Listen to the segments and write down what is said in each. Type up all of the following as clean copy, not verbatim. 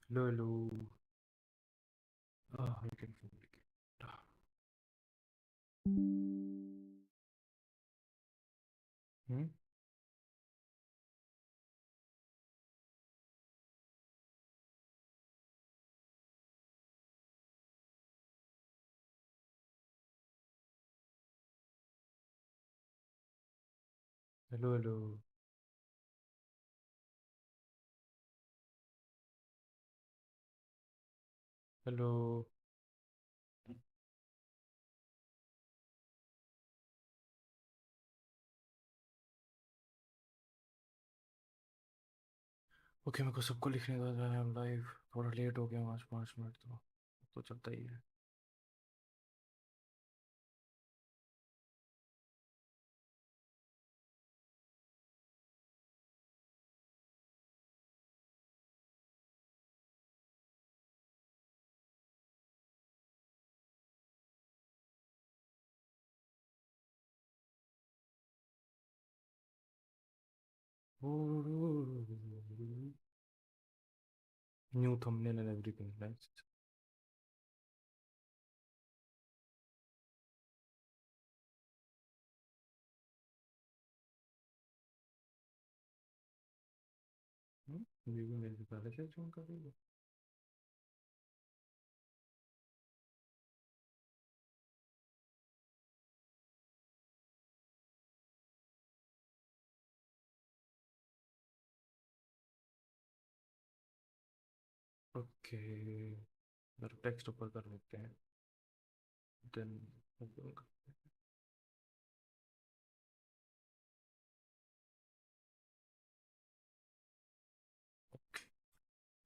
Hello hello. we can communicate. Hmm. Hello hello. Hello. Okay, मेरे को सबको लिखने का है लाइव। थोड़ा लेट हो गया हूँ आज 5 मिनट तो चलता ही है। New thumbnail and everything nice. ये भी मेरे से पहले से जोन कर रही है। ओके, टेक्स्ट ऊपर कर लेते हैं। देन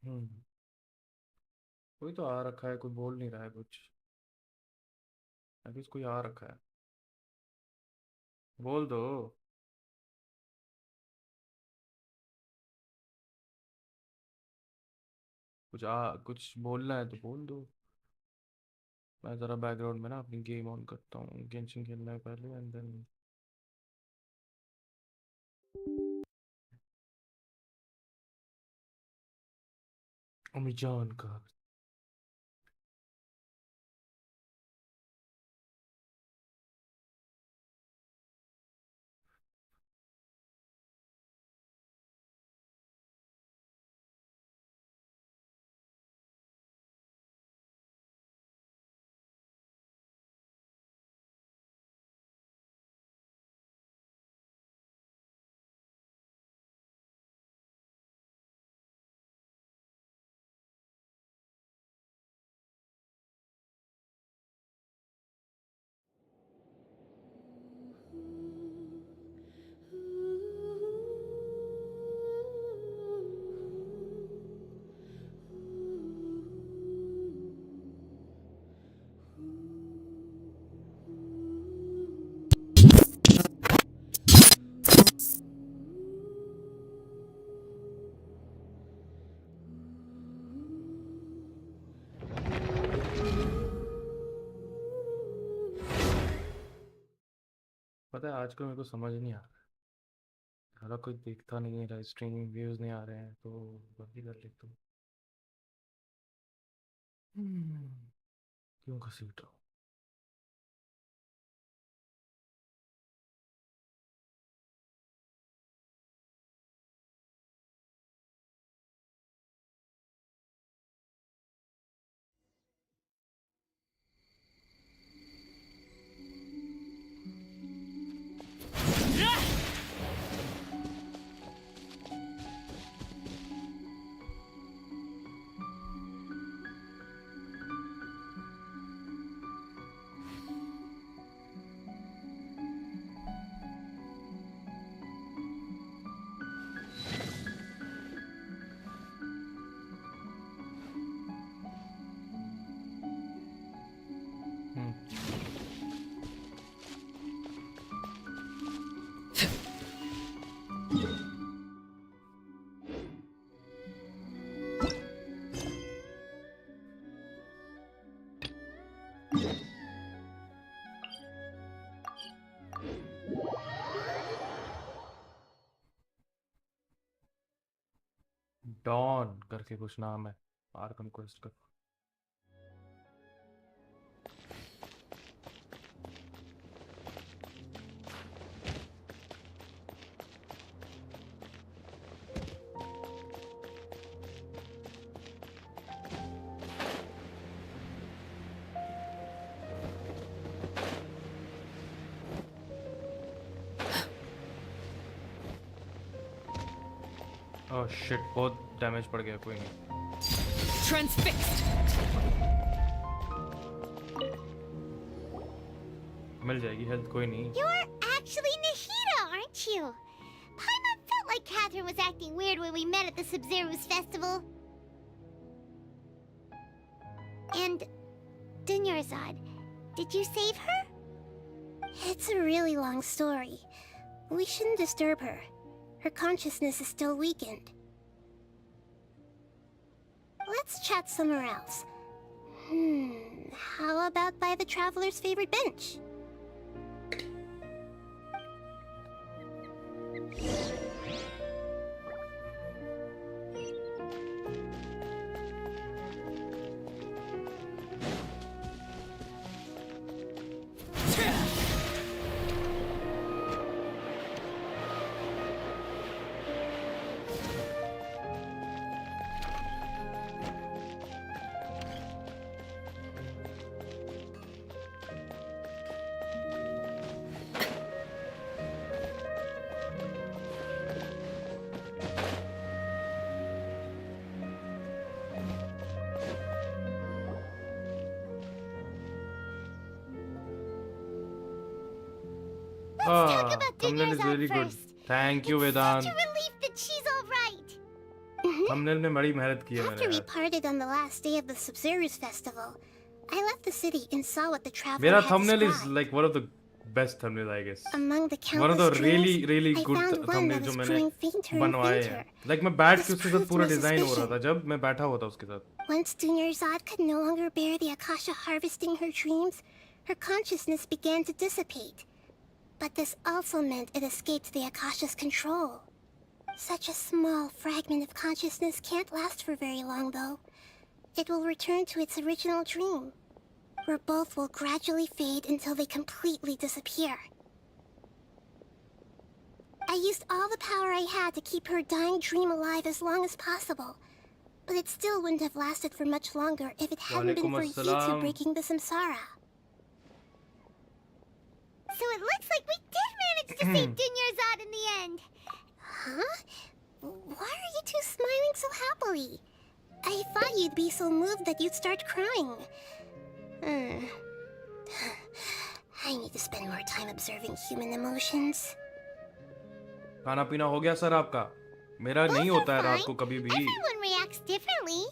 हम्म। कोई तो आ रखा है, कोई बोल नहीं रहा है कुछ। अभी कोई आ रखा है, बोल दो। कुछ बोलना है तो बोल दो। मैं ज़रा बैकग्राउंड में ना अपनी गेम ऑन करता हूँ, गेंशिन खेलना है पहले एंड देन। अमीजान का। पता है आजकल मेरे को समझ नहीं आ रहा। सारा कोई देखता नहीं है, लाइव स्ट्रीमिंग व्यूज नहीं आ रहे हैं तो बंद ही कर लेता हूँ। क्यों घसीट रहा हूँ। डॉन करके कुछ नाम है। आर्कम क्वेस्ट का। ओह शिट, बहुत डैमेज पड़ गया। कोई नहीं, Transfixed. मिल जाएगी हेल्थ, कोई नहीं। You're actually Nahida, aren't you? Paimon felt like Catherine was acting weird when we met at the Sub-Zero's festival. And Dunyarzad, did you save her? It's a really long story. We shouldn't disturb her. Her consciousness is still weakened. Let's chat somewhere else. How about by the Traveler's favorite bench? Let's talk about thumbnail is Dunyarzad really good. first. Thank you, It's Vedant. such a relief that she's all right. thumbnail में बड़ी मेहनत की है After मैंने we यार। parted on the last day of the Sub-Zero's festival, I left the city and saw what the Traveler मेरा had thumbnail is described. like one of the best thumbnail I guess. Among the One of the countless really dreams, really I good found one thumbnail that जो was मैंने growing fainter and बनवाए fainter. हैं। Like मैं बैठ के This उसके साथ proved पूरा my डिजाइन हो रहा suspicion. था जब मैं बैठा हुआ था उसके साथ। Once Dunyarzad could no longer bear the Akasha harvesting her dreams, her consciousness began to dissipate. But this also meant it escaped the Akasha's control. Such a small fragment of consciousness can't last for very long, though. It will return to its original dream, where both will gradually fade until they completely disappear. I used all the power I had to keep her dying dream alive as long as possible, but it still wouldn't have lasted for much longer if it hadn't been for Waalaikumsalam. breaking the samsara. So it looks like we did manage to save Dunyarzad in the end. Huh? Why are you two smiling so happily? I thought you'd be so moved that you'd start crying. I need to spend more time observing human emotions. खाना पीना हो गया sir आपका? मेरा नहीं होता है रात को कभी भी। Everyone reacts differently.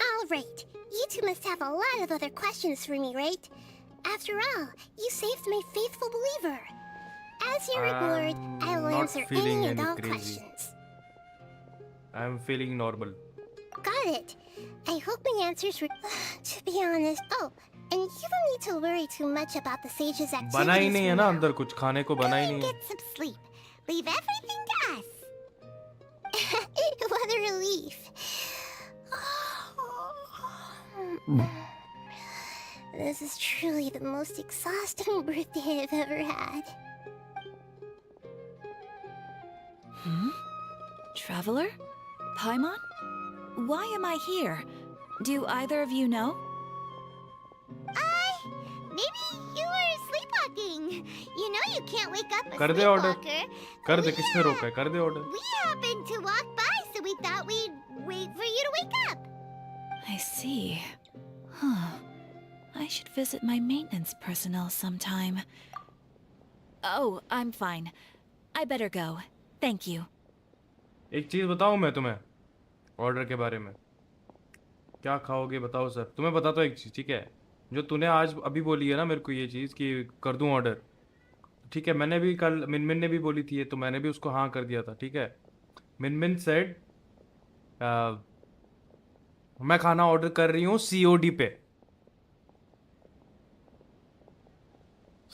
All right, you two must have a lot of other questions for me, right? After all, you saved my faithful believer. As your reward, I will not answer feeling any and any all crazy. questions. I'm feeling normal. Got it. I hope my answers were... To be honest... Oh, and you don't need to worry too much about the sage's activities. बना ही नहीं है ना for now. अंदर कुछ खाने को बना ही नहीं है। Get some sleep. Leave everything to us. What a relief. This is truly the most exhausting birthday I've ever had. Traveler? Paimon? Why am I here? Do either of you know? Maybe you were sleepwalking. You know you can't wake up a कर दे order. sleepwalker. कर दे, किसने रोका है? कर दे order. We happened to walk by, so we thought we'd wait for you to wake up. I see. Huh. I should visit my maintenance personnel sometime. Oh, I'm fine. I better go. Thank you. एक चीज बताऊं मैं तुम्हें order के बारे में। क्या खाओगे बताओ सर। तुम्हें बताता हूँ एक चीज, ठीक है? जो तूने आज अभी बोली है ना मेरे को ये चीज़ कि कर दूं ऑर्डर, ठीक है? मैंने भी कल मिनमिन ने भी बोली थी ये, तो मैंने भी उसको हाँ कर दिया था, ठीक है? मिनमिन सेड मैं खाना ऑर्डर कर रही हूँ COD पे।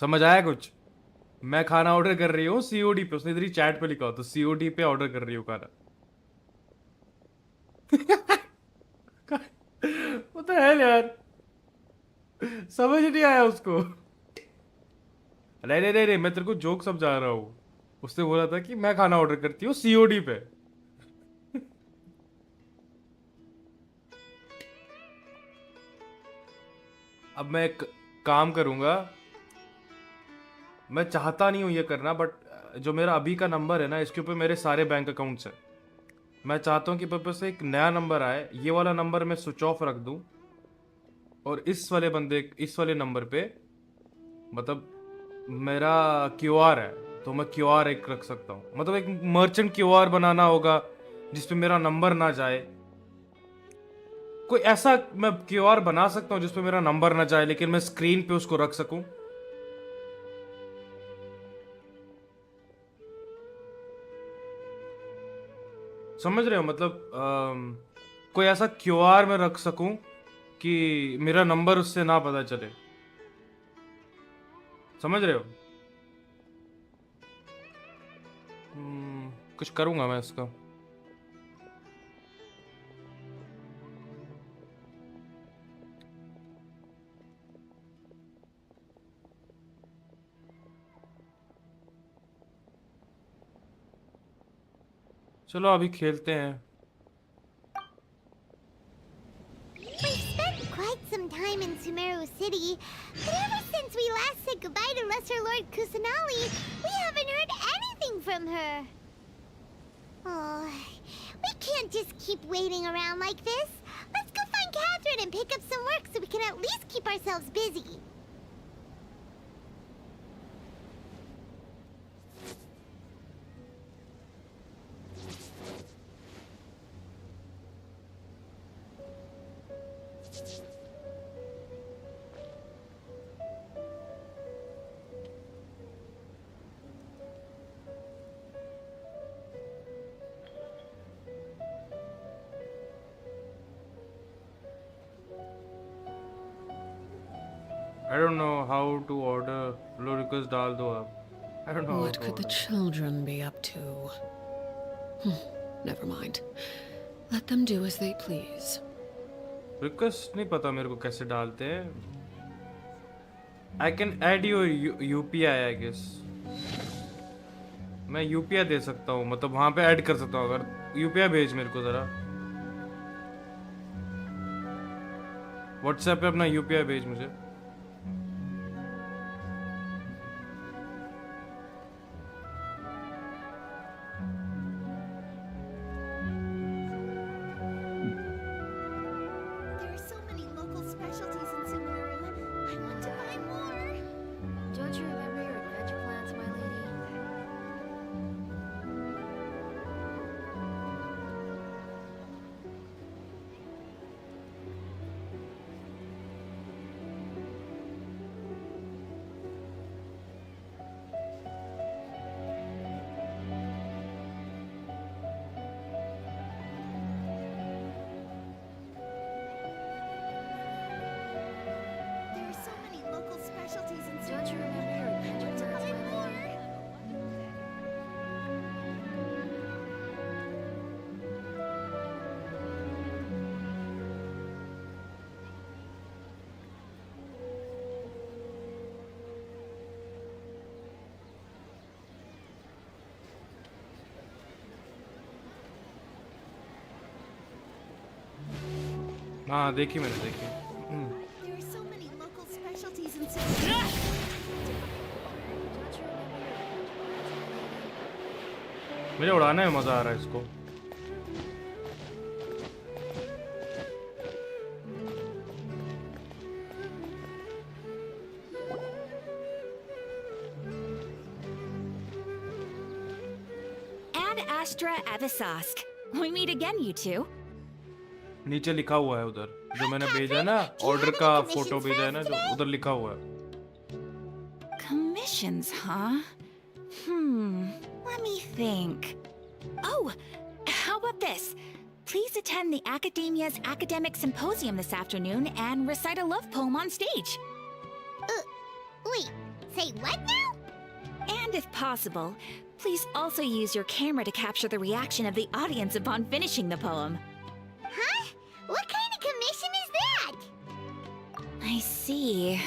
समझ आया कुछ? मैं खाना ऑर्डर कर रही हूँ COD पे। उसने इधर ही चैट पे लिखा हो, तो COD पे ऑर्डर कर रही हूँ खाना। What the hell यार, समझ नहीं आया उसको। नहीं नहीं नहीं नहीं, मैं तेरे को जोक समझा रहा हूँ। उसने बोला था कि मैं खाना ऑर्डर करती हूँ सीओडी पे। अब मैं एक काम करूंगा, मैं चाहता नहीं हूँ ये करना, बट जो मेरा अभी का नंबर है ना, इसके ऊपर मेरे सारे बैंक अकाउंट्स हैं। मैं चाहता हूँ कि पर्पज से एक नया नंबर आए, ये वाला नंबर मैं स्विच ऑफ रख दूँ, और इस वाले नंबर पे मतलब मेरा क्यूआर है, तो मैं क्यूआर एक रख सकता हूँ। मतलब एक मर्चेंट क्यूआर बनाना होगा जिसपे मेरा नंबर ना जाए। कोई ऐसा मैं क्यूआर बना सकता हूँ जिसपे मेरा नंबर ना जाए, लेकिन मैं स्क्रीन पे उसको रख सकूं। समझ रहे हो मतलब कोई ऐसा क्यूआर मैं रख सकूं कि मेरा नंबर उससे ना पता चले। समझ रहे हो? कुछ करूंगा मैं इसका। चलो अभी खेलते हैं। We've spent quite some time in Sumeru City, but ever since we last said goodbye to Lesser Lord Kusanali, we haven't heard anything from her. Oh, we can't just keep waiting around like this. Let's go find Catherine and pick up some work so we can at least keep ourselves busy. I don't know how to order. Low request डाल दो आप। I don't know how What to could the order. children be up to? Never mind. Let them do as they please. Request नहीं पता मेरे को कैसे डालते हैं। I can add your UPI I guess. मैं यूपीआई दे सकता हूँ, मतलब वहां पे ऐड कर सकता हूँ। अगर यूपीआई भेज मेरे को जरा, व्हाट्सएप पे अपना यूपीआई भेज मुझे। There are so many local specialties in Sumeru. I want to buy more. Don't you remember your adventure plans, my lady? There are so many local specialties in Sumeru. Don't you remember your adventure I want to plans, buy my lady? more. हाँ देखी मैंने, देखी। There are so many local specialties in Sumeru. Don't you remember your adventure plans, my lady? मुझे उड़ाने में मजा आ रहा है इसको। Ad Astra Avisask. We meet again, you two. नीचे लिखा हुआ है उधर, जो मैंने भेजा है ना, ऑर्डर का फोटो भेजा है ना, जो उधर लिखा हुआ है। Commissions, huh? Let me think. Oh, how about this? Please attend the Academia's Academic Symposium this afternoon and recite a love poem on stage. Wait, say what now? And if possible, please also use your camera to capture the reaction of the audience upon finishing the poem. What kind of commission is that? I see.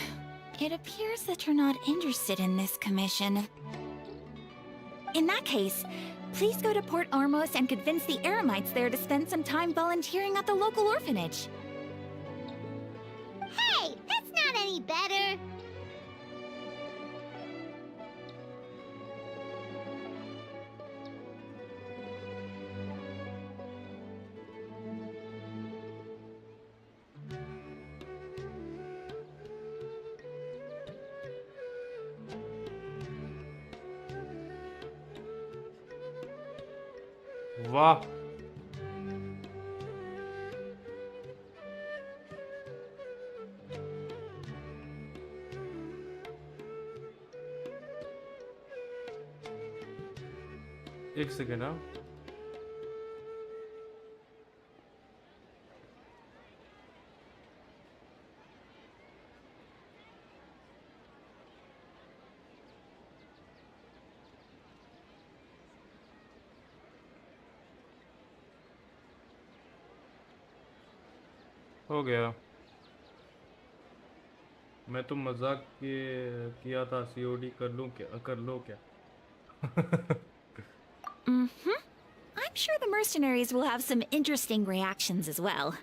It appears that you're not interested in this commission. In that case, please go to Port Ormos and convince the Eremites there to spend some time volunteering at the local orphanage. Hey, that's not any better. वाह एक second हाँ हो गया मैं तो मजाक किया था सीओडी कर लूं क्या कर लो क्या I'm sure the mercenaries will have some interesting reactions as well.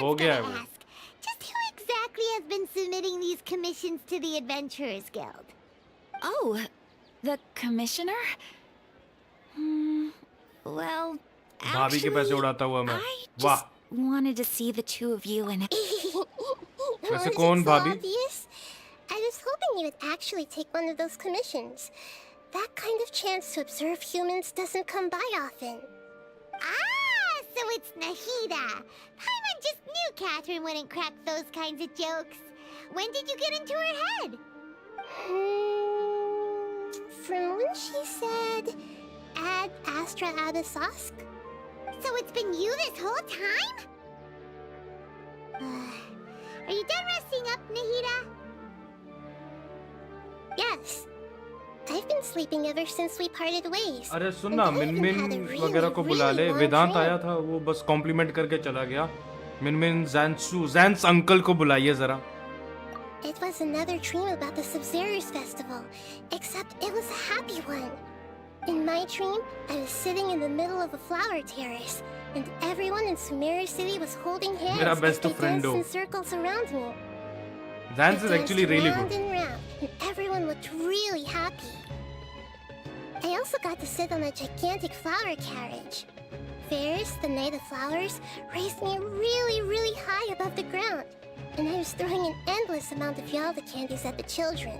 हो गया है वो Ask, just who exactly has been submitting these commissions to the Adventurers Guild? Oh, the commissioner? Well, भाभी के पैसे actually, उड़ाता हुआ मैं I वाह just wanted to see the two of you in वैसे Was कौन it so भाभी obvious? I was hoping you would actually take one of those commissions. That kind of chance to observe humans doesn't come by often. Ah, so it's Nahida. Paimon just knew Catherine wouldn't crack those kinds of jokes. When did you get into her head? From when she said, Ad Astra Abyssosque. So it's been you this whole time? Are you done resting up, Nahida? Yes. I've been sleeping ever since we parted ways. अरे सुन ना मिनमिन वगैरह को बुला ले वेदांत आया था वो बस कॉम्प्लीमेंट करके चला गया मिनमिन जैंस अंकल को बुलाइए जरा It was another dream about the Sub-Zero's festival, except it was a happy one. In my dream, I was sitting in the middle of a flower terrace, and everyone in Sumeru City was holding hands मेरा as best they friend danced हो in circles around me. Jains I is actually danced really round good and round, and everyone looked really happy. I also got to sit on a gigantic flower carriage. Ferris, the Knight of Flowers, raised me really, really high above the ground, and I was throwing an endless amount of Yalda candies at the children.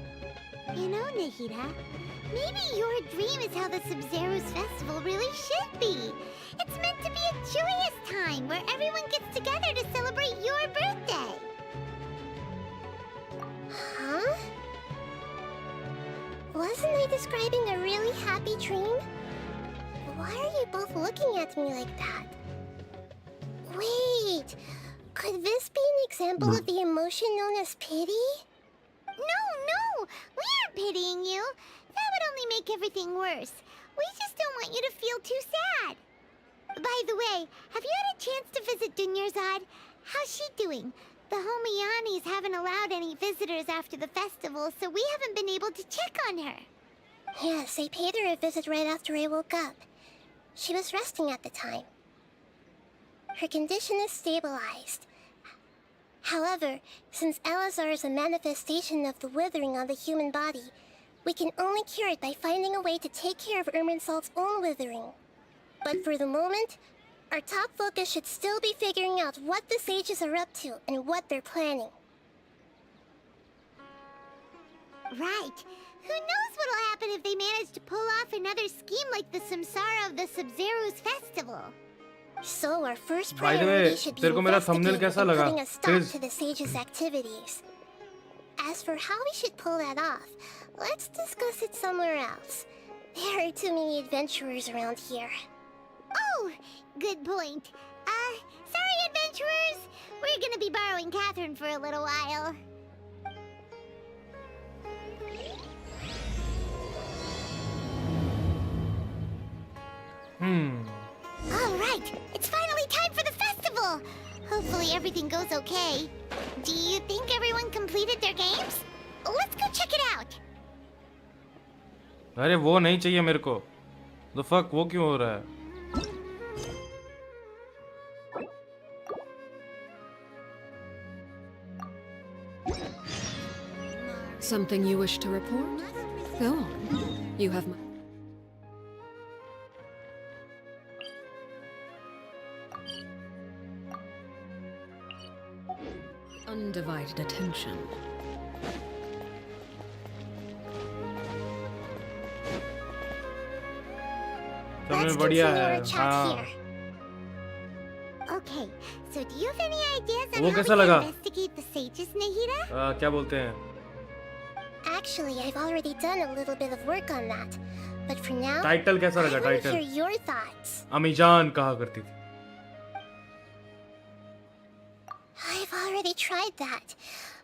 You know, Nahida, maybe your dream is how the Sub-Zero's festival really should be. It's meant to be a joyous time where everyone gets together to celebrate your birthday. Huh? Wasn't I describing a really happy dream? Why are you both looking at me like that? Wait, could this be an example of the emotion known as pity? No, we aren't pitying you. That would only make everything worse. We just don't want you to feel too sad. By the way, have you had a chance to visit Dunyarzad? How's she doing? The Homiyanis haven't allowed any visitors after the festival, so we haven't been able to check on her. Yes, I paid her a visit right after I woke up. She was resting at the time. Her condition is stabilized. However, since Elazar is a manifestation of the withering on the human body, we can only cure it by finding a way to take care of Irminsol's own withering. But for the moment, our top focus should still be figuring out what the sages are up to and what they're planning. Right. Who knows what'll happen if they manage to pull off another scheme like the Samsara of the Sub-Zero's festival. So our first By the way, priority should be तेरे को मेरा thumbnail investigating कैसा and लगा? putting a stop Please. to the sages' activities. As for how we should pull that off, let's discuss it somewhere else. There are too many adventurers around here. Oh, good point. Sorry, adventurers. We're gonna be borrowing Catherine for a little while. All right, it's finally time for the festival. Well, hopefully everything goes okay. Do you think everyone completed their games? Let's go check it out. अरे वो नहीं चाहिए मेरे को। The fuck, वो क्यों हो रहा है? Something you wish to report? Go on. You have my... undivided attention. सब में Let's बढ़िया continue है। our chat हाँ। here. Okay, so do you have any ideas on वो how we कैसा can लगा? investigate the sages, Nahida? क्या बोलते हैं? Actually, I've already done a little bit of work on that. But for now, title कैसा I लगा? want to hear title your thoughts. अमीजान कहा करती थी। I've already tried that.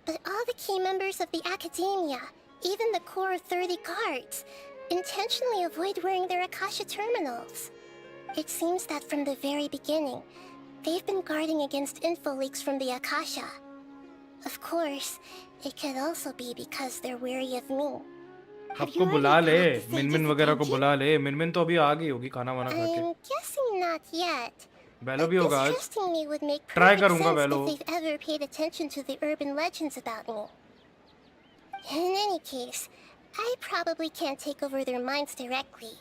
But all the key members of the academia, even the core 30 guards, intentionally avoid wearing their Akasha terminals. It seems that from the very beginning, they've been guarding against info leaks from the Akasha. Of course, it could also be because they're wary of me. सबको बुला ले, मिनमिन वगैरह को बुला ले। मिनमिन तो अभी आ गई होगी खाना वाना खा के। I'm guessing not yet. Balor But भी होगा आज। distrusting me would make Try perfect करूंगा sense Balor. if they've ever paid attention to the urban legends about me. In any case, I probably can't take over their minds directly.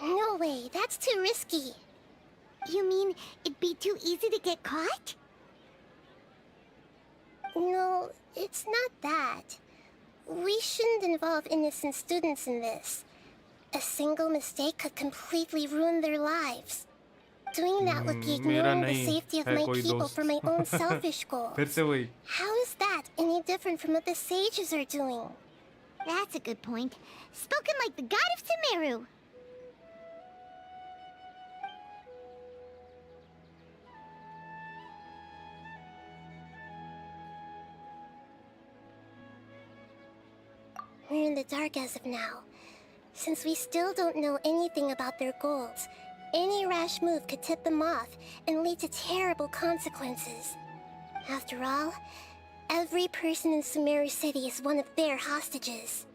No way, that's too risky. You mean it'd be too easy to get caught? No, it's not that. We shouldn't involve innocent students in this. A single mistake could completely ruin their lives. Doing that would be मेरा ignoring the नहीं safety of है my कोई people दोस्त। for my own selfish goals. फिर से वही। How is that any different from what the sages are doing? That's a good point. Spoken like the god of Sumeru. We're in the dark as of now. Since we still don't know anything about their goals, any rash move could tip them off and lead to terrible consequences. After all, every person in Sumeru City is one of their hostages.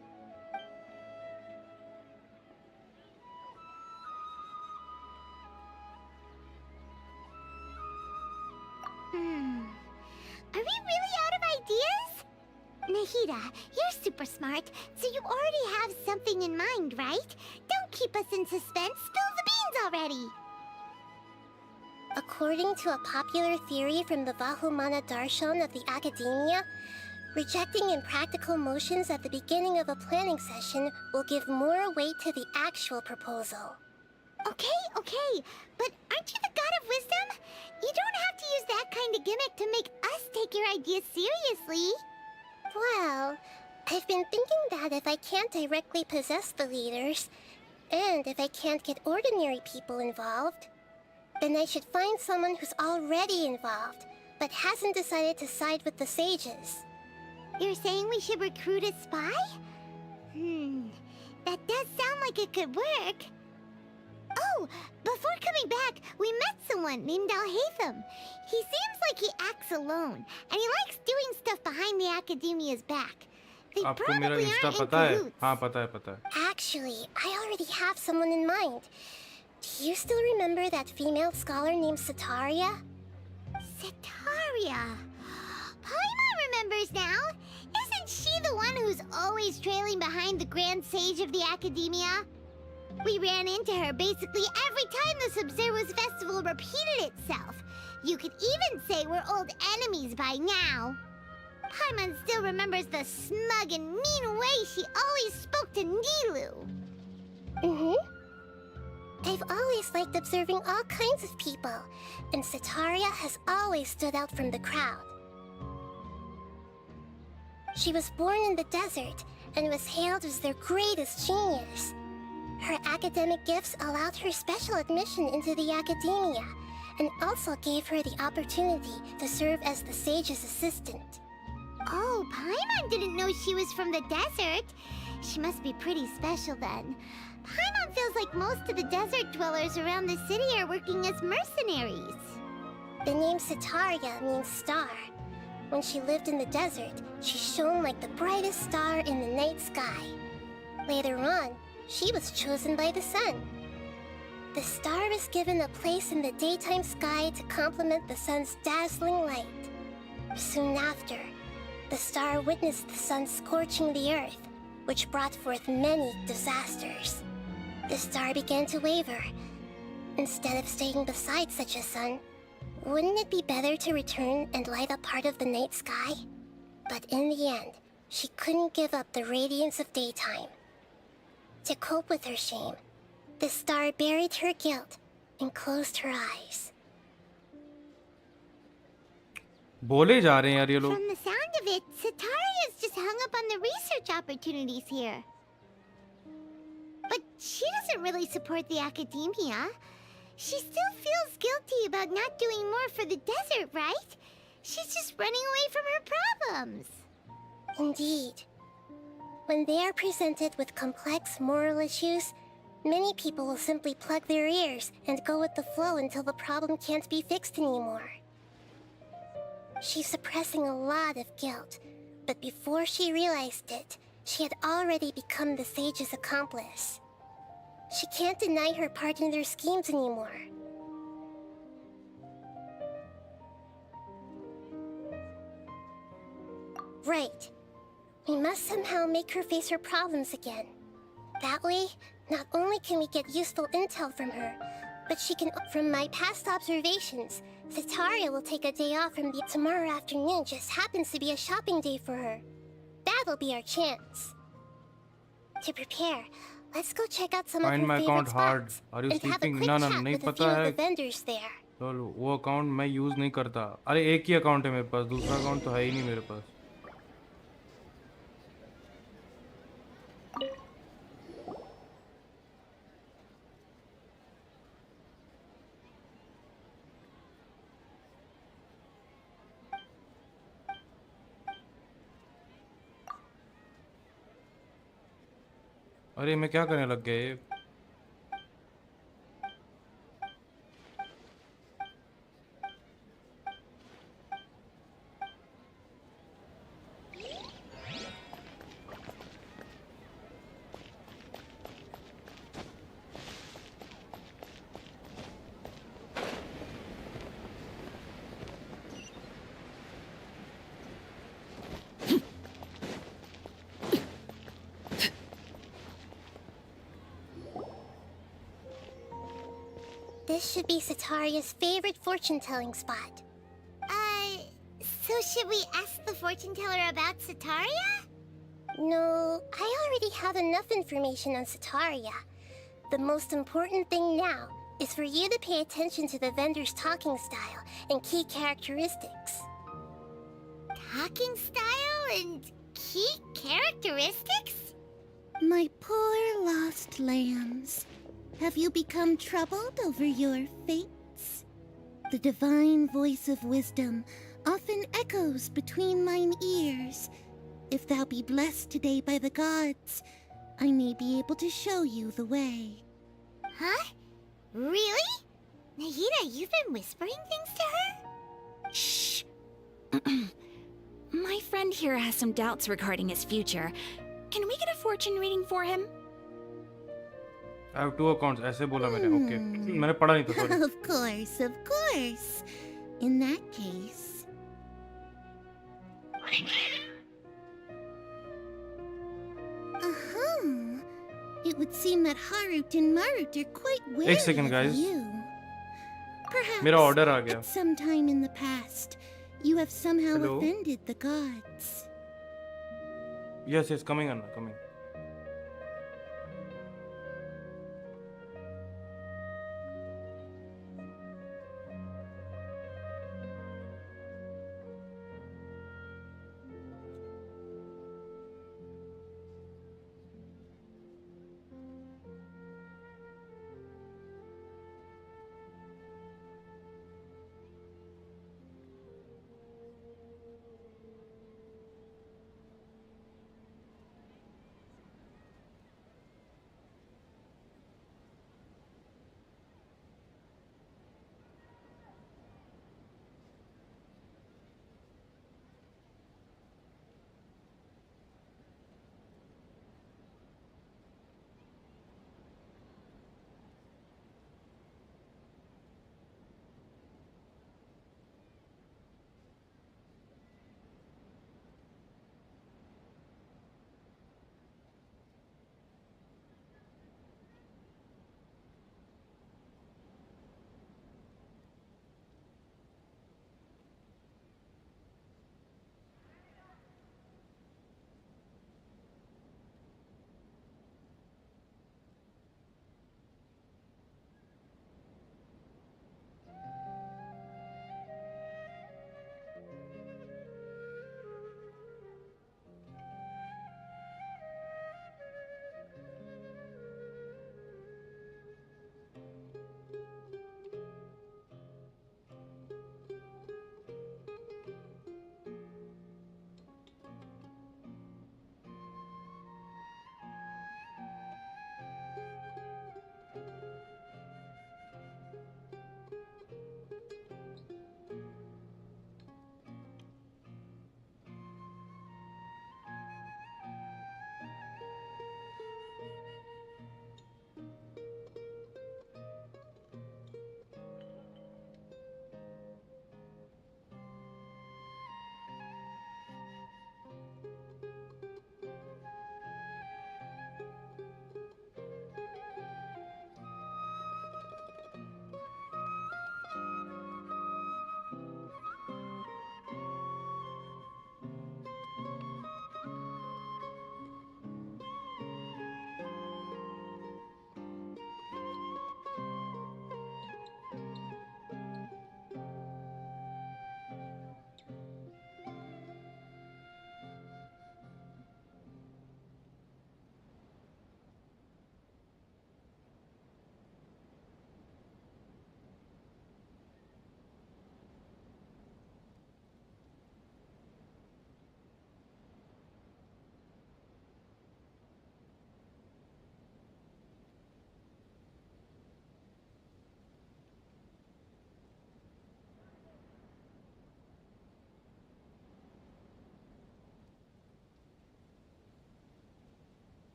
Are we really out of ideas? Nahida, you're super smart, so you already have something in mind, right? Don't keep us in suspense. Spill the beans already! According to a popular theory from the Vahumana Darshan of the Academia, rejecting impractical motions at the beginning of a planning session will give more weight to the actual proposal. Okay, but aren't you the god of wisdom? You don't have to use that kind of gimmick to make us take your ideas seriously. Well, I've been thinking that if I can't directly possess the leaders, and if I can't get ordinary people involved, then I should find someone who's already involved, but hasn't decided to side with the sages. You're saying we should recruit a spy? That does sound like it could work. Oh, before coming back, we met someone named Alhaitham. He seems like he acts alone, and he likes doing stuff behind the Academia's back. They आपको मेरा probably Insta aren't in पता है? cahoots. हाँ पता है पता है। Actually, I already have someone in mind. Do you still remember that female scholar named Setaria? Setaria? Paimon remembers now. Isn't she the one who's always trailing behind the Grand Sage of the Academia? We ran into her basically every time the Sub-Zero's festival repeated itself. You could even say we're old enemies by now. Paimon still remembers the smug and mean way she always spoke to Nilu. I've always liked observing all kinds of people, and Setaria has always stood out from the crowd. She was born in the desert and was hailed as their greatest genius. Her academic gifts allowed her special admission into the academia, and also gave her the opportunity to serve as the sage's assistant. Oh, Paimon didn't know she was from the desert. She must be pretty special then. Paimon feels like most of the desert dwellers around the city are working as mercenaries. The name Sitaria means star. When she lived in the desert, she shone like the brightest star in the night sky. Later on, she was chosen by the sun. The star was given a place in the daytime sky to complement the sun's dazzling light. Soon after, the star witnessed the sun scorching the earth, which brought forth many disasters. The star began to waver. Instead of staying beside such a sun, wouldn't it be better to return and light up part of the night sky? But in the end, she couldn't give up the radiance of daytime. To cope with her shame, the star buried her guilt and closed her eyes. बोले जा रहे हैं यार ये लोग. From the sound of it, Sitaria's just hung up on the research opportunities here. But she doesn't really support the academia. She still feels guilty about not doing more for the desert, right? She's just running away from her problems. Indeed. When they are presented with complex moral issues, many people will simply plug their ears and go with the flow until the problem can't be fixed anymore. She's suppressing a lot of guilt, but before she realized it, she had already become the sage's accomplice. She can't deny her part in their schemes anymore. Right. We must somehow make her face her problems again. That way, not only can we get useful intel from her, but she can... From my past observations, Sitaria will take a day off from the... Tomorrow afternoon just happens to be a shopping day for her. That'll be our chance. To prepare, let's go check out some Find of my her account favorite hard. spots. Are you And have a sleeping? quick No, chat नहीं with a few पता of है. the vendors there. चलो वो account मैं use नहीं करता. अरे एक ही अकाउंट है मेरे पास, दूसरा अकाउंट तो है ही नहीं मेरे पास. अरे मैं क्या करने लग गया ये? This should be Sitaria's favorite fortune-telling spot. So should we ask the fortune teller about Sitaria? No, I already have enough information on Sitaria. The most important thing now is for you to pay attention to the vendor's talking style and key characteristics. Talking style and key characteristics? My poor lost lambs, have you become troubled over your fates? The divine voice of wisdom often echoes between mine ears. If thou be blessed today by the gods, I may be able to show you the way. Huh? Really? Nahida, you've been whispering things to her? Shh. My friend here has some doubts regarding his future. Can we get a fortune reading for him? I have 2 accounts. ऐसे बोला मैंने. Okay. मैंने पढ़ा नहीं था. Sorry. Of course, of course. In that case... It would seem that Harut and Marut are quite wary एक second, guys. of you. Perhaps मेरा order आ गया. at some time in the past, you have somehow Hello? offended the gods. Yes, yes, coming Anna, coming.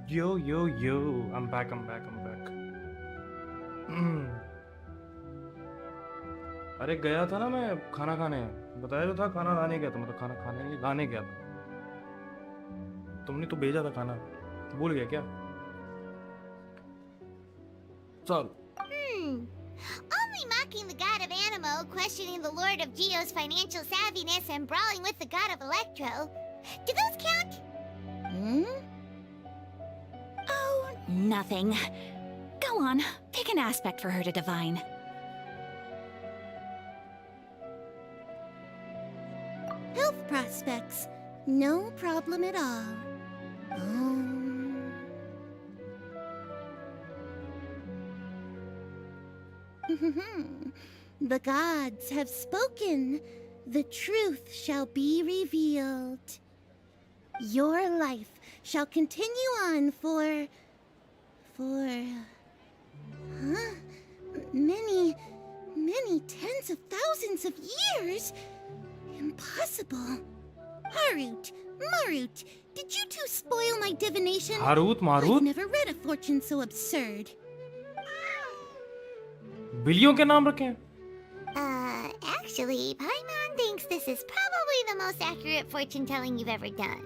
Yo, I'm back. अरे गया था ना मैं खाना खाने, बताया तो था खाना लाने गया था, मतलब खाना खाने नहीं लाने गया था। तुमने तो भेजा था खाना, भूल गया क्या? चल। Only mocking the god of Animo, questioning the lord of Geo's financial savviness, and brawling with the god of Electro. Do those count? Oh, nothing. Go on, pick an aspect for her to divine. Health prospects. No problem at all. The gods have spoken. The truth shall be revealed. Your life shall continue on for many tens of thousands of years. Impossible. Harut, Marut, did you two spoil my divination? Harut Marut I've never read a fortune so absurd. बिल्लियों के नाम रखे हैं। Actually, Paimon thinks this is probably the most accurate fortune telling you've ever done.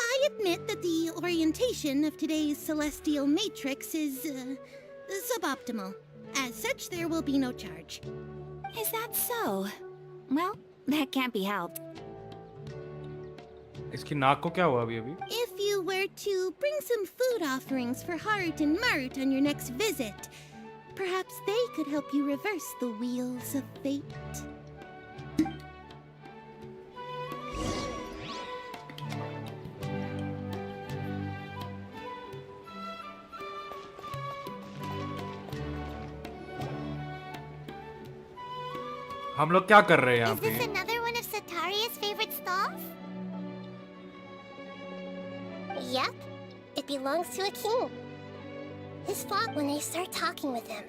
I admit that the orientation of today's celestial matrix is suboptimal. As such, there will be no charge. Is that so? Well, that can't be helped. इसकी नाक को क्या हुआ अभी? If you were to bring some food offerings for Harut and Marut on your next visit, perhaps they could help you reverse the wheels of fate. हम लोग क्या कर रहे हैं यहाँ Is पे? this another one of Sataria's favorite stalls? Yep. It belongs to a king. His fault when I start talking with him.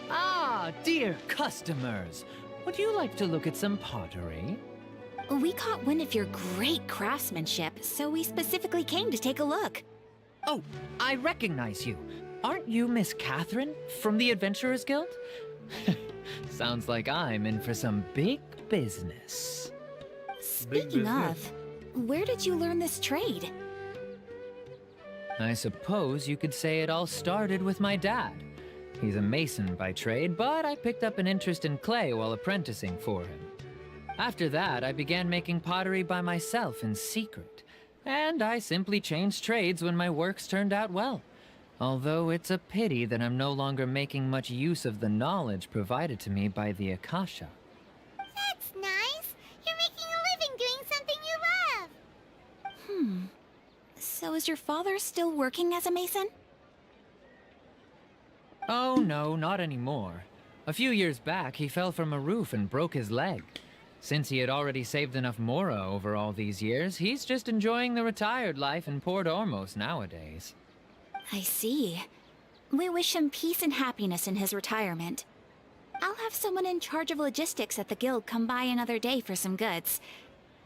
Ah, dear customers. Would you like to look at some pottery? We caught wind of your great craftsmanship, so we specifically came to take a look. Oh, I recognize you. Aren't you Miss Catherine from the Adventurers Guild? Sounds like I'm in for some big business. Speaking of, where did you learn this trade? I suppose you could say it all started with my dad. He's a mason by trade, but I picked up an interest in clay while apprenticing for him. After that, I began making pottery by myself in secret. And I simply changed trades when my works turned out well. Although it's a pity that I'm no longer making much use of the knowledge provided to me by the Akasha. That's nice. You're making a living doing something you love. So is your father still working as a mason? Oh no, not anymore. A few years back, he fell from a roof and broke his leg. Since he had already saved enough mora over all these years, he's just enjoying the retired life in Port Ormos nowadays. I see. We wish him peace and happiness in his retirement. I'll have someone in charge of logistics at the guild come by another day for some goods.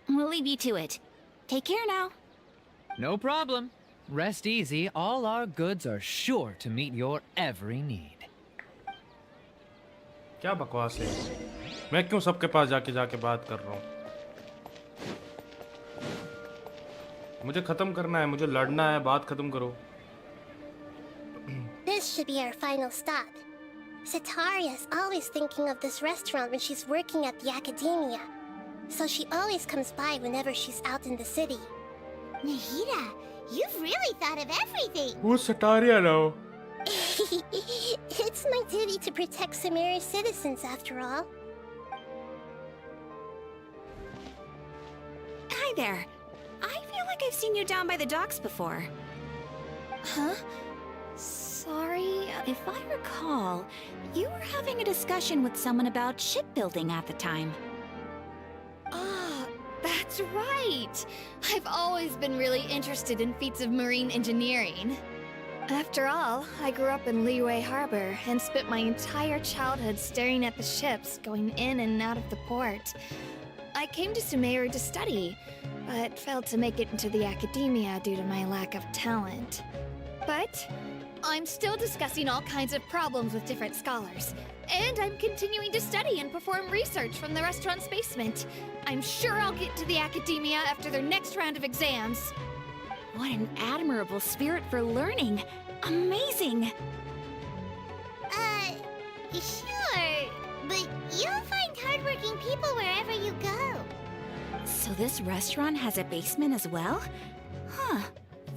We'll leave you to it. Take care now. No problem. Rest easy, all our goods are sure to meet your every need. क्या बकवास है? मैं क्यों सबके पास जाके बात कर रहा हूँ? मुझे खत्म करना है, मुझे लड़ना है, बात खत्म करो. This should be our final stop. Sataria is always thinking of this restaurant when she's working at the academia. So she always comes by whenever she's out in the city. Nahida, you've really thought of everything. Who's Sataria now? It's my duty to protect Samaria's citizens after all. Hi there. I feel like I've seen you down by the docks before. Huh? Sorry, if I recall, you were having a discussion with someone about shipbuilding at the time. Ah, that's right! I've always been really interested in feats of marine engineering. After all, I grew up in Liyue Harbor and spent my entire childhood staring at the ships going in and out of the port. I came to Sumeru to study, but failed to make it into the academia due to my lack of talent. But I'm still discussing all kinds of problems with different scholars, and I'm continuing to study and perform research from the restaurant's basement. I'm sure I'll get to the academia after their next round of exams. What an admirable spirit for learning. Amazing. Sure, but you'll find hardworking people wherever you go. So this restaurant has a basement as well? Huh.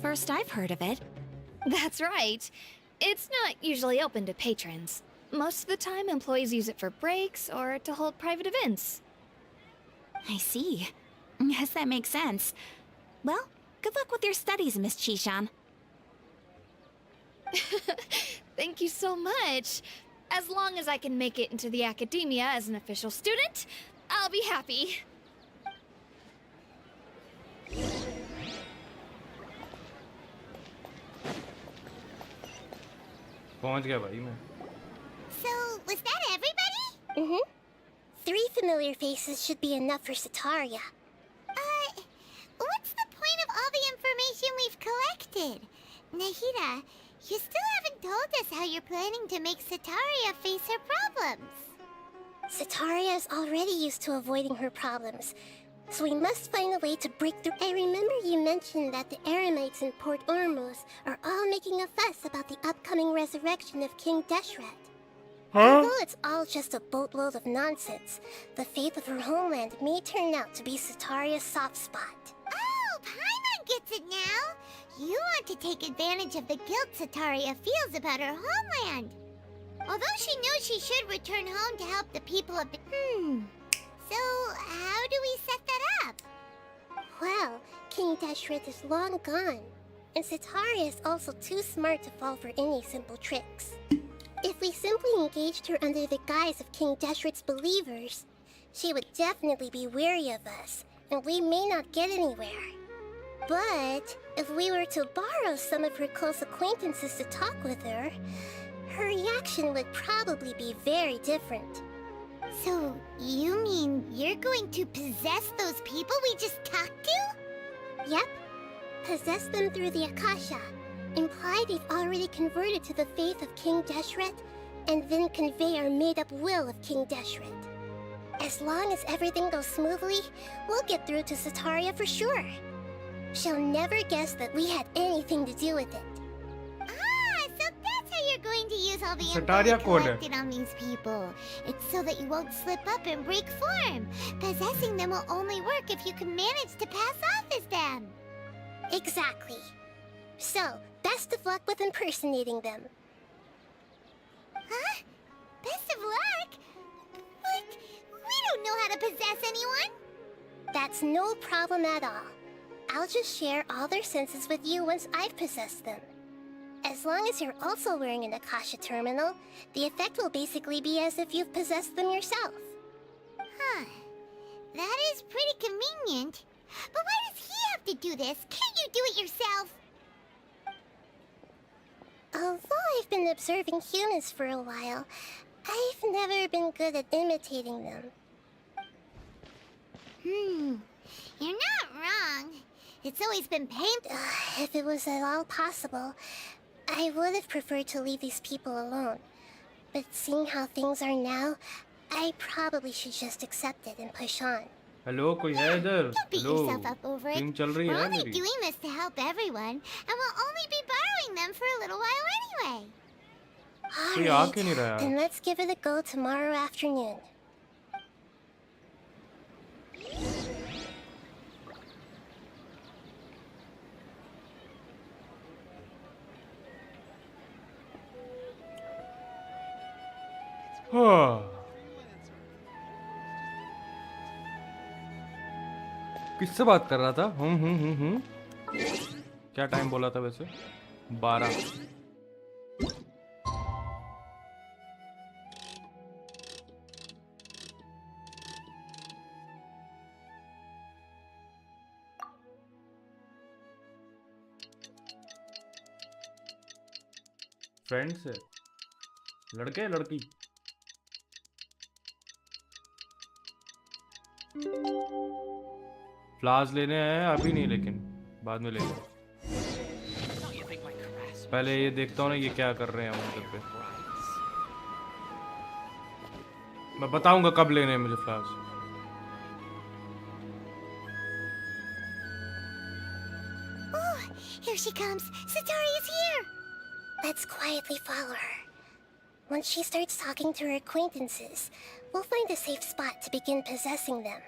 First I've heard of it. That's right. It's not usually open to patrons. Most of the time, employees use it for breaks or to hold private events. I see. Yes, that makes sense. Well, good luck with your studies, Miss Chishan. Thank you so much. As long as I can make it into the academia as an official student, I'll be happy. पहुंच गया भाई मैं. So, was that everybody? Mm-hmm. 3 familiar faces should be enough for Sataria. What's the point of all the information we've collected? Nahida, you still haven't told us how you're planning to make Sataria face her problems. Sataria is already used to avoiding her problems, so we must find a way to break through. I remember you mentioned that the Eremites in Port Ormuz are all making a fuss about the upcoming resurrection of King Deshret. Although it's all just a boatload of nonsense, the fate of her homeland may turn out to be Sataria's soft spot. Oh, Paimon gets it now! You want to take advantage of the guilt Sataria feels about her homeland. Although she knows she should return home to help the people of the... So, how do we set that up? Well, King Deshret is long gone, and Sataria is also too smart to fall for any simple tricks. If we simply engaged her under the guise of King Deshret's believers, she would definitely be wary of us, and we may not get anywhere. But if we were to borrow some of her close acquaintances to talk with her, her reaction would probably be very different. So, you mean you're going to possess those people we just talked to? Yep. Possess them through the Akasha. Imply they've already converted to the faith of King Deshret, and then convey our made-up will of King Deshret. As long as everything goes smoothly, we'll get through to Sataria for sure. She'll never guess that we had anything to do with it. So that's how you're going to use all the info Sataria we code. collected on these people. It's so that you won't slip up and break form. Possessing them will only work if you can manage to pass off as them. Exactly. So, best of luck with impersonating them. Huh? Best of luck? But we don't know how to possess anyone. That's no problem at all. I'll just share all their senses with you once I've possessed them. As long as you're also wearing an Akasha terminal, the effect will basically be as if you've possessed them yourself. Huh. That is pretty convenient. But why does he have to do this? Can't you do it yourself? Although I've been observing humans for a while, I've never been good at imitating them. You're not wrong. It's always been painful. If it was at all possible, I would have preferred to leave these people alone. But seeing how things are now, I probably should just accept it and push on. Hello कोई है इधर? Don't beat hello yourself up over it. Team चल रही We're है only मेरी. doing this to help everyone, and we'll only be borrowing them for a little while anyway. कोई आ क्यों नहीं रहा यार? Then let's give it a go tomorrow afternoon. हाँ. किससे बात कर रहा था? क्या टाइम बोला था वैसे? 12. फ्रेंड से लड़के लड़की फ्लावर्स लेने हैं अभी नहीं, लेकिन बाद में लेंगे। पहले ये देखता हूँ ना ये क्या कर रहे हैं उधर पे। मैं बताऊंगा कब लेने हैं मुझे flowers. Oh, here she comes. Satori is here. Let's quietly follow her. Once she starts talking to her acquaintances, we'll find a safe spot to begin possessing them.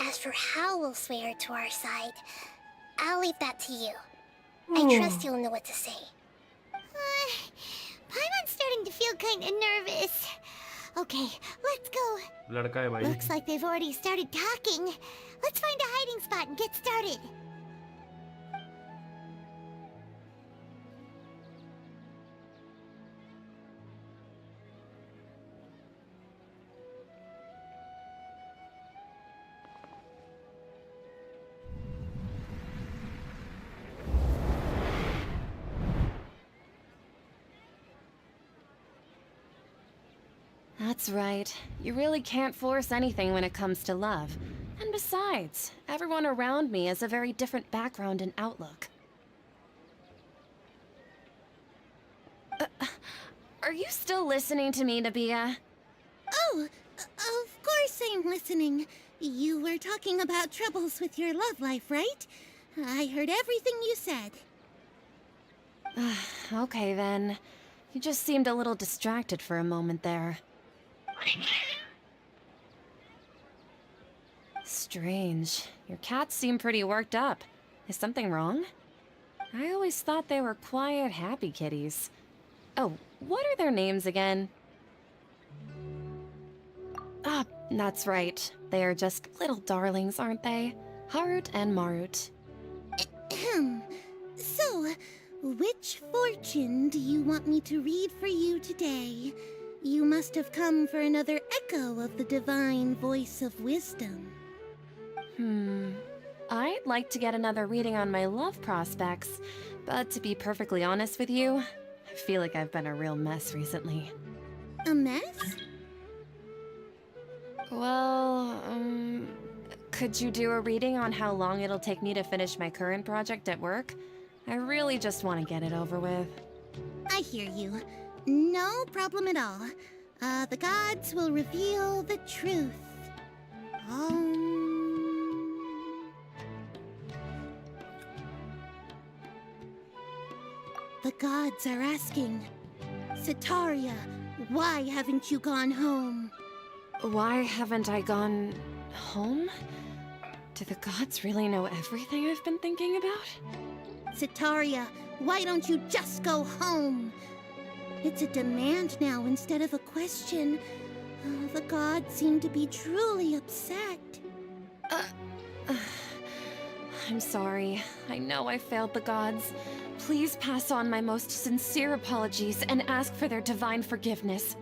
As for how we'll sway her to our side, I'll leave that to you. I trust you'll know what to say. Paimon's starting to feel kind of nervous. Okay, let's go. लड़का है भाई। Looks like they've already started talking. Let's find a hiding spot and get started. That's right. You really can't force anything when it comes to love. And besides, everyone around me has a very different background and outlook. Are you still listening to me, Nabia? Oh, of course I'm listening. You were talking about troubles with your love life, right? I heard everything you said. Okay then. You just seemed a little distracted for a moment there. Strange. Your cats seem pretty worked up. Is something wrong? I always thought they were quiet, happy kitties. Oh, what are their names again? Ah, that's right. They are just little darlings, aren't they? Harut and Marut. So, which fortune do you want me to read for you today? You must have come for another echo of the divine voice of wisdom. I'd like to get another reading on my love prospects, but to be perfectly honest with you, I feel like I've been a real mess recently. A mess? Well, could you do a reading on how long it'll take me to finish my current project at work? I really just want to get it over with. I hear you. No problem at all. The gods will reveal the truth. The gods are asking, Sataria, why haven't you gone home? Why haven't I gone home? Do the gods really know everything I've been thinking about? Sataria, why don't you just go home? It's a demand now instead of a question. The gods seem to be truly upset. I'm sorry. I know I failed the gods. Please pass on my most sincere apologies and ask for their divine forgiveness.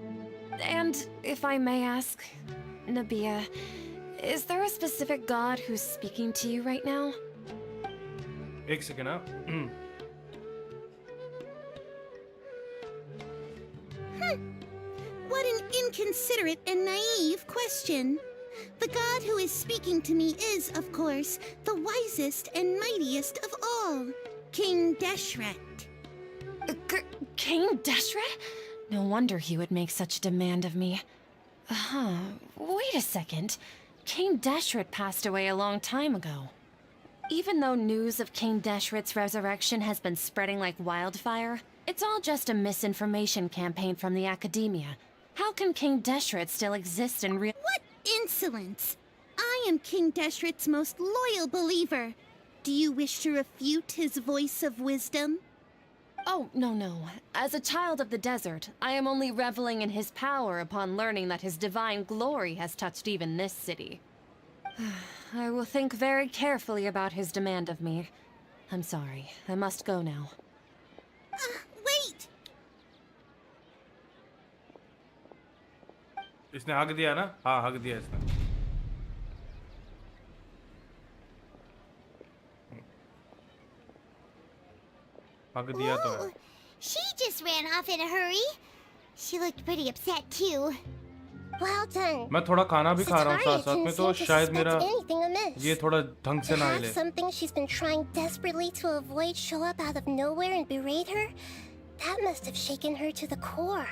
And if I may ask, Nabia, is there a specific god who's speaking to you right now? एक second ना। What an inconsiderate and naive question. The god who is speaking to me is, of course, the wisest and mightiest of all, King Deshret. King Deshret? No wonder he would make such a demand of me. Wait a second. King Deshret passed away a long time ago. Even though news of King Deshret's resurrection has been spreading like wildfire, it's all just a misinformation campaign from the academia. How can King Deshret still exist in real— What insolence! I am King Deshret's most loyal believer. Do you wish to refute his voice of wisdom? Oh, no. As a child of the desert, I am only reveling in his power upon learning that his divine glory has touched even this city. I will think very carefully about his demand of me. I'm sorry. I must go now. Wait! इसने हक दिया ना? हाँ, हक दिया इसने। हक दिया तो है। She just ran off in a hurry. She looked pretty upset too. Well done. मैं थोड़ा खाना भी खा रहा हूँ साथ Sataria साथ में, didn't तो seem to शायद suspect मेरा anything amiss. ये थोड़ा ढंग से To ना have हिले. something she's been trying desperately to avoid show up out of nowhere and berate her, that must have shaken her to the core.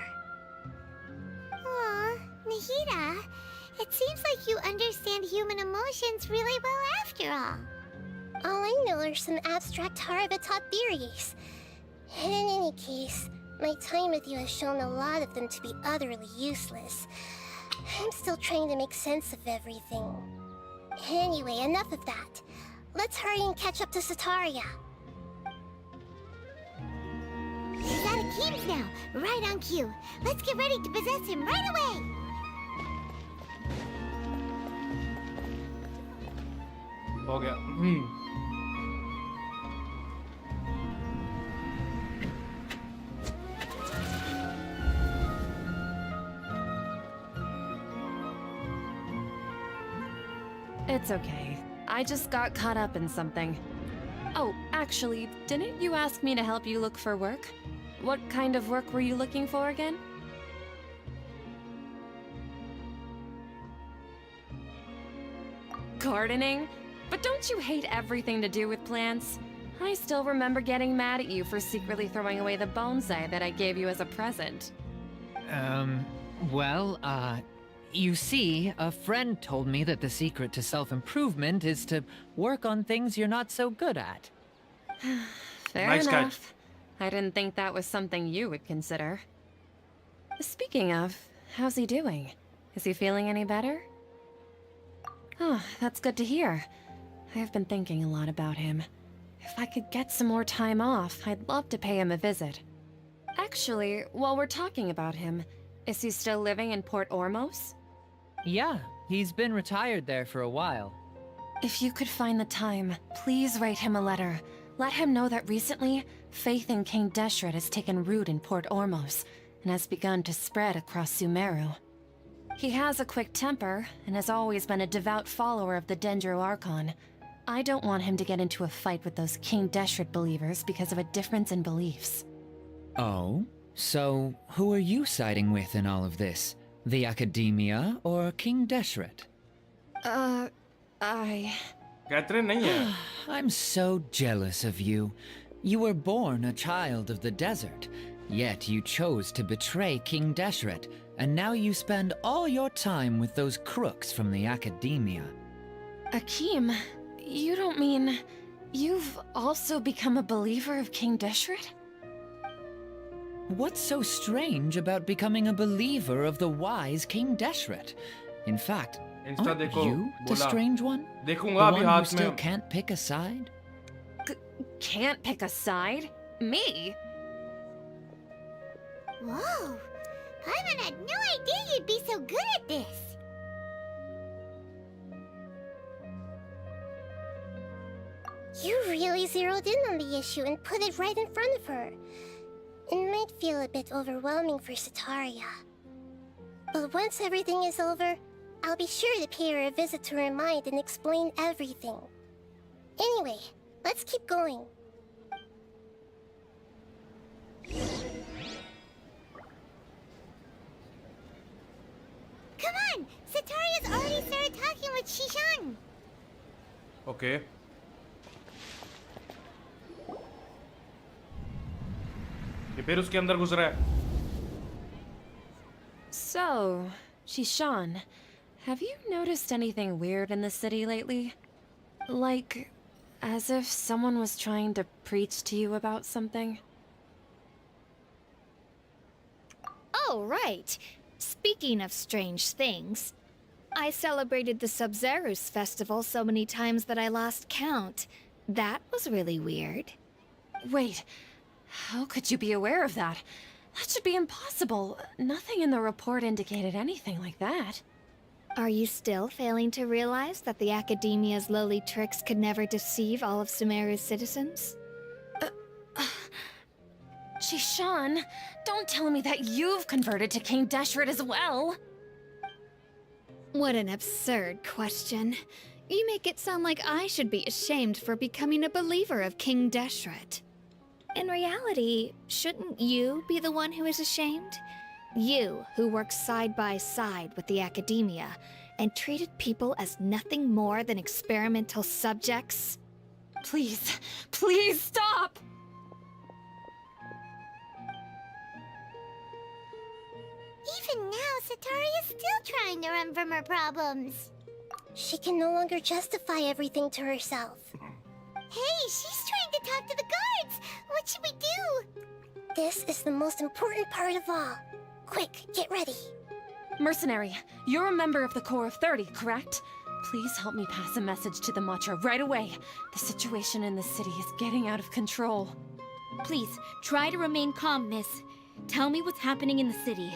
Aw, Nahida, it seems like you understand human emotions really well after all. All I know are some abstract Harvard-taught theories. And in any case, my time with you has shown a lot of them to be utterly useless. I'm still trying to make sense of everything. Anyway, enough of that. Let's hurry and catch up to Sataria. He's out of Keem's now, right on cue. Let's get ready to possess him right away. हो गया. It's okay. I just got caught up in something. Oh, actually, didn't you ask me to help you look for work? What kind of work were you looking for again? Gardening? But don't you hate everything to do with plants? I still remember getting mad at you for secretly throwing away the bonsai that I gave you as a present. Well, you see, a friend told me that the secret to self-improvement is to work on things you're not so good at. Fair Nice catch. enough. I didn't think that was something you would consider. Speaking of, how's he doing? Is he feeling any better? Oh, that's good to hear. I've been thinking a lot about him. If I could get some more time off, I'd love to pay him a visit. Actually, while we're talking about him, is he still living in Port Ormos? Yeah, he's been retired there for a while. If you could find the time, please write him a letter. Let him know that recently, faith in King Deshret has taken root in Port Ormos and has begun to spread across Sumeru. He has a quick temper and has always been a devout follower of the Dendro Archon. I don't want him to get into a fight with those King Deshret believers because of a difference in beliefs. Oh? So, who are you siding with in all of this? The Academia or King Deshret? Catherine नहीं है. I'm so jealous of you. You were born a child of the desert, yet you chose to betray King Deshret, and now you spend all your time with those crooks from the Academia. Akeem, you don't mean... you've also become a believer of King Deshret? What's so strange about becoming a believer of the wise King Deshret? In fact, Insta aren't देखो, you the बोला. strange one? The देखूंगा अभी one who हाथ still में. can't pick a side? Can't pick a side? Me? Whoa, Paimon had no idea you'd be so good at this. You really zeroed in on the issue and put it right in front of her. It might feel a bit overwhelming for Sataria. But once everything is over, I'll be sure to pay her a visit to her mind and explain everything. Anyway, let's keep going. Come on, Sataria's already started talking with Shishan. Okay. ये फिर उसके अंदर घुस रहा है. So, Shishan, have you noticed anything weird in the city lately? Like, as if someone was trying to preach to you about something? Oh, right. Speaking of strange things, I celebrated the Sub-Zerus festival so many times that I lost count. That was really weird. Wait, how could you be aware of that? That should be impossible. Nothing in the report indicated anything like that. Are you still failing to realize that the Academia's lowly tricks could never deceive all of Sumeru's citizens? Shishan, don't tell me that you've converted to King Deshret as well. What an absurd question. You make it sound like I should be ashamed for becoming a believer of King Deshret. In reality, shouldn't you be the one who is ashamed? You, who worked side by side with the academia and treated people as nothing more than experimental subjects. Please, please stop! Even now, Sataria's still trying to run from her problems. She can no longer justify everything to herself. Hey, she's trying to talk to the guards! What should we do? This is the most important part of all. Quick, get ready. Mercenary, you're a member of the Corps of 30, correct? Please help me pass a message to the Matcha right away. The situation in the city is getting out of control. Please, try to remain calm, miss. Tell me what's happening in the city.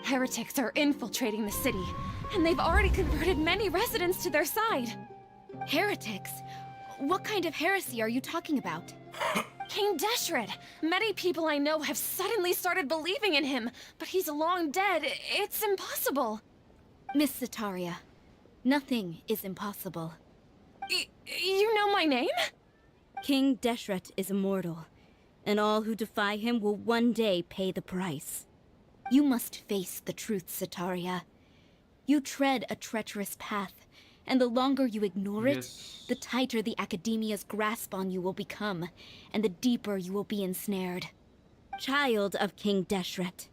Heretics are infiltrating the city, and they've already converted many residents to their side. Heretics? What kind of heresy are you talking about? King Deshret! Many people I know have suddenly started believing in him, but he's long dead. It's impossible. Miss Sataria, nothing is impossible. You know my name? King Deshret is immortal, and all who defy him will one day pay the price. You must face the truth, Sataria. You tread a treacherous path, and the longer you ignore it, the tighter the Academia's grasp on you will become, and the deeper you will be ensnared. Child of King Deshret,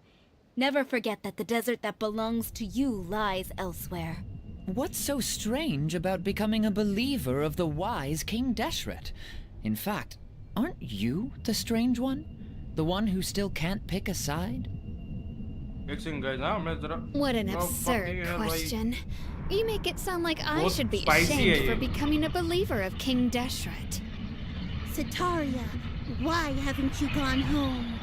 never forget that the desert that belongs to you lies elsewhere. What's so strange about becoming a believer of the wise King Deshret? In fact, aren't you the strange one? The one who still can't pick a side? What an absurd question. You make it sound like I बहुत should be spicy है ashamed ये। for becoming a believer of King Deshret. Sataria, why haven't you gone home?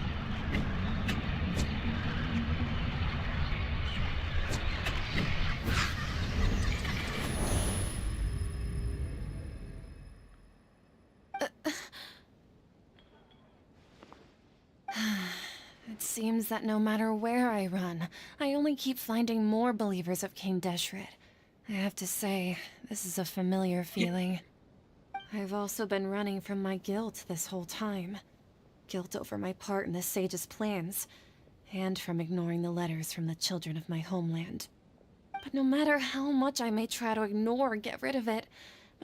It seems that no matter where I run, I only keep finding more believers of King Deshret. I have to say, this is a familiar feeling. I've also been running from my guilt this whole time. Guilt over my part in the Sage's plans, and from ignoring the letters from the children of my homeland. But no matter how much I may try to ignore or get rid of it,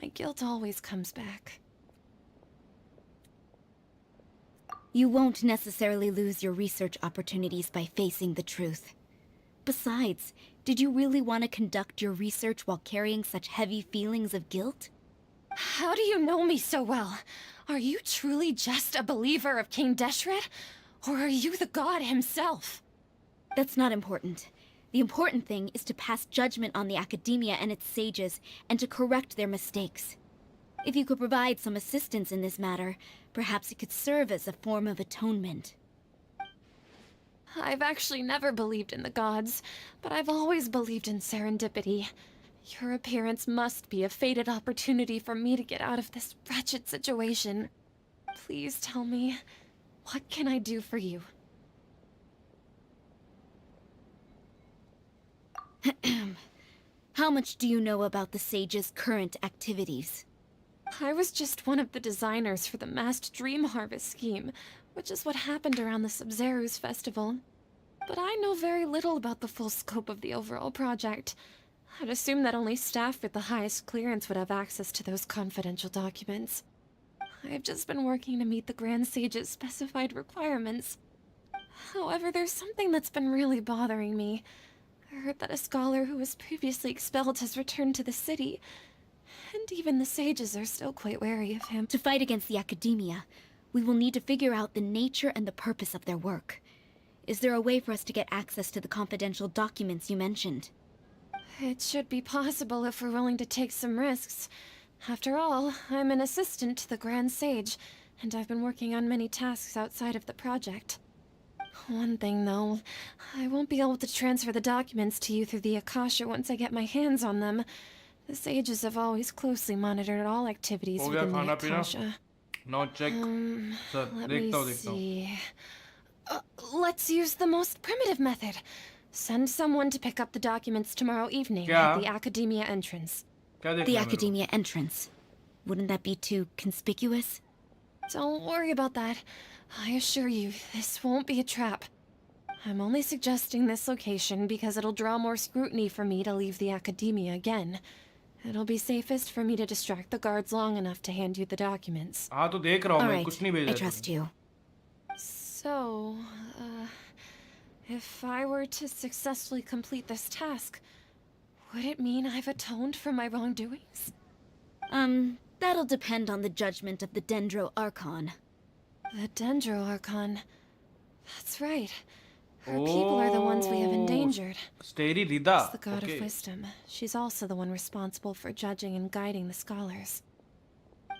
my guilt always comes back. You won't necessarily lose your research opportunities by facing the truth. Besides, did you really want to conduct your research while carrying such heavy feelings of guilt? How do you know me so well? Are you truly just a believer of King Deshret? Or are you the god himself? That's not important. The important thing is to pass judgment on the Academia and its sages, and to correct their mistakes. If you could provide some assistance in this matter, perhaps it could serve as a form of atonement. I've actually never believed in the gods, but I've always believed in serendipity. Your appearance must be a fated opportunity for me to get out of this wretched situation. Please tell me, what can I do for you? How much do you know about the sage's current activities? I was just one of the designers for the masked dream harvest scheme, which is what happened around the Sub-Zero's festival. But I know very little about the full scope of the overall project. I'd assume that only staff with the highest clearance would have access to those confidential documents. I've just been working to meet the Grand Sage's specified requirements. However, there's something that's been really bothering me. I heard that a scholar who was previously expelled has returned to the city, and even the sages are still quite wary of him. To fight against the Academia, we will need to figure out the nature and the purpose of their work. Is there a way for us to get access to the confidential documents you mentioned? It should be possible if we're willing to take some risks. After all, I'm an assistant to the Grand Sage, and I've been working on many tasks outside of the project. One thing, though, I won't be able to transfer the documents to you through the Akasha once I get my hands on them. The sages have always closely monitored all activities हो गया within the खाना पीना? Akasha. Now check. Sir, Let me देखता हूँ. see. Let's use the most primitive method. Send someone to pick up the documents tomorrow evening क्या? at the Academia entrance. क्या देखना The है मेरे को? Academia entrance. Wouldn't that be too conspicuous? Don't worry about that. I assure you, this won't be a trap. I'm only suggesting this location because it'll draw more scrutiny for me to leave the academia again. It'll be safest for me to distract the guards long enough to hand you the documents. हाँ तो देख रहा हूँ All मैं right, कुछ नहीं भेजा I है trust तूने। you. So, if I were to successfully complete this task, would it mean I've atoned for my wrongdoings? That'll depend on the judgment of the Dendro Archon. The Dendro Archon. That's right. Her people are the ones we have endangered. Steri Rida. As the god of wisdom, she's also the one responsible for judging and guiding the scholars.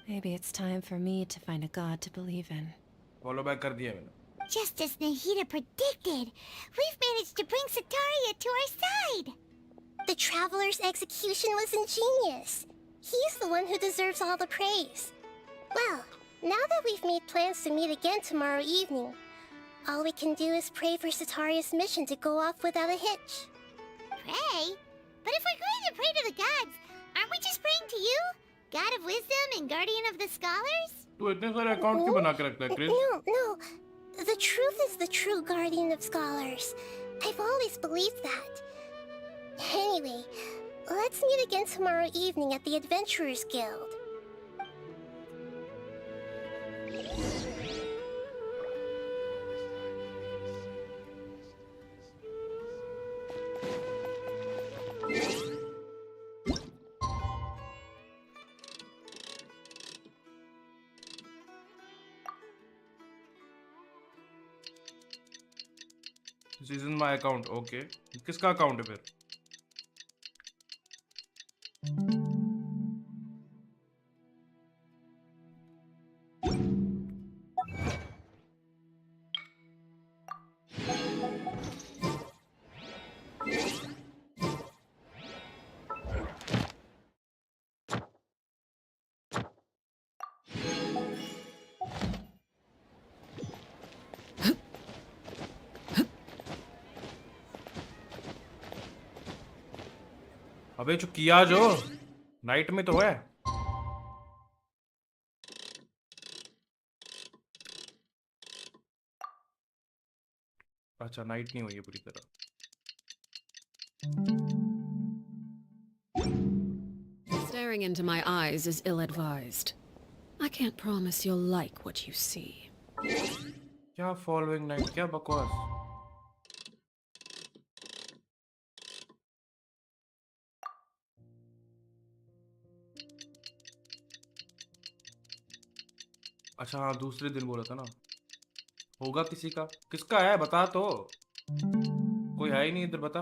Maybe it's time for me to find a god to believe in. Follow back कर दिया मैंने। Just as Nahida predicted, we've managed to bring Sataria to our side. The Traveler's execution was ingenious. He's the one who deserves all the praise. Well, now that we've made plans to meet again tomorrow evening, all we can do is pray for Sataria's mission to go off without a hitch. Pray? But if we're going to pray to the gods, aren't we just praying to you? God of wisdom and guardian of the scholars? तू इतने सारे account क्यों बना के रखता है Chris? No. The truth is the true guardian of scholars. I've always believed that. Anyway, let's meet again tomorrow evening at the Adventurers Guild. This isn't my account. Okay. किसका account है फिर? अबे जो किया जो नाइट में तो है। अच्छा नाइट नहीं हुई है पूरी तरह। Staring into my eyes is ill-advised. I can't promise you'll like what you see. क्या फॉलोइंग नाइट क्या बकवास। अच्छा हाँ दूसरे दिन बोला था ना। होगा किसी का? किसका है बता तो। कोई है ही नहीं इधर बता।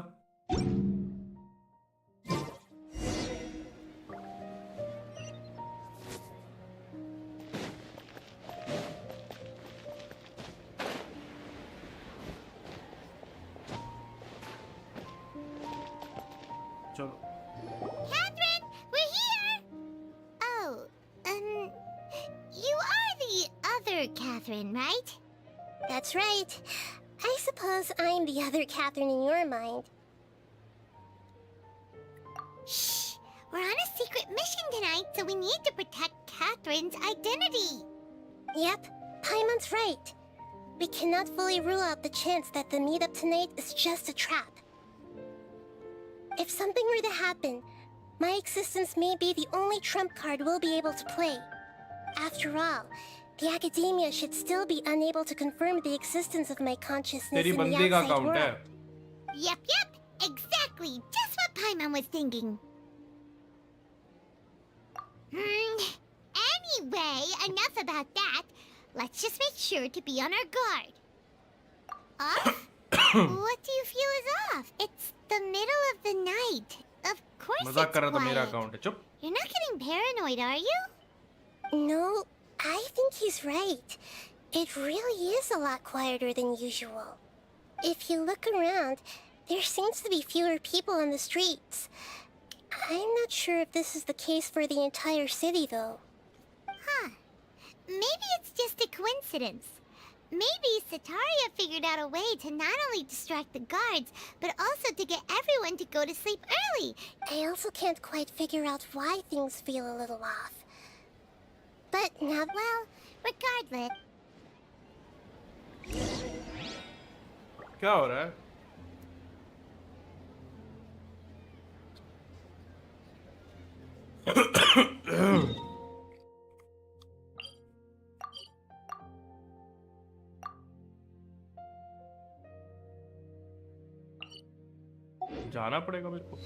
चलो Catherine, we're here! Oh, you are the other Catherine, right? That's right. I suppose I'm the other Catherine in your mind. Shh! We're on a secret mission tonight, so we need to protect Catherine's identity. Yep, Paimon's right. We cannot fully rule out the chance that the meetup tonight is just a trap. If something were to happen, my existence may be the only trump card we'll be able to play. After all, the academia should still be unable to confirm the existence of my consciousness तेरी in the बंदी का outside account है। world. Yep, exactly. Just what Paimon was thinking. Anyway, enough about that. Let's just make sure to be on our guard. Off? What do you feel is off? It's the middle of the night. Of course मजाक it's कर रहा था मेरा quiet. Account है। चुप। You're not getting paranoid, are you? No, I think he's right. It really is a lot quieter than usual. If you look around, there seems to be fewer people on the streets. I'm not sure if this is the case for the entire city, though. Huh. Maybe it's just a coincidence. Maybe Sataria figured out a way to not only distract the guards, but also to get everyone to go to sleep early. I also can't quite figure out why things feel a little off. But now, Well, regardless. क्या हो रहा है? जाना पड़ेगा मेरे को।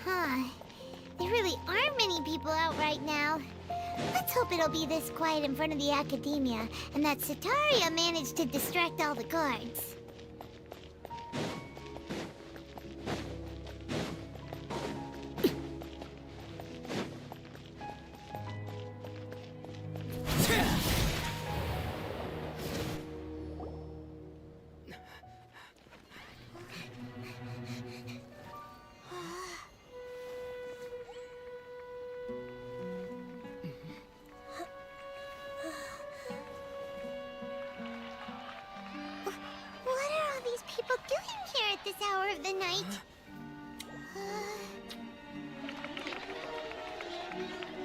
Huh. There really aren't many people out right now. Let's hope it'll be this quiet in front of the academia, and that Sataria managed to distract all the guards. What are all these people doing here at this hour of the night?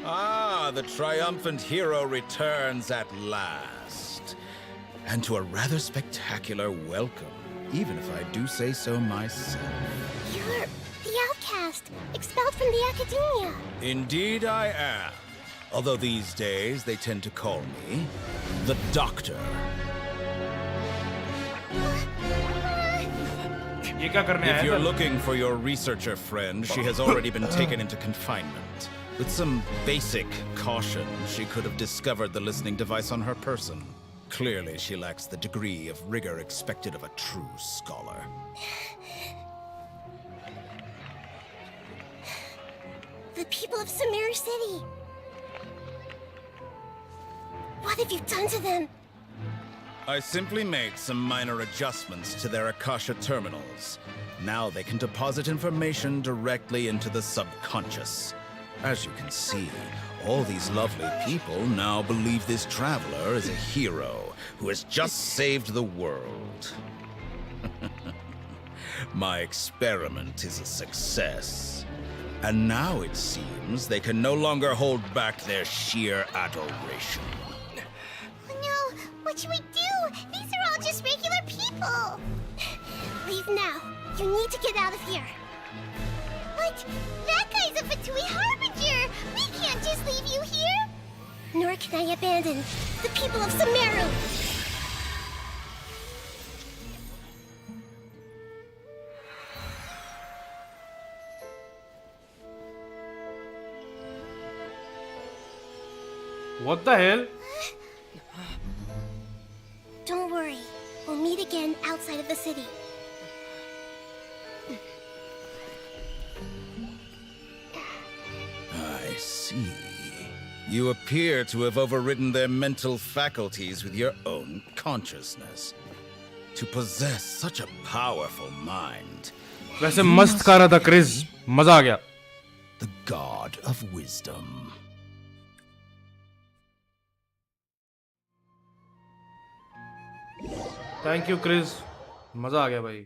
Ah, the triumphant hero returns at last. And to a rather spectacular welcome, even if I do say so myself. You're the outcast, expelled from the academia. Indeed I am. Although these days they tend to call me the Doctor. ये क्या करने आया If है you're sir? looking for your researcher friend, she has already been taken into confinement. With some basic caution, she could have discovered the listening device on her person. Clearly, she lacks the degree of rigor expected of a true scholar. The people of Samir City. What have you done to them? I simply made some minor adjustments to their Akasha terminals. Now they can deposit information directly into the subconscious. As you can see, all these lovely people now believe this traveler is a hero who has just saved the world. My experiment is a success. And now it seems they can no longer hold back their sheer adoration. Oh no! What should we do? These are all just regular people! Leave now. You need to get out of here. But that guy's a Fatui Harbinger! We can't just leave you here! Nor can I abandon the people of Sumeru. What the hell? Don't worry. We'll meet again outside of the city. I see. You appear to have overridden their mental faculties with your own consciousness. To possess such a powerful mind. वैसे मस्त कर रहा था Chris, मजा आ गया. The god of wisdom. Thank you Chris, मजा आ गया भाई.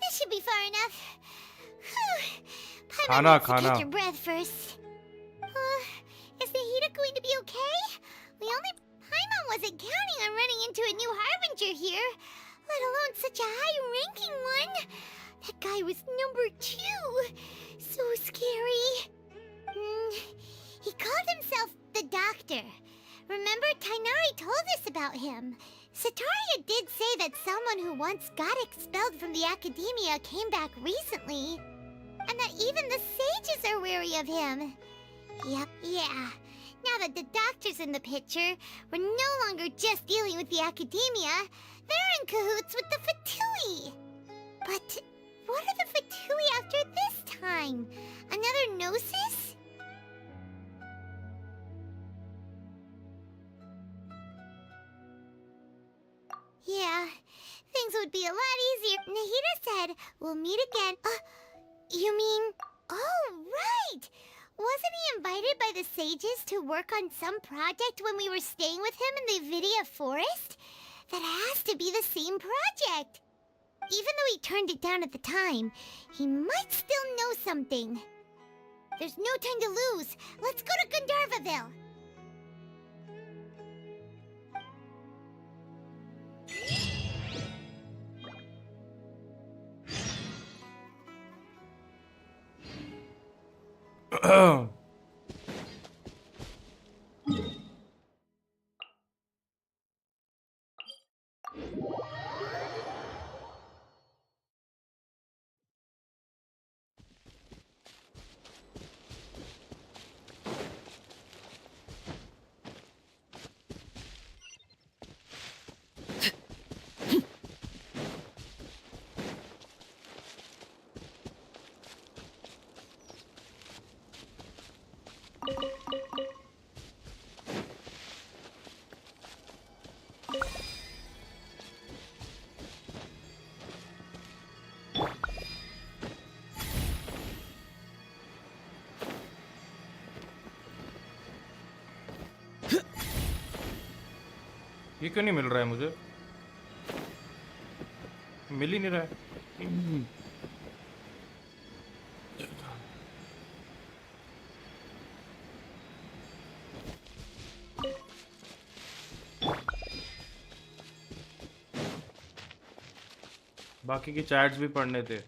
This should be far enough. Khana, Paimon needs to khana. catch your breath first. Is the heater going to be okay? Paimon wasn't counting on running into a new Harbinger here, let alone such a high-ranking one. That guy was number 2. So scary. He called himself the Doctor. Remember, Tainari told us about him. Sataria did say that someone who once got expelled from the academia came back recently. And that even the sages are wary of him. Yep, yeah. Now that the Doctor's in the picture, we're no longer just dealing with the academia. They're in cahoots with the Fatui. But what are the Fatui after this time? Another Gnosis? Yeah, things would be a lot easier. Nahida said we'll meet again. You mean... Oh, right! Wasn't he invited by the sages to work on some project when we were staying with him in the Vidia forest? That has to be the same project. Even though he turned it down at the time, he might still know something. There's no time to lose. Let's go to Gandharvaville. ये क्यों नहीं मिल रहा है मुझे? मिल ही नहीं रहा है। बाकी की चैट्स भी पढ़ने थे।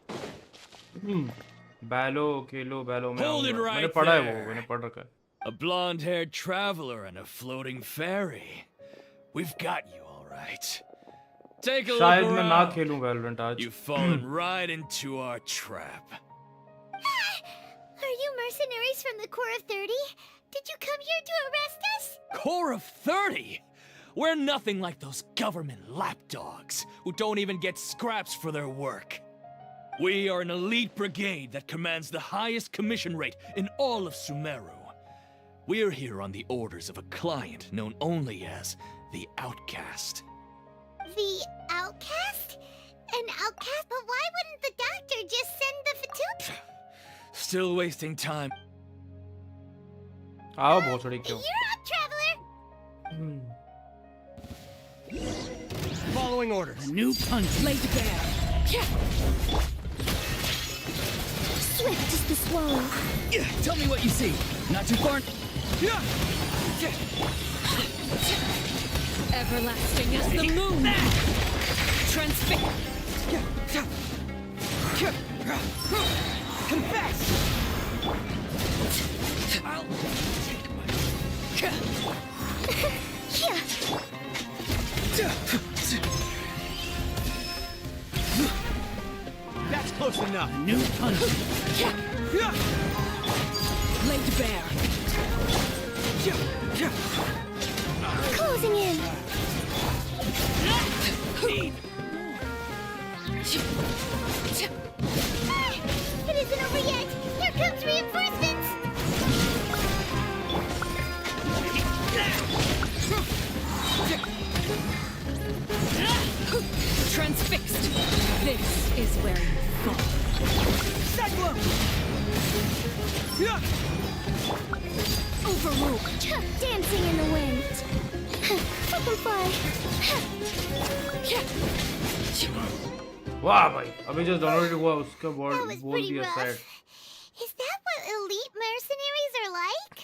बैलो खेलो बैलो में Hold it आऊंगा। right मैंने पढ़ा है वो, there. मैंने पढ़ रखा है। A blonde-haired traveler and a floating fairy. We've got you all right. Take a look शायद मैं ना around. खेलूं वैलोरेंट आज। You've fallen right into our trap. Are you mercenaries from the Corps of 30? Did you come here to arrest us? Corps of 30? We're nothing like those government lapdogs who don't even get scraps for their work. We are an elite brigade that commands the highest commission rate in all of Sumeru. We're here on the orders of a client known only as the Outcast. The outcast? An outcast? But why wouldn't the doctor just send the Vtuber? Still wasting time. आओ भोसड़ी क्यों? You're up, traveler! Following orders. New punch laid bare. Swift as the swallow. Tell me what you see. Not too far. Everlasting as the moon. Transfix. Confess. I'll take That's close enough. New punch laid bare. Closing in. It isn't over yet! Here comes reinforcements! Transfixed. This is where you fall. Cyclone. Overruled. Dancing in the wind. Firefly. वाह भाई, अभी जो download हुआ उसका That बोल was बोल pretty दिया rough. Side. Is that what elite mercenaries are like?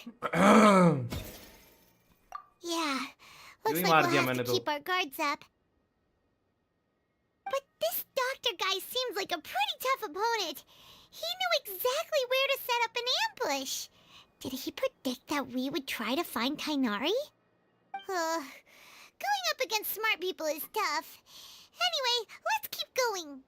Yeah. Looks Yui like maar we'll diya have maine to to. keep our guards up. But this doctor guy seems like a pretty tough opponent. He knew exactly where to set up an ambush. Did he predict that we would try to find Kainari? Going up against smart people is tough. Anyway, let's keep going.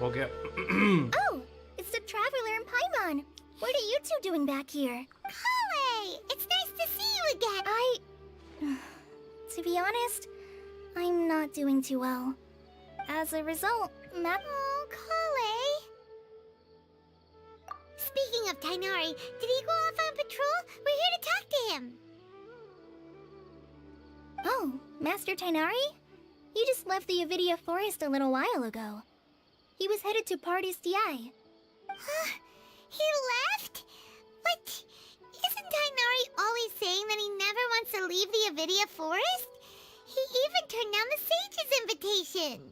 हो गया। Oh, it's the Traveler and Paimon. What are you two doing back here? Kale, it's nice to see you again. To be honest, I'm not doing too well. As a result, Oh, Kale. Tainari? Did he go off on patrol? We're here to talk to him. Oh, Master Tainari? He just left the Avidia forest a little while ago. He was headed to Party's DI. Huh? He left? But isn't Tainari always saying that he never wants to leave the Avidia forest? He even turned down the sage's invitation.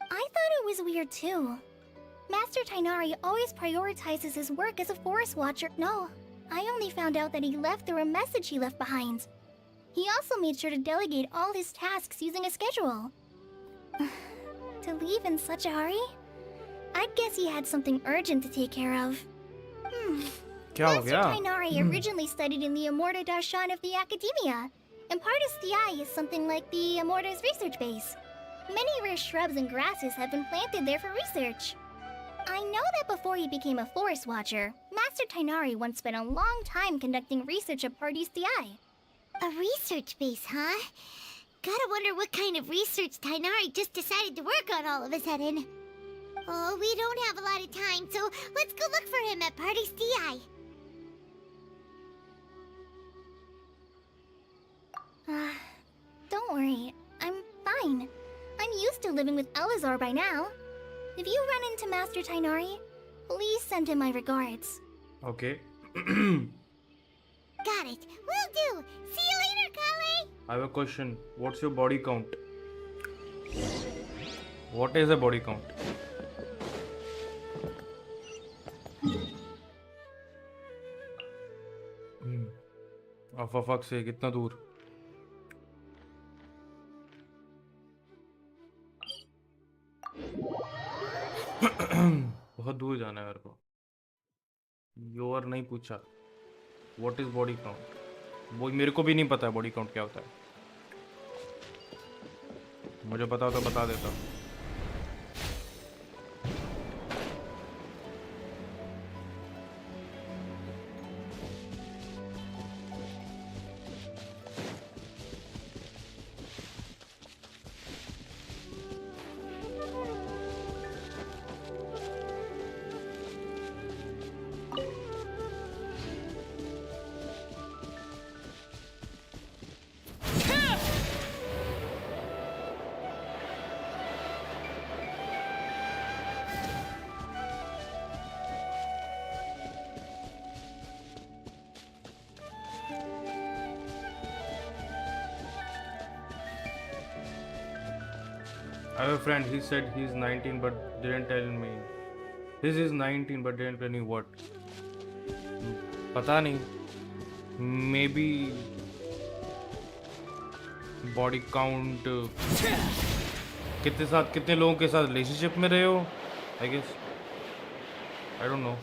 I thought it was weird too. Master Tainari always prioritizes his work as a forest watcher. No, I only found out that he left through a message he left behind. He also made sure to delegate all his tasks using a schedule. To leave in such a hurry? I'd guess he had something urgent to take care of. क्या हो Master गया? Tainari originally studied in the Immorta Darshan of the Academia, and Partis DI is something like the Immorta's research base. Many rare shrubs and grasses have been planted there for research. I know that before he became a forest watcher, Master Tainari once spent a long time conducting research at Partis DI. A research base, huh? Gotta wonder what kind of research Tainari just decided to work on all of a sudden. Oh, we don't have a lot of time, so let's go look for him at Party's DI. Don't worry, I'm fine. I'm used to living with Elazar by now. If you run into Master Tainari, please send him my regards. Okay. Got it. Will do. See you later, Kale. I have a question. What's your body count? What is a body count? For fuck's sake, कितना दूर? बहुत दूर जाना है मेरे को. Your नहीं पूछा. What is body count? वो मेरे को भी नहीं पता है बॉडी काउंट क्या होता है. मुझे पता हो तो बता देता. I have a friend, he said he's 19 but didn't tell me. His is 19 but didn't tell me what. पता नहीं. Maybe body count. कितने लोगों के साथ रिलेशनशिप में रहे हो? I guess. I don't know.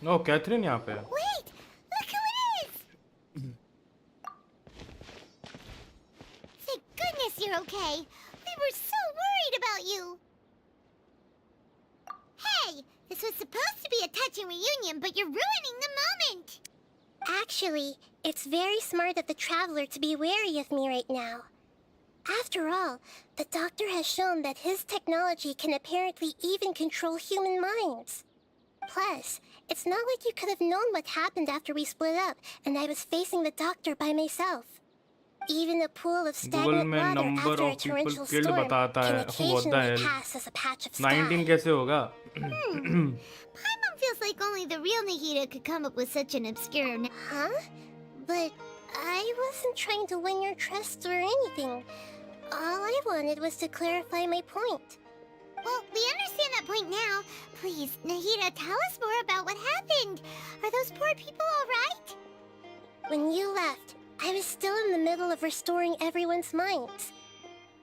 No, Catherine यहाँ पे है. Wait! Look who it is! Thank goodness you're okay. We were so worried about you. Hey! This was supposed to be a touching reunion, but you're ruining the moment! Actually, it's very smart of the Traveler to be wary of me right now. After all, the Doctor has shown that his technology can apparently even control human minds. Plus, it's not like you could have known what happened after we split up and I was facing the Doctor by myself. Even a pool of stagnant water after a torrential storm can occasionally pass as a patch of sky. 19 कैसे होगा? Paimon feels like only the real Nahida could come up with such an obscure Huh? But I wasn't trying to win your trust or anything. All I wanted was to clarify my point. Well, we understand that point now. Please, Nahida, tell us more about what happened. Are those poor people all right? When you left, I was still in the middle of restoring everyone's minds.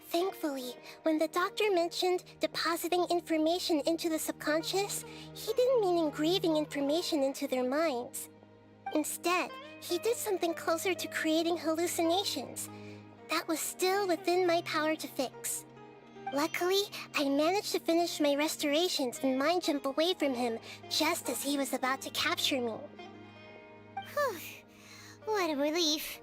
Thankfully, when the Doctor mentioned depositing information into the subconscious, he didn't mean engraving information into their minds. Instead, he did something closer to creating hallucinations. That was still within my power to fix. Luckily, I managed to finish my restorations and mind jump away from him just as he was about to capture me. Whew. What a relief.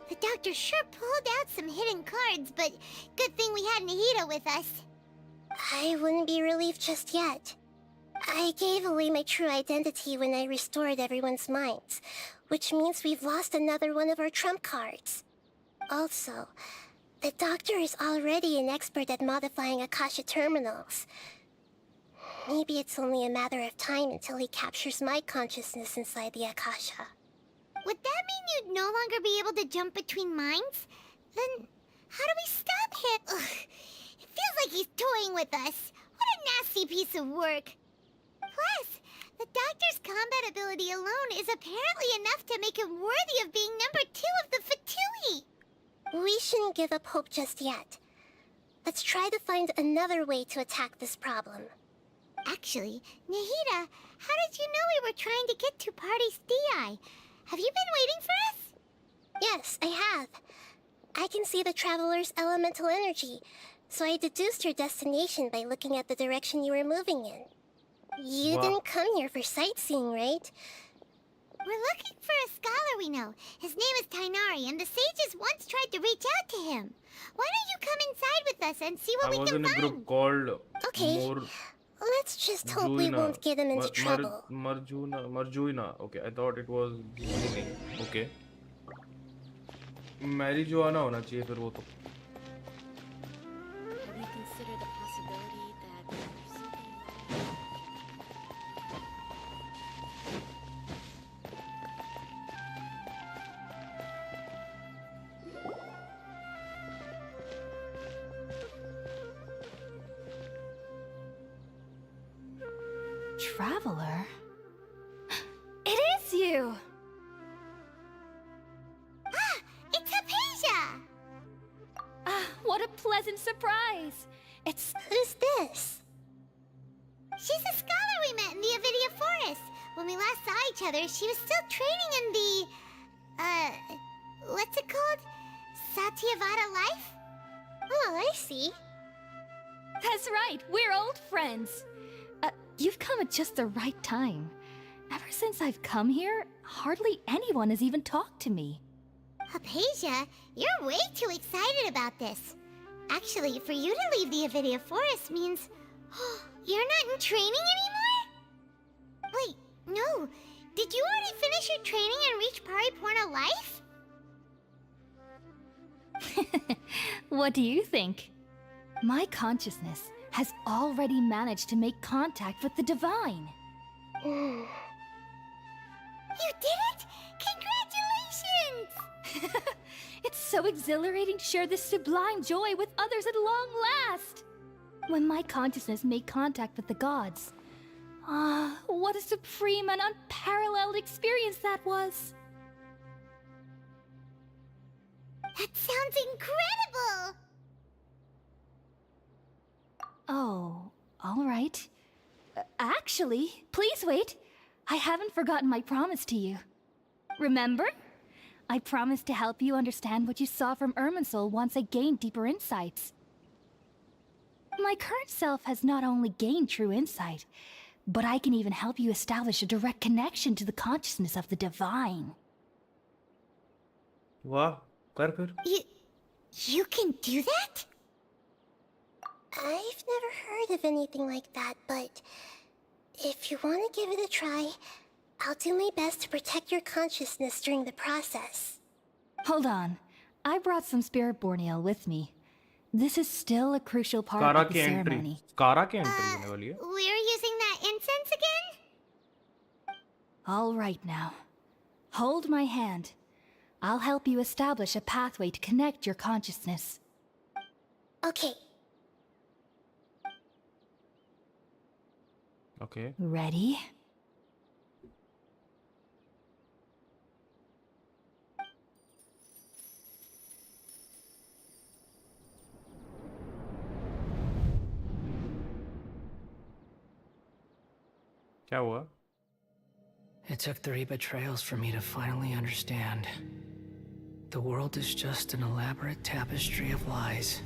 The doctor sure pulled out some hidden cards, but good thing we had Nahida with us. I wouldn't be relieved just yet. I gave away my true identity when I restored everyone's minds, which means we've lost another one of our trump cards. Also, the doctor is already an expert at modifying Akasha terminals. Maybe it's only a matter of time until he captures my consciousness inside the Akasha. Would that mean you'd no longer be able to jump between minds? Then how do we stop him? Ugh. It feels like he's toying with us. What a nasty piece of work. Plus, the doctor's combat ability alone is apparently enough to make him worthy of being number 2 of the Fatui. We shouldn't give up hope just yet. Let's try to find another way to attack this problem. Actually, Nahida, how did you know we were trying to get to Party's DI? Have you been waiting for us? Yes, I have. I can see the traveler's elemental energy, so I deduced your destination by looking at the direction you were moving in. You didn't come here for sightseeing, right? We're looking for a scholar we know. His name is Tainari, and the sages once tried to reach out to him. Why don't you come inside with us and see what I we was can in a find? group called Okay. Let's just hope we won't get him into trouble. Marjuina. Okay, I thought it was meaning. Okay. Marijuana होना चाहिए फिर वो तो. Have you considered the possibility that there's something... Traveler? It is you! Ah, it's Hypatia! Ah, what a pleasant surprise! It's... Who's this? She's a scholar we met in the Avidia Forest. When we last saw each other, she was still training in the... what's it called? Satyavada life? Oh, I see. That's right, we're old friends. You've come at just the right time. Ever since I've come here, hardly anyone has even talked to me. Hypatia, you're way too excited about this. Actually, for you to leave the Avidia Forest means... you're not in training anymore? Wait, no. Did you already finish your training and reach Paripurna life? What do you think? My consciousness has already managed to make contact with the divine. You did it! Congratulations! It's so exhilarating to share this sublime joy with others at long last! When my consciousness made contact with the gods. Ah, what a supreme and unparalleled experience that was! That sounds incredible! Oh, all right. Actually, please wait. I haven't forgotten my promise to you. Remember? I promised to help you understand what you saw from Irminsul once I gained deeper insights. My current self has not only gained true insight, but I can even help you establish a direct connection to the consciousness of the divine. वाह, कर फिर. You can do that? I've never heard of anything like that, but if you want to give it a try, I'll do my best to protect your consciousness during the process. Hold on. I brought some spirit borneal with me. This is still a crucial part of the ceremony. Kara की entry होने वाली है. We're using that incense again? All right now. Hold my hand. I'll help you establish a pathway to connect your consciousness. Okay. Okay. Ready? क्या हुआ? It took 3 betrayals for me to finally understand. The world is just an elaborate tapestry of lies.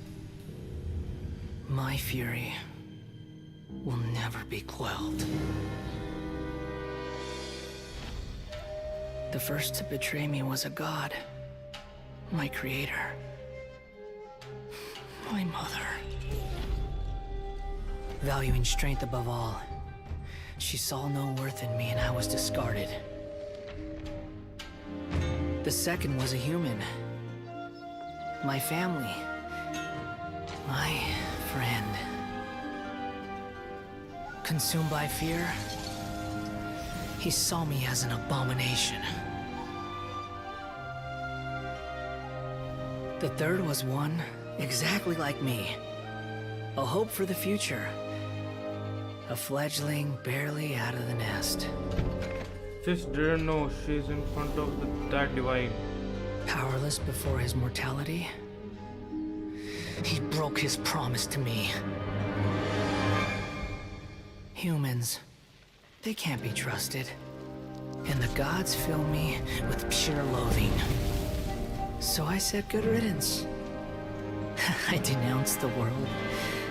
My fury will never be quelled. The first to betray me was a god. My creator. My mother. Valuing strength above all, she saw no worth in me and I was discarded. The second was a human. My family. My friend. Consumed by fear, he saw me as an abomination. The third was one exactly like me. A hope for the future. A fledgling barely out of the nest. Just didn't know she's in front of that divine. Powerless before his mortality, he broke his promise to me. Humans, they can't be trusted. And the gods fill me with pure loathing. So I said good riddance. I denounced the world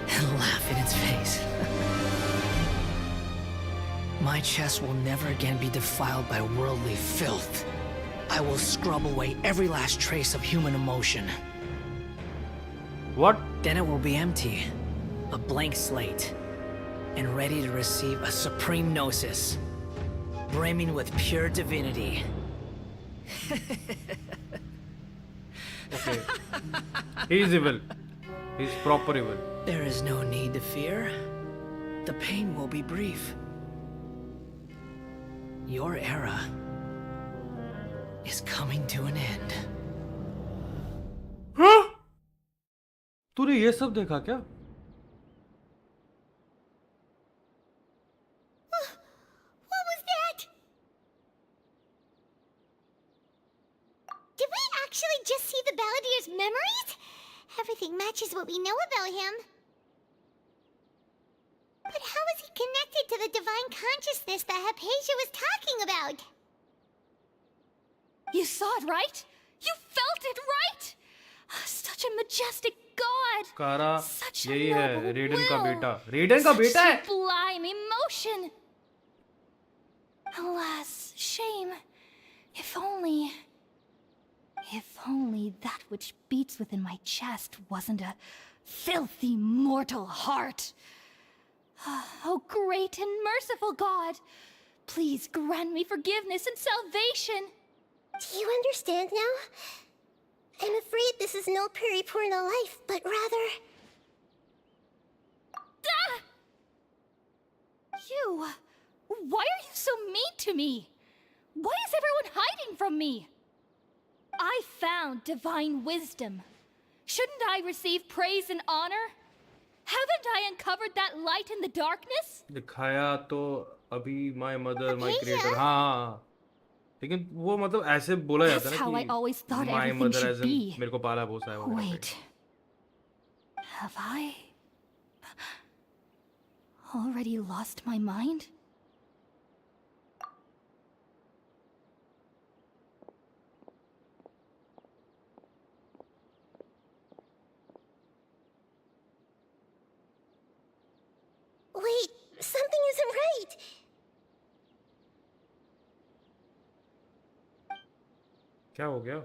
and laugh in its face. My chest will never again be defiled by worldly filth. I will scrub away every last trace of human emotion. What? Then it will be empty, a blank slate, and ready to receive a supreme gnosis, brimming with pure divinity. Okay. He's evil. He's proper evil. There is no need to fear. The pain will be brief. Your era is coming to an end. हाँ? तूने ये सब देखा क्या? What was that? Did we actually just see the Balladier's memories? Everything matches what we know about him. But how is he connected to the divine consciousness that Hypatia was talking about? You saw it, right? You felt it, right? Such a majestic god. कारा Such a यही है noble रेडन का will. बेटा. रेडन का बेटा है. Sublime emotion. Alas, shame. If only that which beats within my chest wasn't a filthy mortal heart. Oh, great and merciful God, please grant me forgiveness and salvation. Do you understand now? I'm afraid this is no Purna life, but rather... Ah! You! Why are you so mean to me? Why is everyone hiding from me? I found divine wisdom. Shouldn't I receive praise and honor? Haven't I uncovered that light in the darkness? दिखाया तो अभी my mother, my creator. हाँ. लेकिन वो मतलब ऐसे बोला जाता है ना कि my mother as in मेरे को पाला पोसा है. Wait. Have I already lost my mind? Wait, something isn't right. क्या हो गया?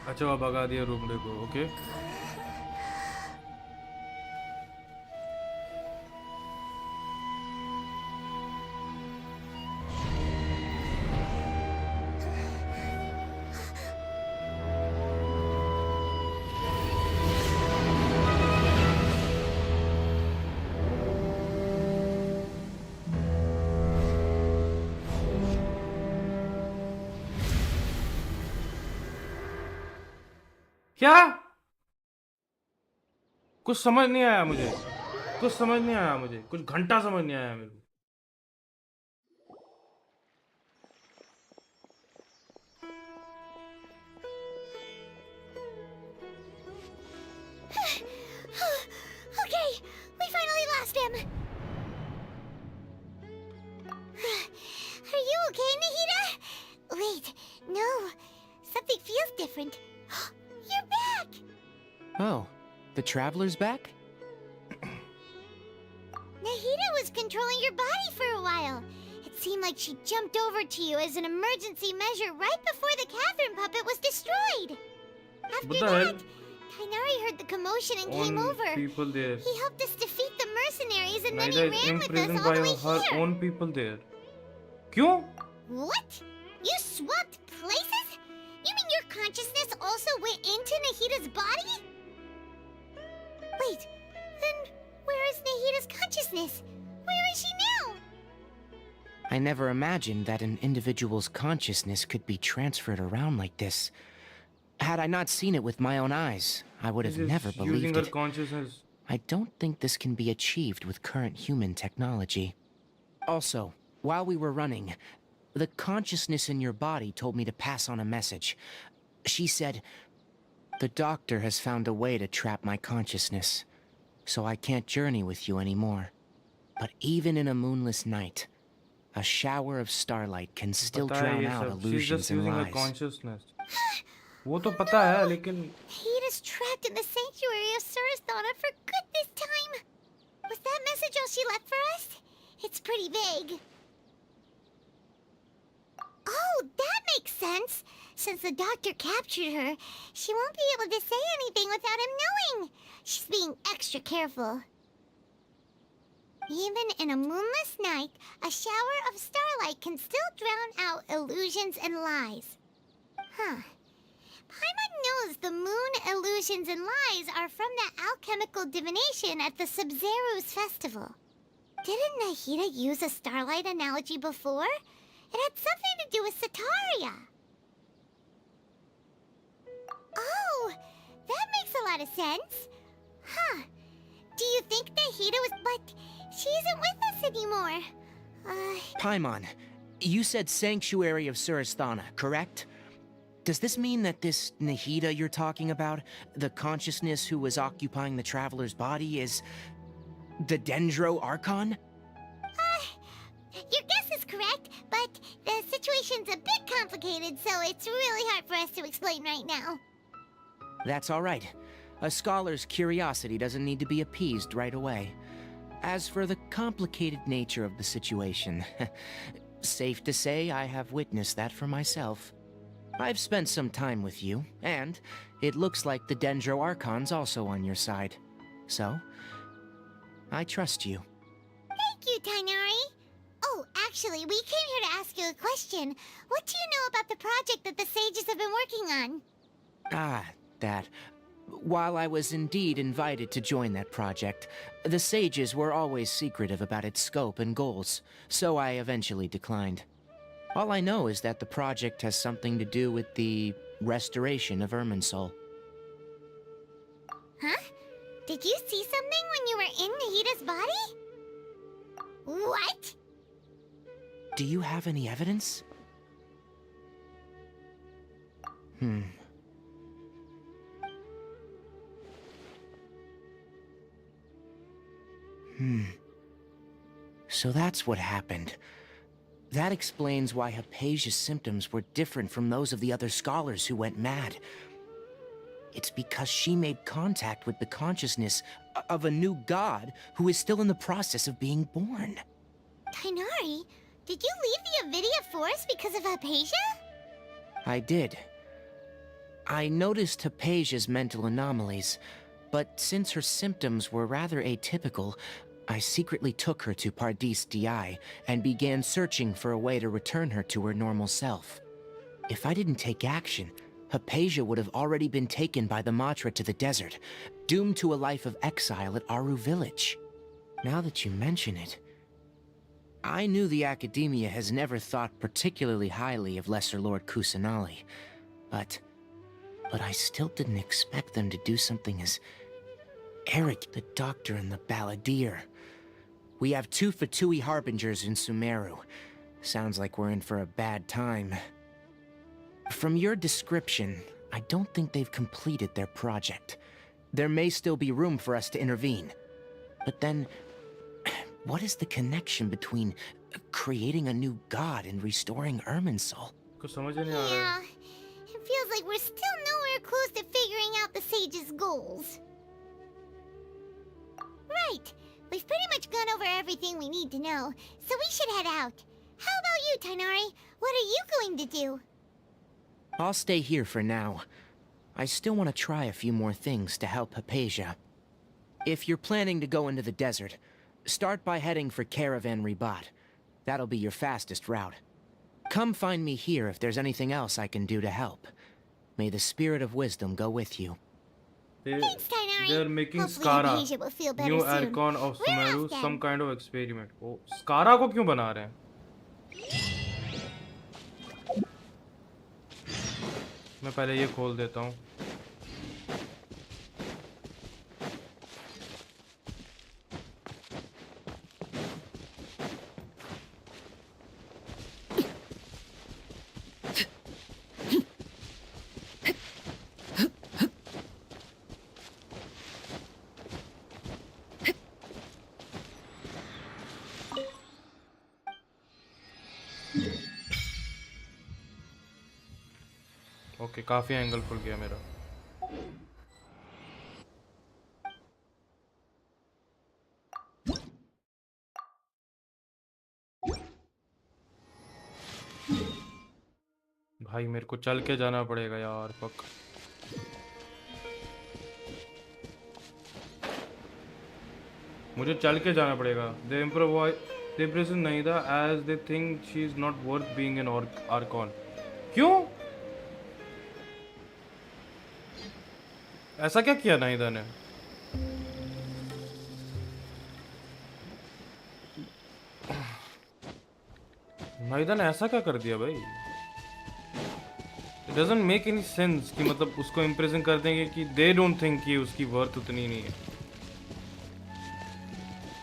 अच्छा वो भगा दिया रूम देखो. ओके क्या? कुछ समझ नहीं आया मुझे, कुछ समझ नहीं आया मुझे, कुछ घंटा समझ नहीं आया मेरे को। Okay, we finally lost him. Are you okay, Nahida? Wait, no. Something feels different. You're back! Oh, the Traveler's back? Nahida was controlling your body for a while. It seemed like she jumped over to you as an emergency measure right before the Catherine puppet was destroyed. After What the hell? that, Tainari heard the commotion and came over. People there. He helped us defeat the mercenaries and then Naida he is ran with us imprisoned all by the way her here. own people there. क्यों? What? You swapped places? You mean your consciousness also went into Nahida's body? Wait, then where is Nahida's consciousness? Where is she now? I never imagined that an individual's consciousness could be transferred around like this. Had I not seen it with my own eyes, I would have She's never using believed her it. consciousness. I don't think this can be achieved with current human technology. Also, while we were running, the consciousness in your body told me to pass on a message. She said, "The doctor has found a way to trap my consciousness, so I can't journey with you anymore. But even in a moonless night, a shower of starlight can still पता है drown ये out सब. She's illusions just and using her lies." consciousness. वो तो पता है लेकिन Nahida's trapped in the sanctuary of Surasthana for good this time. Was that message all she left for us? It's pretty vague. Oh, that makes sense. Since the doctor captured her, she won't be able to say anything without him knowing. She's being extra careful. Even in a moonless night, a shower of starlight can still drown out illusions and lies. Huh. Paimon knows the moon illusions and lies are from the alchemical divination at the Sub-Zero's festival. Didn't Nahida use a starlight analogy before? It had something to do with Sataria. Oh, that makes a lot of sense. Huh. Do you think Nahida was... But she isn't with us anymore. Paimon, you said Sanctuary of Surasthana, correct? Does this mean that this Nahida you're talking about, the consciousness who was occupying the Traveler's body, is the Dendro Archon? Your guess is correct, but the situation's a bit complicated, so it's really hard for us to explain right now. That's all right. A scholar's curiosity doesn't need to be appeased right away. As for the complicated nature of the situation, safe to say I have witnessed that for myself. I've spent some time with you, and it looks like the Dendro Archon's also on your side. So, I trust you. Thank you, Tainari. Oh, actually, we came here to ask you a question. What do you know about the project that the sages have been working on? Ah, that. While I was indeed invited to join that project, the sages were always secretive about its scope and goals, so I eventually declined. All I know is that the project has something to do with the restoration of Irminsul. Huh? Did you see something when you were in Nahida's body? What? Do you have any evidence? So that's what happened. That explains why Hypatia's symptoms were different from those of the other scholars who went mad. It's because she made contact with the consciousness of a new god who is still in the process of being born. Tainari, did you leave the Avidia Forest because of Hypatia? I did. I noticed Hypatia's mental anomalies, but since her symptoms were rather atypical, I secretly took her to Pardis Di and began searching for a way to return her to her normal self. If I didn't take action, Hypatia would have already been taken by the Matra to the desert, doomed to a life of exile at Aru village. Now that you mention it, I knew the Academia has never thought particularly highly of Lesser Lord Kusanali, but but I still didn't expect them to do something as arrogant. The doctor and the balladeer. We have 2 Fatui harbingers in Sumeru. Sounds like we're in for a bad time. From your description, I don't think they've completed their project. There may still be room for us to intervene. But then, what is the connection between creating a new god and restoring Irminsul? कुछ समझ ही नहीं आ रहा है. Yeah, it feels like we're still nowhere close to figuring out the sage's goals. Right, we've pretty much gone over everything we need to know, so we should head out. How about you, Tighnari? What are you going to do? I'll stay here for now. I still want to try a few more things to help Hypatia. If you're planning to go into the desert, start by heading for Caravan Ribat. That'll be your fastest route. Come find me here if there's anything else I can do to help. May the spirit of wisdom go with you. Thanks, Tighnari. They're making Hopefully Skara, Hypatia will feel better new soon. archon of We're Sumeru, off then. some kind of experiment. Oh, Skara को क्यों बना रहे हैं? मैं पहले ये खोल देता हूँ. ओके, काफी एंगल खुल गया मेरा. भाई मेरे को चल के जाना पड़ेगा यार. फक. मुझे चल के जाना पड़ेगा. The Empress Naida as they think she is not worth being an Archon. क्यों? ऐसा क्या किया नाइदा ने? नाइदा ने ऐसा क्या कर दिया भाई? It doesn't make any sense कि मतलब उसको इम्प्रेशन कर देंगे कि they don't think कि उसकी वर्थ उतनी नहीं है.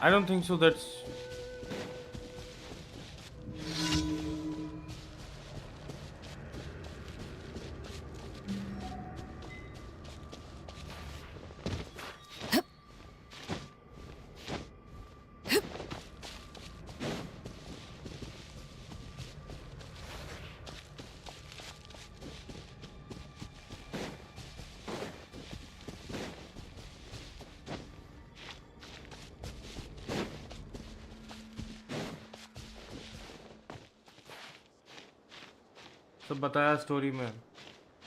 I don't think so. That's सब बताया स्टोरी में.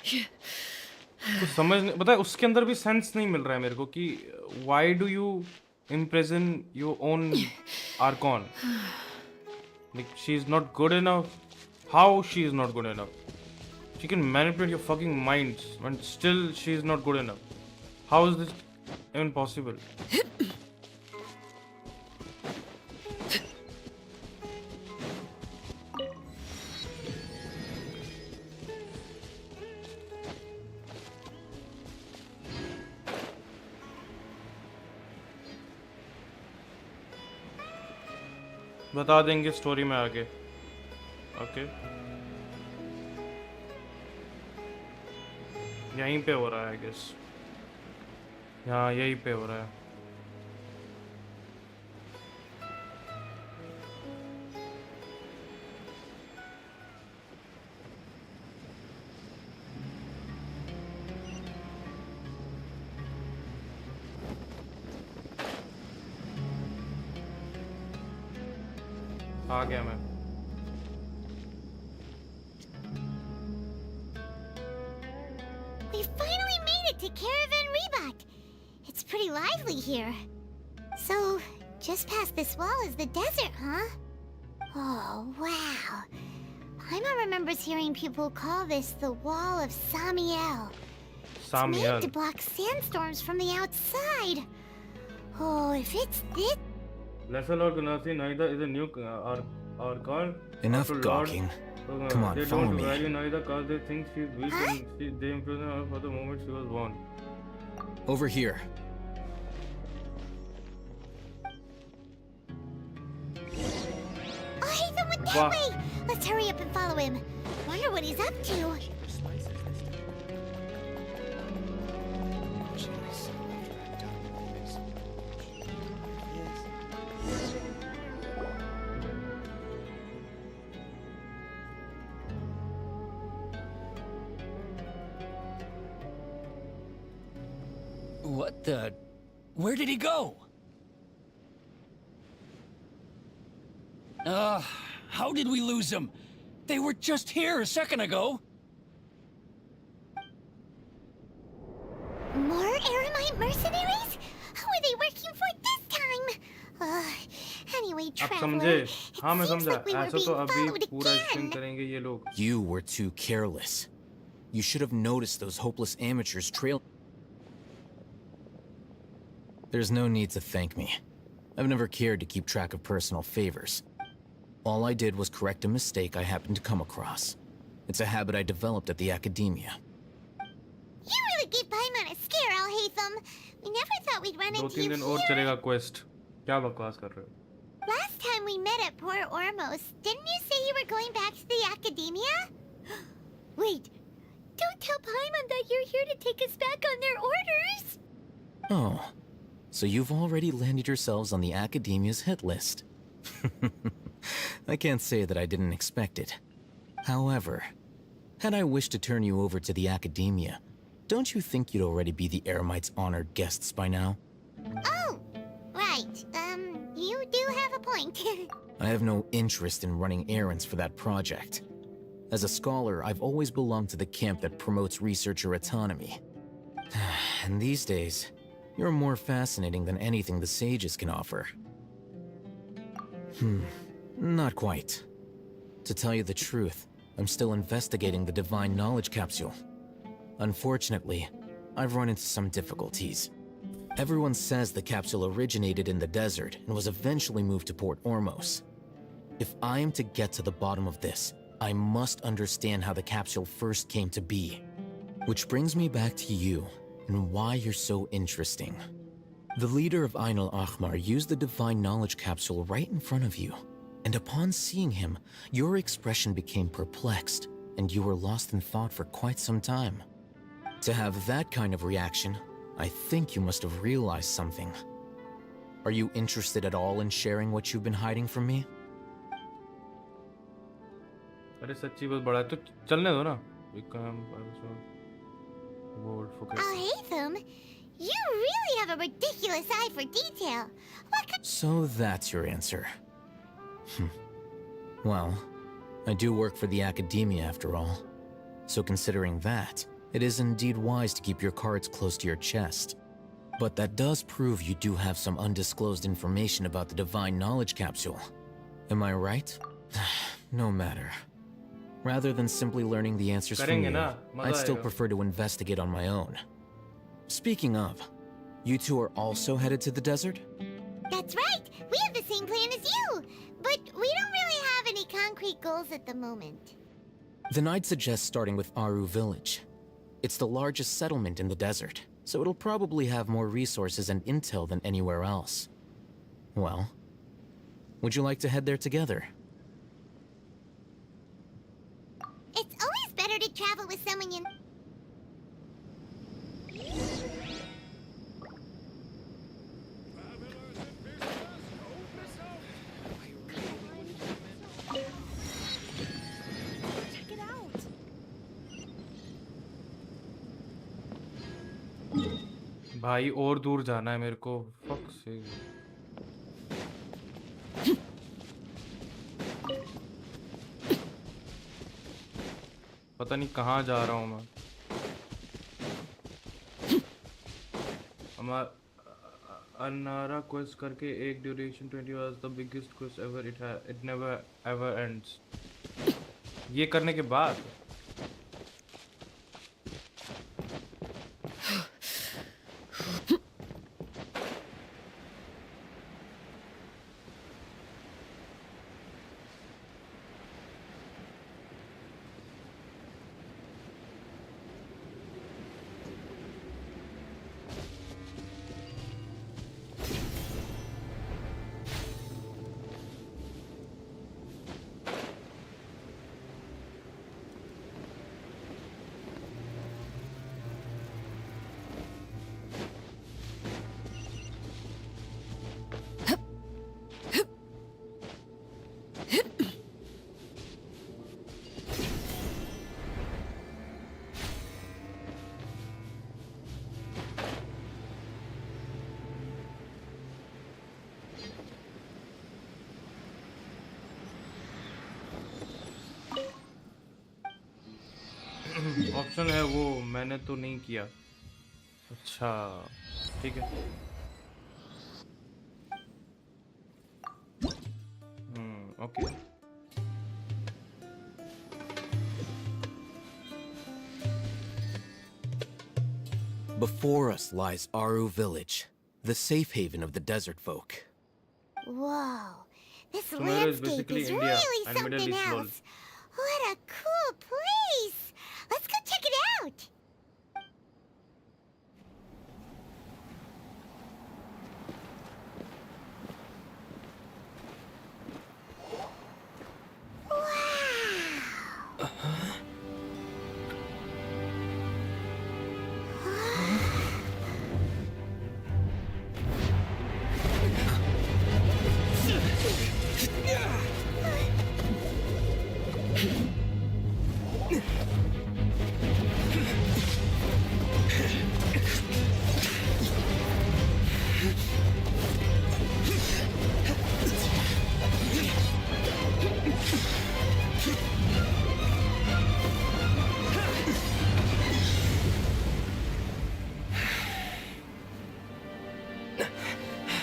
कुछ समझ नहीं, पता है उसके अंदर भी सेंस नहीं मिल रहा है मेरे को कि why do you imprison your own Archon? Like she is not good enough. How she is not good enough? She can manipulate your fucking minds and still she is not good enough. How is this even possible? बता देंगे story में आगे. Okay, यहीं पे हो रहा है I guess. हाँ यहीं पे हो रहा है. आ गया मैं. We finally made it to Caravan Ribat. It's pretty lively here. So, just past this wall is the desert, huh? Oh, wow. Paimon remembers hearing people call this the Wall of Samiel. It's made to block sandstorms from the outside. Oh, if it's this... Lesser Lord Gunasi Naida is a new Archon. Enough gawking. Come on, they follow don't me. value Noida because they think she's weak and they imprison her for the moment she was born. Over here. Oh, Haytham went that way! Let's hurry up and follow him. Wonder what he's up to. What the? Where did he go? How did we lose him? They were just here a second ago. More Aramite mercenaries? Who are they working for this time? Anyway, आप traveler, समझे? it हाँ मैं seems समझा. like we were ऐसा being तो अभी followed पूरा again. Explain करेंगे ये लोग. You were too careless. You should have noticed those hopeless amateurs trail. There's no need to thank me. I've never cared to keep track of personal favors. All I did was correct a mistake I happened to come across. It's a habit I developed at the academia. You really gave Paimon a scare, Al Haytham. We never thought we'd run into 2-3 you दिन और here. चलेगा quest. क्या बकवास कर रहे हो? Last time we met at Port Ormos, didn't you say you were going back to the academia? Wait, don't tell Paimon that you're here to take us back on their orders. Oh, so you've already landed yourselves on the academia's hit list. I can't say that I didn't expect it. However, had I wished to turn you over to the academia, don't you think you'd already be the Eremites' honored guests by now? Oh, right. You do have a point. I have no interest in running errands for that project. As a scholar, I've always belonged to the camp that promotes researcher autonomy. And these days, you're more fascinating than anything the sages can offer. Not quite. To tell you the truth, I'm still investigating the Divine Knowledge Capsule. Unfortunately, I've run into some difficulties. Everyone says the capsule originated in the desert and was eventually moved to Port Ormos. If I am to get to the bottom of this, I must understand how the capsule first came to be. Which brings me back to you and why you're so interesting. The leader of Ain al-Ahmar used the Divine Knowledge Capsule right in front of you, and upon seeing him, your expression became perplexed, and you were lost in thought for quite some time. To have that kind of reaction, I think you must have realized something. Are you interested at all in sharing what you've been hiding from me? अरे सच्ची बहुत बड़ा है तो चलने दो ना. एक काम board focus. Al Haytham, you really have a ridiculous eye for detail. What could... So that's your answer. Well, I do work for the academia after all. So considering that, it is indeed wise to keep your cards close to your chest. But that does prove you do have some undisclosed information about the Divine Knowledge Capsule. Am I right? No matter. Rather than simply learning the answers from you, I'd still prefer to investigate on my own. Speaking of, you two are also headed to the desert? That's right. We have the same plan as you. But we don't really have any concrete goals at the moment. Then I'd suggest starting with Aru Village. It's the largest settlement in the desert, so it'll probably have more resources and intel than anywhere else. Well, would you like to head there together? It's always better to travel with someone you... Check it out. भाई और दूर जाना है मेरे को. Fuck से. पता नहीं कहाँ जा रहा हूँ मैं. हमारा अनारा क्वेस्ट करके एक duration 20 hours the biggest quest ever. It never ever ends. ये करने के बाद ऑप्शन है वो, मैंने तो नहीं किया। अच्छा ठीक है। Okay. Before us lies Aru Village, the safe haven of the desert folk. Whoa, this Sumeru is landscape basically is India really and Middle something East lol. else. What a cool place! Let's go check it out!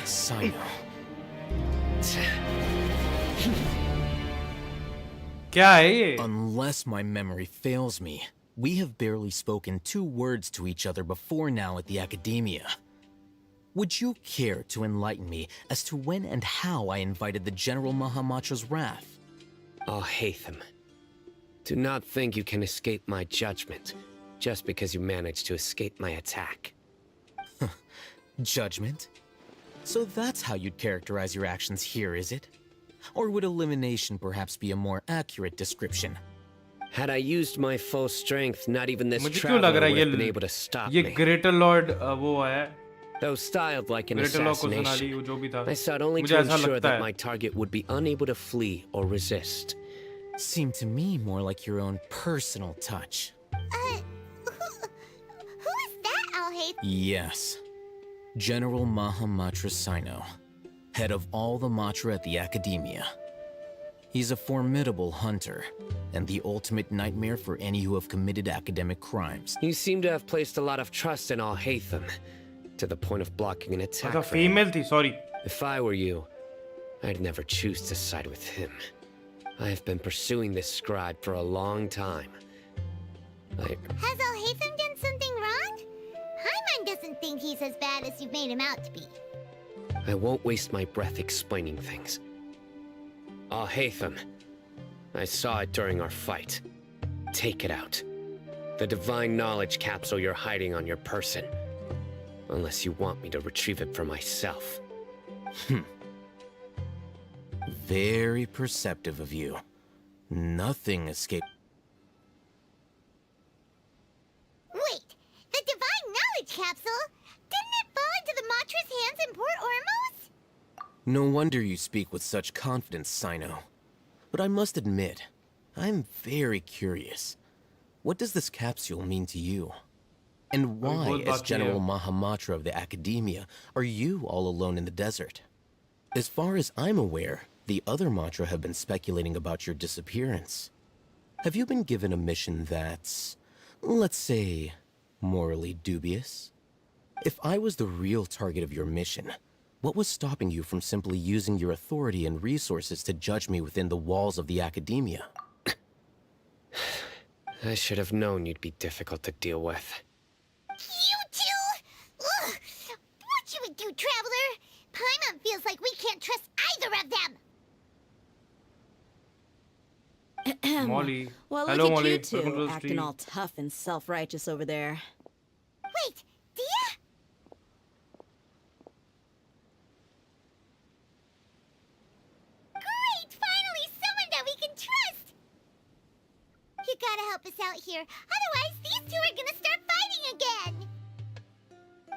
Sino. क्या है ये? Unless my memory fails me, we have barely spoken 2 words to each other before now at the Academia. Would you care to enlighten me as to when and how I invited the General Mahamatra's wrath? Oh, Hatham. Do not think you can escape my judgment, just because you managed to escape my attack. Judgment? So that's how you'd characterize your actions here, is it? Or would elimination perhaps be a more accurate description? Had I used my full strength, not even this मुझे क्यों लग traveler रहा would है have been able to stop ये me. Greater Lord वो आया, Though styled like an Greater Lord को सुना ली assassination, वो जो भी था, I sought only मुझे to ऐसा ensure लगता that है। my target would be unable to flee or resist. Seemed to me more like your own personal touch. Who is that, Alhaith? Yes. General Mahamatra Sino, head of all the Matra at the Academia. He's a formidable hunter, and the ultimate nightmare for any who have committed academic crimes. You seem to have placed a lot of trust in Alhaitham, to the point of blocking an attack अच्छा for him. female थी, sorry. If I were you, I'd never choose to side with him. I have been pursuing this scribe for a long time. Has Alhaitham done something wrong? Paimon doesn't think he's as bad as you've made him out to be. I won't waste my breath explaining things. Alhaitham, I saw it during our fight. Take it out. The divine knowledge capsule you're hiding on your person. Unless you want me to retrieve it for myself. Very perceptive of you. Nothing escaped. Wait, the divine knowledge capsule? Didn't it fall into the Matra's hands in Port Ormos? No wonder you speak with such confidence, Sino. But I must admit, I'm very curious. What does this capsule mean to you? And why, as General Mahamatra of the Academia, are you all alone in the desert? As far as I'm aware, the other Matra have been speculating about your disappearance. Have you been given a mission that's, let's say, morally dubious? If I was the real target of your mission, what was stopping you from simply using your authority and resources to judge me within the walls of the Academia? I should have known you'd be difficult to deal with. You two? Ugh! What you would do, Traveler? Paimon feels like we can't trust either of them. Molly. Well, Hello, look at Molly. you Welcome to two, the acting stream. all tough and self-righteous over there. Wait, Dia? Great! Finally, someone that we can trust! You gotta help us out here. Otherwise, these two are gonna start fighting again!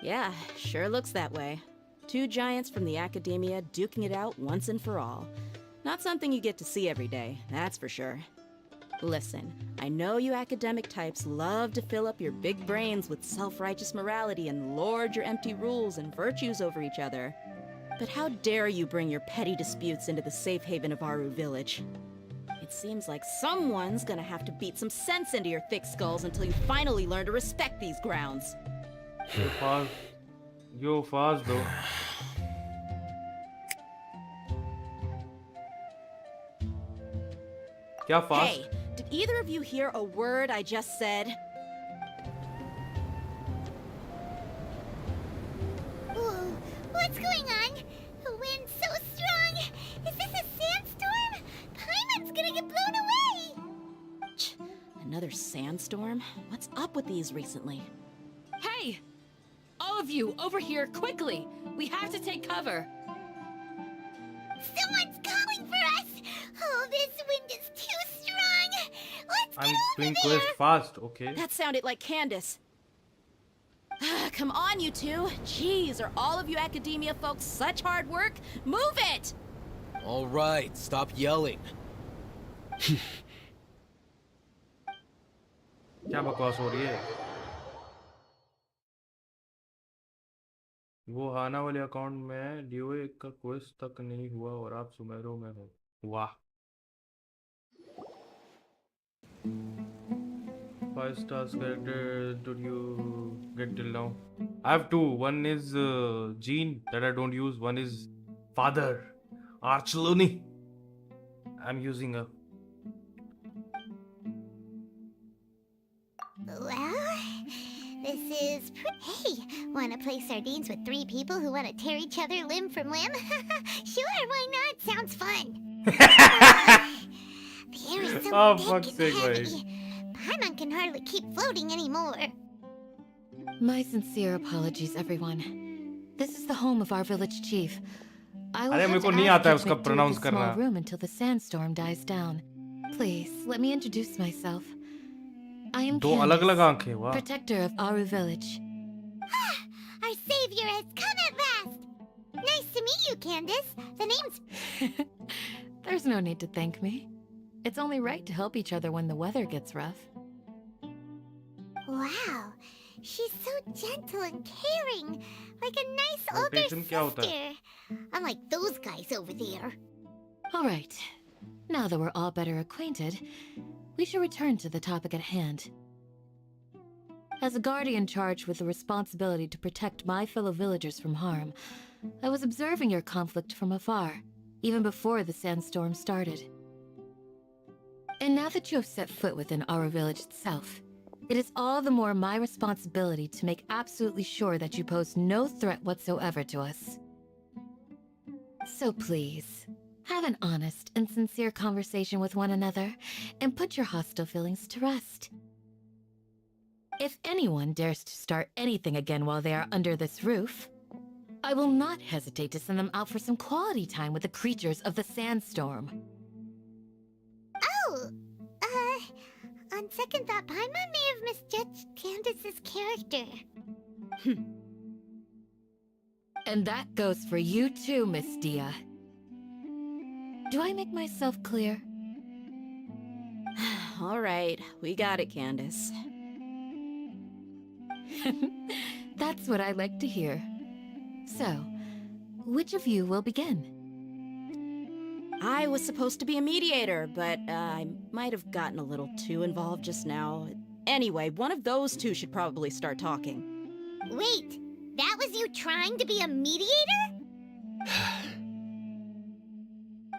Yeah, sure looks that way. 2 giants from the Academia duking it out once and for all. Not something you get to see every day, that's for sure. Listen, I know you academic types love to fill up your big brains with self-righteous morality and lord your empty rules and virtues over each other. But how dare you bring your petty disputes into the safe haven of Aru Village? It seems like someone's gonna have to beat some sense into your thick skulls until you finally learn to respect these grounds. Yo, fast though. क्या fast? Hey, did either of you hear a word I just said? Whoa, what's going on? The wind's so strong. Is this a sandstorm? Paimon's gonna get blown away. Another sandstorm? What's up with these recently? Hey! All of you, over here, quickly! We have to take cover! Someone's calling for us! Oh, this wind is too strong! Let's I'm get doing over there! quest fast, okay? That sounded like Candace. Come on, you two. Jeez, are all of you academia folks such hard work? Move it! All right, stop yelling. क्या बकवास हो रही है? वो हाना वाले account में ड्यूए का quest तक नहीं हुआ और आप सुमेरो में हो। वाह। 5 stars character did you get till now? I have 2. One is Jean that I don't use. One is Father Archeloni. I'm using a. Well, this is hey, wanna play sardines with 3 people who wanna tear each other limb from limb? Sure, why not? Sounds fun. The air is so Oh, thick fuck's and sake, heavy. mate. Paimon can hardly keep floating anymore. My sincere apologies, everyone. This is the home of our village chief. I will अरे have मेरे to को नहीं ask आता है you to उसका make do with pronounce this small करना. room until the sandstorm dies down. Please, let me introduce myself. I am दो अलग-अलग Candace, आंखें, वाह. protector of Aru village. Our savior has come at last! Nice to meet you, Candace. The name's... There's no need to thank me. It's only right to help each other when the weather gets rough. Wow, she's so gentle and caring. Like a nice older Rotation क्या होता है? sister. Unlike those guys over there. All right. Now that we're all better acquainted, we should return to the topic at hand. As a guardian charged with the responsibility to protect my fellow villagers from harm, I was observing your conflict from afar, even before the sandstorm started. And now that you have set foot within our village itself, it is all the more my responsibility to make absolutely sure that you pose no threat whatsoever to us. So please, have an honest and sincere conversation with one another, and put your hostile feelings to rest. If anyone dares to start anything again while they are under this roof, I will not hesitate to send them out for some quality time with the creatures of the sandstorm. Oh, on second thought, Paimon may have misjudged Candace's character. And that goes for you too, Miss Dia. Do I make myself clear? All right, we got it, Candace. That's what I like to hear. So, which of you will begin? I was supposed to be a mediator, but I might have gotten a little too involved just now. Anyway, one of those two should probably start talking. Wait, that was you trying to be a mediator?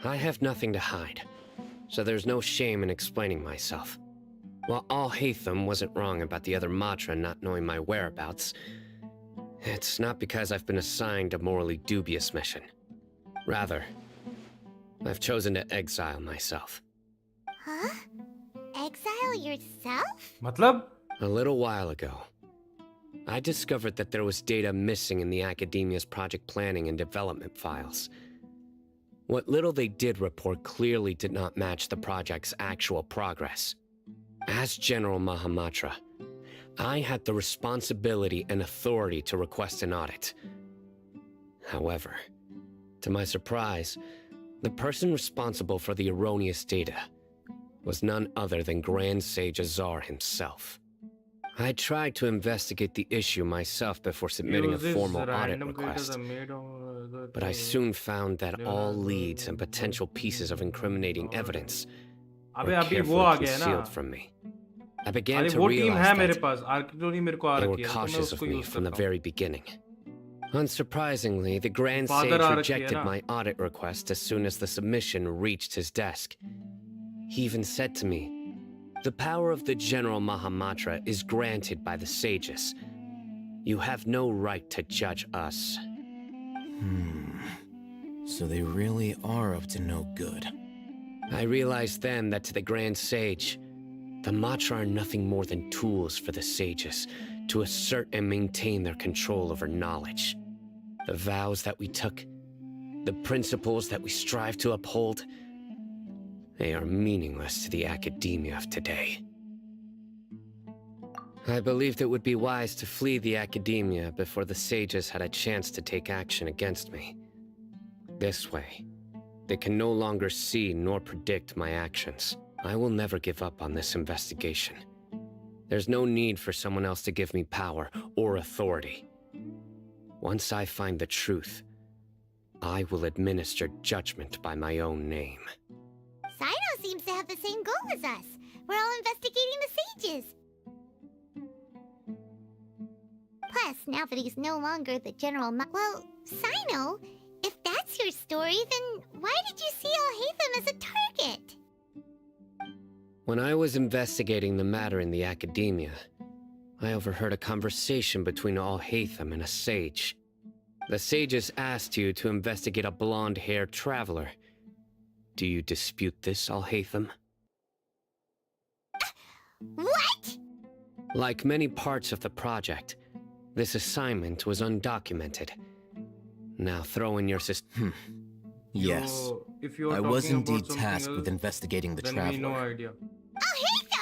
I have nothing to hide, so there's no shame in explaining myself. While Al-Haytham wasn't wrong about the other Matra not knowing my whereabouts, it's not because I've been assigned a morally dubious mission. Rather, I've chosen to exile myself. Huh? Exile yourself? मतलब? A little while ago, I discovered that there was data missing in the Academia's project planning and development files. What little they did report clearly did not match the project's actual progress. As General Mahamatra, I had the responsibility and authority to request an audit. However, to my surprise, the person responsible for the erroneous data was none other than Grand Sage Azar himself. I tried to investigate the issue myself before submitting a formal audit request, but I soon found that all leads and potential pieces of incriminating evidence अबे were अभी वो आ carefully गया है ना। concealed from me. I began अरे to वो team है realize मेरे that पास, आर्किटेक्चर मेरे को आ they रखी were है, तो मैं cautious of उसको me यूज from the करता हूँ। very beginning. Unsurprisingly, the Grand Father Sage आ रखी है rejected ना। my audit request as soon as the submission reached his desk. He even said to me, "The power of the General Mahamatra is granted by the sages. You have no right to judge us." So they really are up to no good. I realized then that to the Grand Sage, the Matra are nothing more than tools for the sages to assert and maintain their control over knowledge. The vows that we took, the principles that we strive to uphold, they are meaningless to the academia of today. I believed it would be wise to flee the academia before the sages had a chance to take action against me. This way, they can no longer see nor predict my actions. I will never give up on this investigation. There's no need for someone else to give me power or authority. Once I find the truth, I will administer judgment by my own name. Sino seems to have the same goal as us. We're all investigating the sages. Plus, now that he's no longer the Well, Sino, if that's your story, then why did you see Al-Haytham as a target? When I was investigating the matter in the academia, I overheard a conversation between Al-Haytham and a sage. The sages asked you to investigate a blonde-haired traveler. Do you dispute this, Al-Haytham? What? Like many parts of the project, this assignment was undocumented. Now throw in your Yes. I was indeed tasked with investigating the then we no traveler. idea.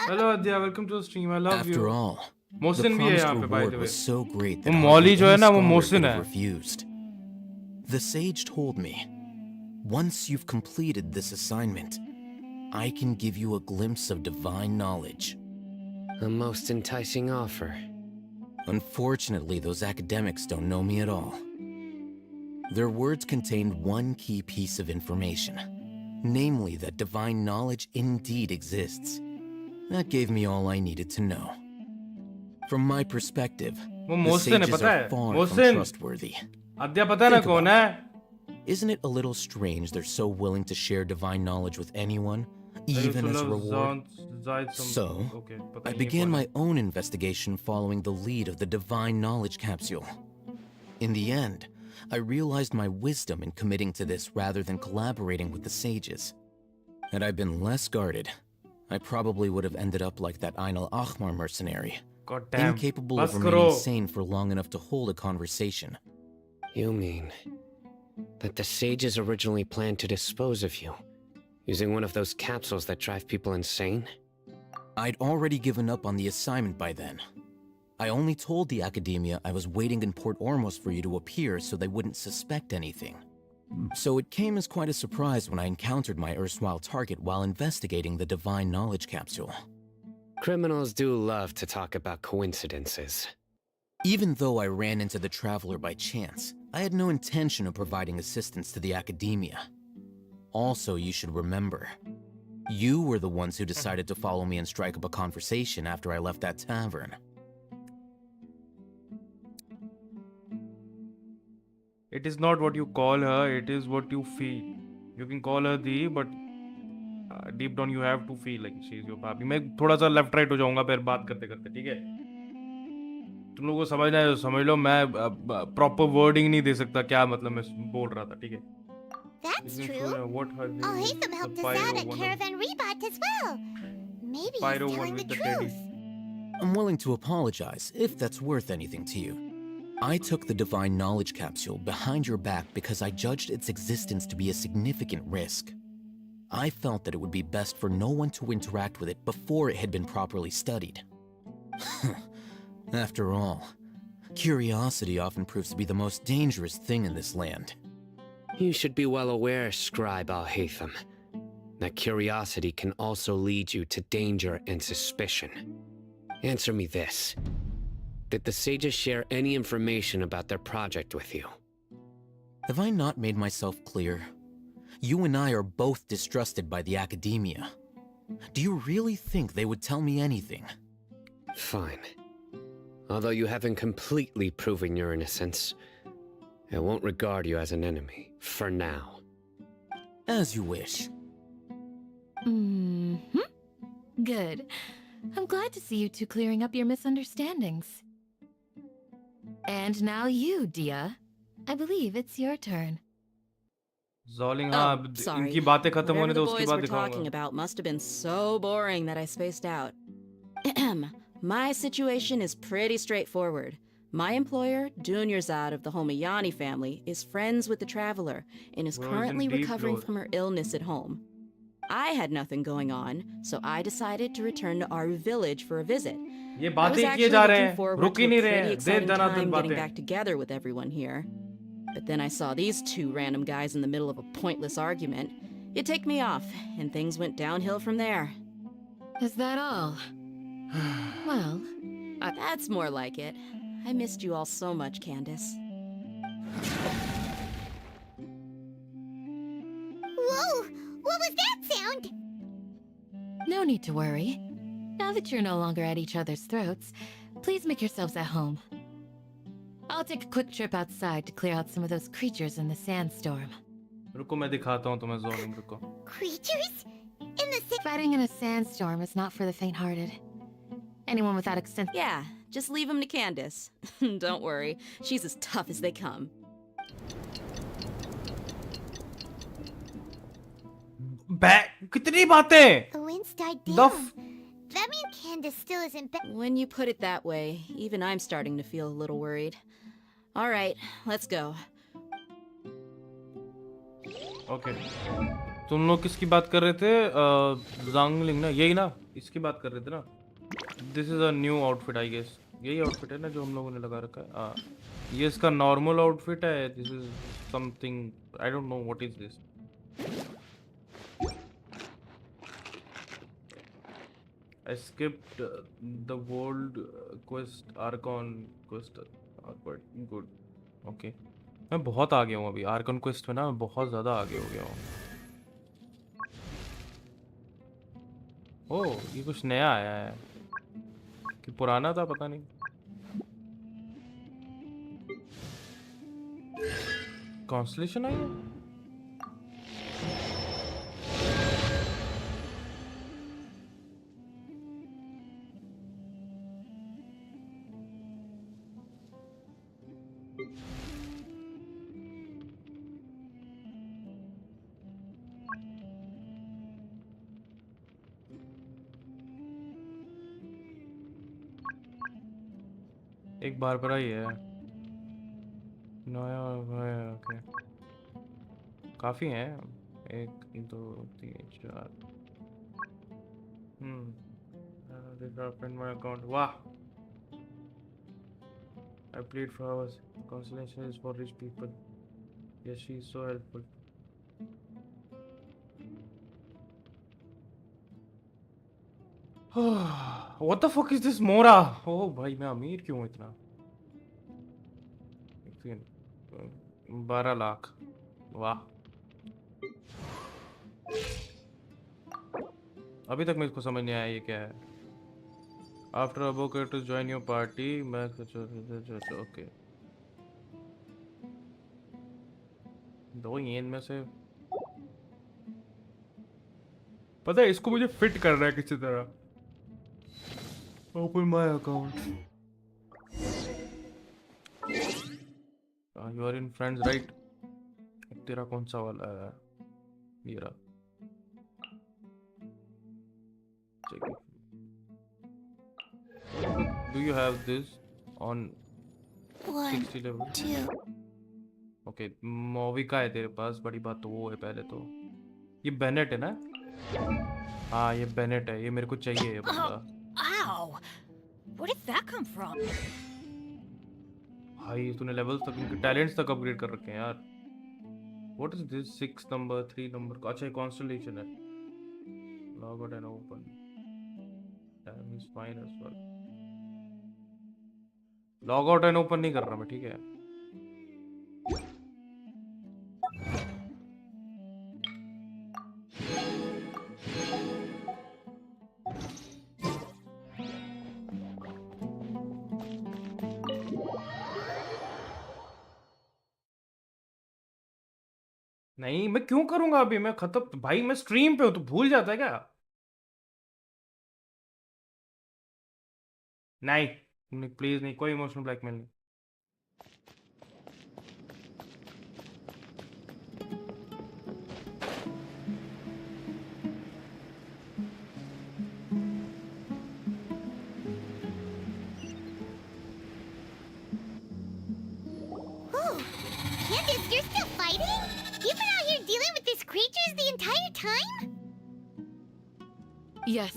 Hello Adya, welcome to the stream. I love you. After all, the Mohsin भी है promised यहाँ पे, by reward the way. was so great that वो hardly मौली जो है any ना, वो scholar Mohsin could have है। refused. The sage told me, once you've completed this assignment, I can give you a glimpse of divine knowledge. A most enticing offer. Unfortunately, those academics don't know me at all. Their words contained one key piece of information, namely that divine knowledge indeed exists. That gave me all I needed to know. From my perspective, वो the Mohsin है, sages पता are है? far from Mohsin. trustworthy. अद्या पता है ना Think कौन about है? Isn't it a little strange they're so willing to share divine knowledge with anyone, even as a reward? So, Okay, पता I नहीं began कौन है। my own investigation following the lead of the divine knowledge capsule. In the end, I realized my wisdom in committing to this rather than collaborating with the sages. Had I been less guarded, I probably would have ended up like that Ain al-Ahmar mercenary, God damn. incapable बस of remaining करो। sane for long enough to hold a conversation. You mean that the sages originally planned to dispose of you, using one of those capsules that drive people insane? I'd already given up on the assignment by then. I only told the academia I was waiting in Port Ormos for you to appear so they wouldn't suspect anything. So it came as quite a surprise when I encountered my erstwhile target while investigating the divine knowledge capsule. Criminals do love to talk about coincidences. Even though I ran into the traveler by chance, I had no intention of providing assistance to the academia. Also, you should remember, you were the ones who decided to follow me and strike up a conversation after I left that tavern. It is not what you call her, it is what you feel. You can call her the, but deep down you have to feel like she is your papi. मैं थोड़ा सा left right हो जाऊंगा फिर बात करते करते, ठीक है? तुम लोगों को समझना है तो समझ लो, मैं प्रॉपर वर्डिंग नहीं दे सकता क्या मतलब मैं बोल रहा था, ठीक है? That's true. What her name is, Al-Haytham helped the us out pyro at one of- Caravan Rebat as well. Maybe he's pyro one telling the with the truth. teddy. I'm willing to apologize if that's worth anything to you. I took the divine knowledge capsule behind your back because I judged its existence to be a significant risk. I felt that it would be best for no one to interact with it before it had been properly studied. After all, curiosity often proves to be the most dangerous thing in this land. You should be well aware, Scribe Al-Haytham, that curiosity can also lead you to danger and suspicion. Answer me this. Did the sages share any information about their project with you? Have I not made myself clear? You and I are both distrusted by the academia. Do you really think they would tell me anything? Fine. Although you haven't completely proven your innocence, I won't regard you as an enemy, for now. As you wish. Good. I'm glad to see you two clearing up your misunderstandings. And now you, Dia. I believe it's your turn. Zolling, हाँ, अब sorry. इनकी बातें खत्म Whatever होने the दो, उसके boys बाद were talking दिखाऊंगा. about must have been so boring that I spaced out. My situation is pretty straightforward. My employer, Dunyarzad of the Homayani family, is friends with the traveler and is Bro, currently isn't deep recovering lore. from her illness at home. I had nothing going on, so I decided to return to Aru village for a visit. ये I was बातें किए actually जा रहे looking हैं, forward रुक to he a नहीं pretty रहे हैं, दे exciting दनादन time getting बातें. back together with everyone here. But then I saw these two random guys in the middle of a pointless argument. It ticked me off, and things went downhill from there. Is that all? Well, That's more like it. I missed you all so much, Candace. Whoa! What was that sound? no need to worry. Now that you're no longer at each other's throats, please make yourselves at home. I'll take a quick trip outside to clear out some of those creatures in the sandstorm. रुको मैं दिखाता हूँ तुम्हें Zolling, रुको. Creatures? In the Fighting in a sandstorm is not for the faint-hearted. Anyone without extensive... Yeah, just leave them to Candace. Don't worry, she's as tough as they come. कितनी बातें? The winds died down. The f- That means Candace still isn't back. When you put it that way, even I'm starting to feel a little worried. All right, let's go. Okay. तुम लोग किसकी बात कर रहे थे? Zangling ना, यही ना? इसकी बात कर रहे थे ना? This is a new outfit, I guess. यही outfit है ना जो हम लोगों ने लगा रखा है? ये इसका normal outfit है. This is something, I don't know what is this. I skipped the world quest Archon quest. Quite good. Okay. मैं बहुत आगे हूँ अभी Archon quest में ना मैं बहुत ज़्यादा आगे हो गया हूँ. ओह ये कुछ नया आया है कि पुराना था पता नहीं. Constellation आई है? एक बार पर ही है. नया ओके. काफी हैं. 1 2 3 4. This opened my account. Wow. I played for hours. Constellation is for rich people. Yes, she is so helpful. What the fuck is this Mora? Oh भाई मैं अमीर क्यों हूँ इतना? 12 लाख. वाह. अभी तक मेरे को समझ नहीं आया ये क्या है. After Aboka to join your party, okay. दो येन में से पता है इसको मुझे फिट करना है किसी तरह. Open my account. You are in friends, right? तेरा कौन सा वाला है? ये रहा. Check it. Do you have this on 60 level? 2. Okay, मोविका है तेरे पास. बड़ी बात तो वो है पहले तो. ये बेनेट है ना? हाँ ये बेनेट है. ये मेरे को चाहिए ये बंदा. Ow! Where did that come from? भाई तूने लेवल्स तक इनके टैलेंट्स तक अपग्रेड कर रखे हैं यार. What is this 6 number 3 number? अच्छा ये constellation है. Log out and open. Damn is fine as well. Log out and open नहीं कर रहा मैं. ठीक है. नहीं मैं क्यों करूंगा अभी, मैं खत्म भाई, मैं स्ट्रीम पे हूँ, तो भूल जाता है क्या? नहीं प्लीज नहीं, कोई इमोशनल ब्लैकमेल नहीं। Oh, Candace, you're still fighting? You've been out here dealing with these creatures the entire time? Yes.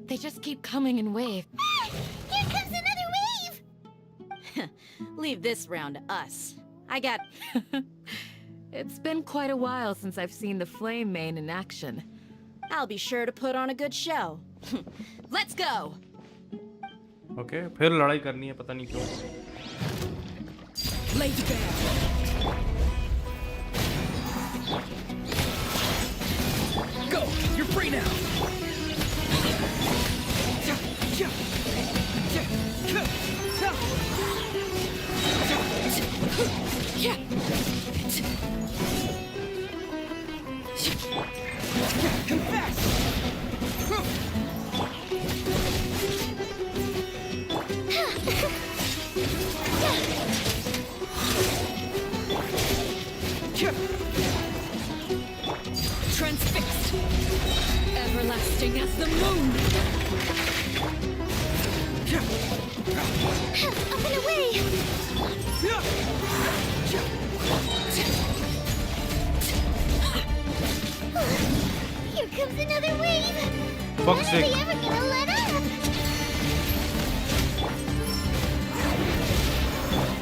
They just keep coming in waves. Ah, here comes another wave! Leave this round to us. I got... It's been quite a while since I've seen the Flame Main in action. I'll be sure to put on a good show. Let's go! Okay फिर लड़ाई करनी है, पता नहीं क्यों। Lady Bear. Go! You're free now! Confess! Transfixed! Everlasting as the moon! Up and away! Here comes another wave! When Fuck's are they sake. ever gonna let up?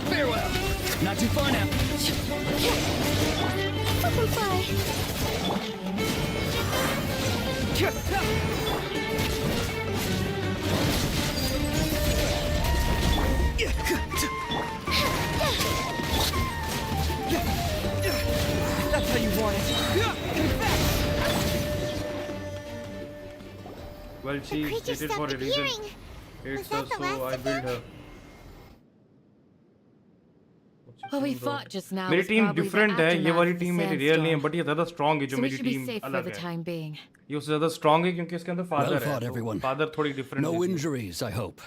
Farewell! Not too far now. Super fly! That's how you want it. Well, she creature did it stopped for a reason. appearing. It's Was that the so last I of built them? her. What we fought just now मेरी was team probably the different है, ये वाली aftermath of the team मेरी real नहीं है, sandstorm. But ये ज्यादा strong है जो So we मेरी should be team safe for अलग the है। time being. ये उससे ज्यादा स्ट्रांग है क्योंकि इसके अंदर Well फादर fought, है, everyone. फादर थोड़ी डिफरेंट No है। injuries, I hope.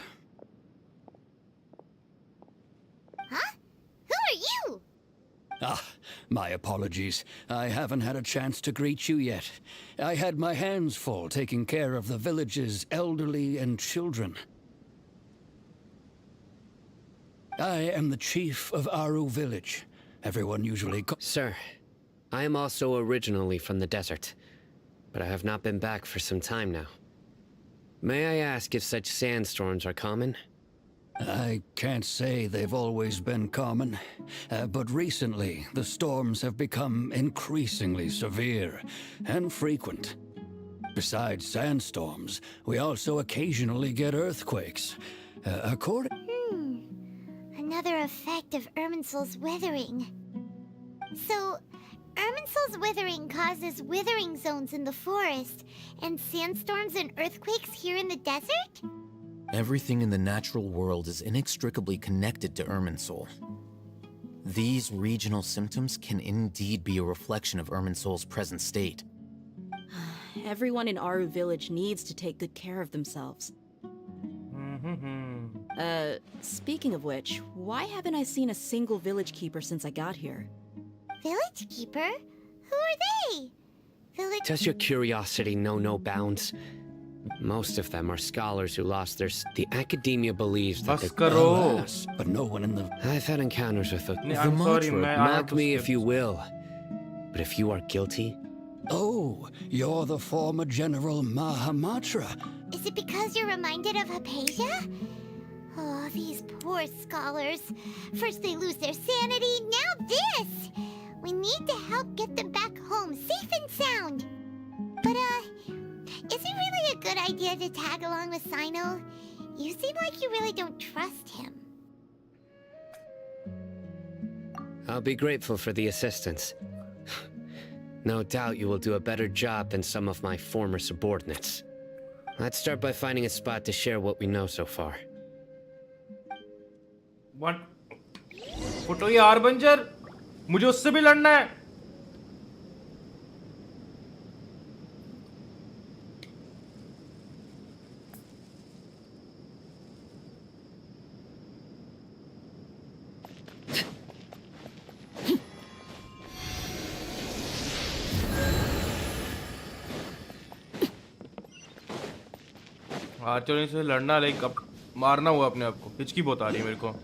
Huh? Who are you? Ah, my apologies. I haven't had a chance to greet you yet. I had my hands full taking care of the village's elderly and children. I am the chief of Aru village. Everyone usually Sir, I am also originally from the desert, but I have not been back for some time now. May I ask if such sandstorms are common? I can't say they've always been common, but recently the storms have become increasingly severe and frequent. Besides sandstorms, we also occasionally get earthquakes. According... Another effect of Irminsul's withering. So, Irminsul's withering causes withering zones in the forest, and sandstorms and earthquakes here in the desert? Everything in the natural world is inextricably connected to Irminsul. These regional symptoms can indeed be a reflection of Irminsul's present state. Everyone in Aru village needs to take good care of themselves. Speaking of which, why haven't I seen a single village keeper since I got here? Village keeper? Who are they? Village... Does your curiosity know no bounds? Most of them are scholars who lost their... The academia believes that Alas, but no one in the... I've had encounters with the... I'm sorry, man, I have Mock to me skip. if you will. But if you are guilty... Oh, you're the former General Mahamatra. Is it because you're reminded of Hypatia? Oh, these poor scholars. First they lose their sanity, now this! We need to help get them back home, safe and sound. But, is it really a good idea to tag along with Sino? You seem like you really don't trust him. I'll be grateful for the assistance. No doubt you will do a better job than some of my former subordinates. Let's start by finding a spot to share what we know so far. What? फुटो ये are बंजर, मुझे उससे भी लड़ना है। Archery से लड़ना लाइक अब मारना हुआ अपने आप को, हिचकी बहुत आ रही है मेरे को।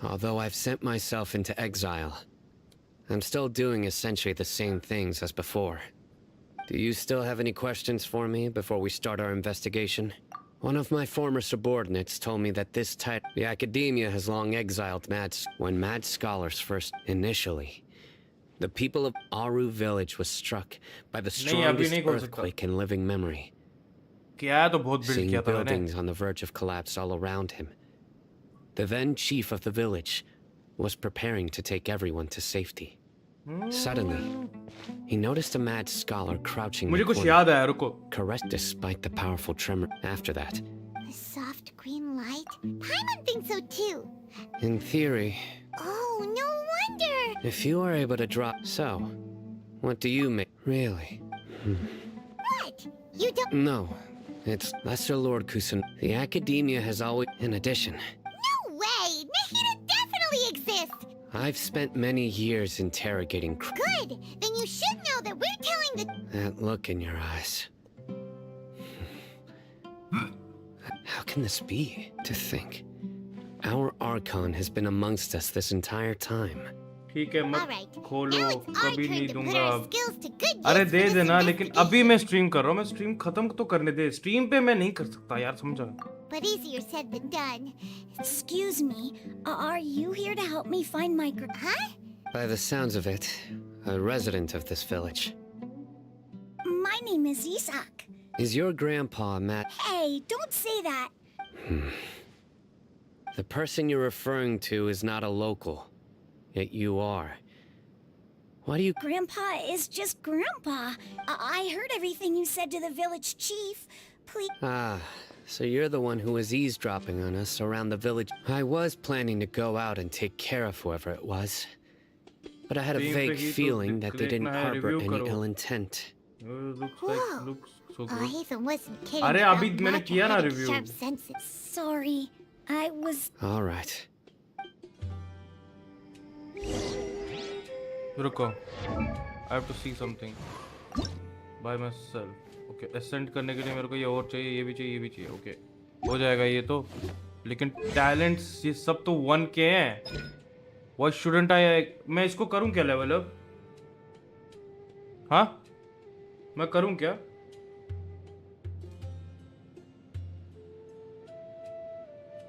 Although I've sent myself into exile, I'm still doing essentially the same things as before. Do you still have any questions for me before we start our investigation? One of my former subordinates told me that this type, the academia has long exiled when mad scholars first, initially. The people of Aru village was struck by the strongest earthquake in living memory. Seeing buildings on the verge of collapse all around him. The then chief of the village was preparing to take everyone to safety. Suddenly, he noticed a mad scholar crouching in the corner, caressed despite the powerful tremor. After that, The soft green light? Paimon thinks so too. in theory, Oh, no wonder! if you are able to drop... So, what do you make? Really? What? You don't... No, it's Lesser Lord Kusun. The academia has always... In addition, No way! Nahida definitely exists! I've spent many years interrogating... Good! Then you should know that we're telling the... That look in your eyes. How can this be? To think, our Archon has been amongst us this entire time. ठीक है, मत खोलो, कभी नहीं दूंगा अब। skills to good अरे use they for this देना, लेकिन investigation. अभी मैं स्ट्रीम कर रहा हूँ, मैं स्ट्रीम खत्म तो करने दे। स्ट्रीम पे मैं नहीं कर सकता यार, समझा? But easier said than done. Excuse me, are you here to help me find my Huh? By the sounds of it, a resident of this village. My name is Isak. Is your grandpa Matt? Hey, don't say that. The person you're referring to is not a local, yet you are. Why do you... Grandpa is just Grandpa. I heard everything you said to the village chief. Please... Ah, so you're the one who was eavesdropping on us around the village. I was planning to go out and take care of whoever it was. But I had a vague feeling that they didn't harbor any ill intent. Looks so good. Hatham wasn't kidding अरे about अभी मैंने Matt किया ना having review. sharp senses. Sorry, I was... All right. रुको, I have to see something by myself. Okay, ascend करने के लिए मेरे को ये और चाहिए, ये भी चाहिए, ये भी चाहिए. Okay, हो जाएगा ये तो. लेकिन talents ये सब तो 1K हैं. Why shouldn't I? मैं इसको करूँ क्या level up? हाँ? मैं करूँ क्या?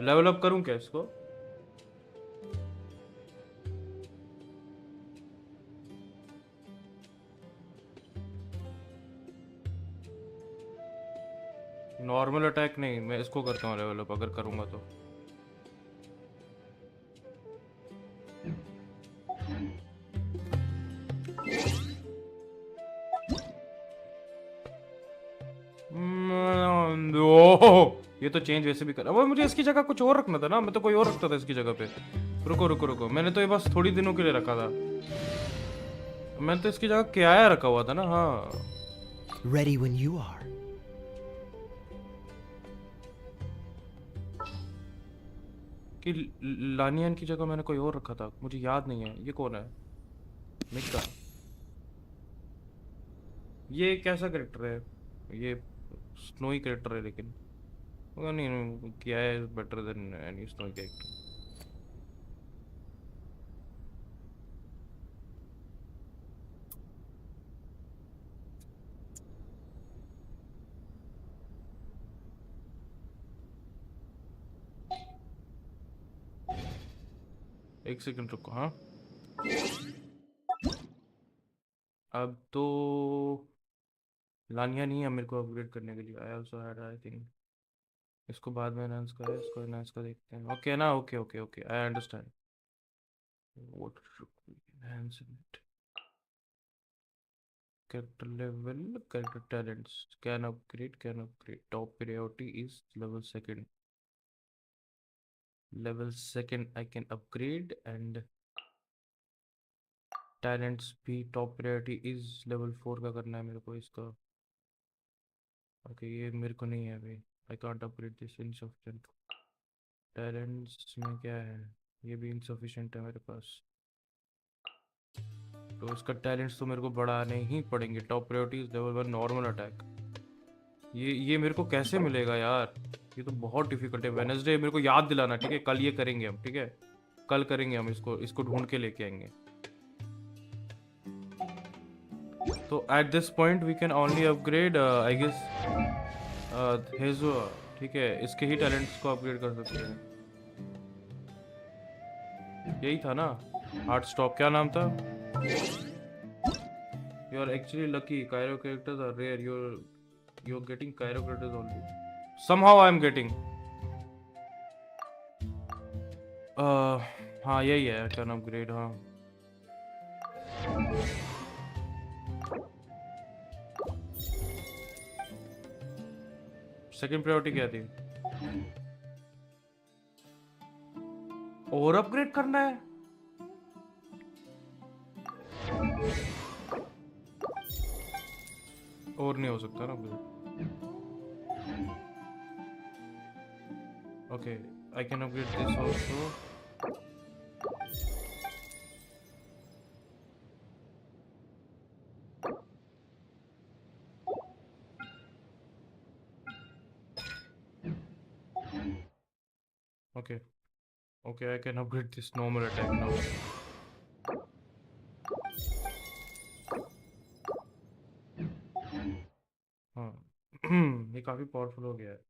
लेवल अप करूँ क्या इसको? नॉर्मल अटैक नहीं, मैं इसको करता हूँ लेवल अप, अगर करूँगा तो। ये तो चेंज वैसे भी कर, अब मुझे इसकी जगह कुछ और रखना था ना, मैं तो कोई और रखता था इसकी जगह पे। रुको रुको रुको, मैंने तो ये बस थोड़ी दिनों के लिए रखा था। मैंने तो इसकी जगह क्या रखा हुआ था ना। हाँ, Ready when you are. कि लानियन की जगह मैंने कोई और रखा था, मुझे याद नहीं है। ये कौन है? मिका। ये कैसा कैरेक्टर है? ये स्नोई कैरेक्टर है, लेकिन पता नहीं क्या है better than any snowy character. एक सेकंड रुको। हाँ, अब तो लानिया नहीं है मेरे को अपग्रेड करने के लिए। I also had, I think इसको बाद में एनहांस करें, इसको एनहांस कर देखते हैं। ओके ना, okay okay okay, I understand. What should we enhance it? Character level, character talents, can upgrade. Top priority is level second. Level second I can upgrade, and talents भी top priority is level 4 का करना है मेरे को इसका। Okay ये मेरे को नहीं है अभी। I can't upgrade this insufficient. Talents में क्या है, ये भी इनसफिशिएंट है मेरे पास, तो इसका टैलेंट्स तो मेरे को बढ़ाने ही पड़ेंगे। Top priority is level 1 normal attack. ये मेरे को कैसे मिलेगा यार, ये तो बहुत डिफिकल्ट है। वेडनेसडे मेरे को याद दिलाना, ठीक है? कल ये करेंगे हम, ठीक है? कल करेंगे हम, इसको ढूंढ के लेके आएंगे। तो at this point we can only upgrade I guess Heizou, ठीक है? इसके ही टैलेंट्स को अपग्रेड कर सकते हैं। यही था ना हार्ट स्टॉप, क्या नाम था? You are actually lucky, Cairo characters are rare, you're getting Cairo credits only. Somehow I'm getting. हाँ यही है, क्या नाम ग्रेड, हाँ। सेकंड प्रायोरिटी क्या थी? और अपग्रेड करना है? और नहीं हो सकता ना upgrade. Okay, I can upgrade this also. Okay, okay, I can upgrade this normal attack now. हाँ ये काफी पावरफुल हो गया है।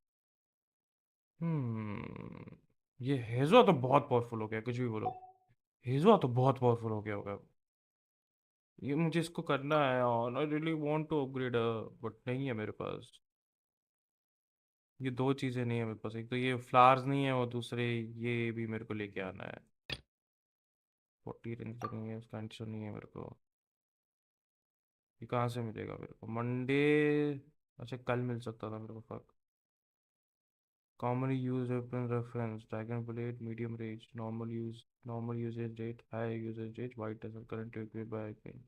ये हेज़ुआ तो बहुत पावरफुल हो गया, कुछ भी बोलो। हेज़ुआ तो बहुत पावरफुल हो गया होगा। ये मुझे इसको करना है और I really want to upgrade, but नहीं है मेरे पास। ये दो चीज़ें नहीं है मेरे पास, एक तो ये फ्लावर्स नहीं है और दूसरे ये भी मेरे को लेके आना है। 40 रेंज तक नहीं है, उसका टेंशन नहीं है मेरे को। ये कहाँ से मिलेगा मेरे को? मंडे, अच्छा कल मिल सकता था मेरे को। Fuck. Commonly used weapon reference: dragon blade, medium range, normal usage rate, high usage rate, white tassel, currently equipped by icon.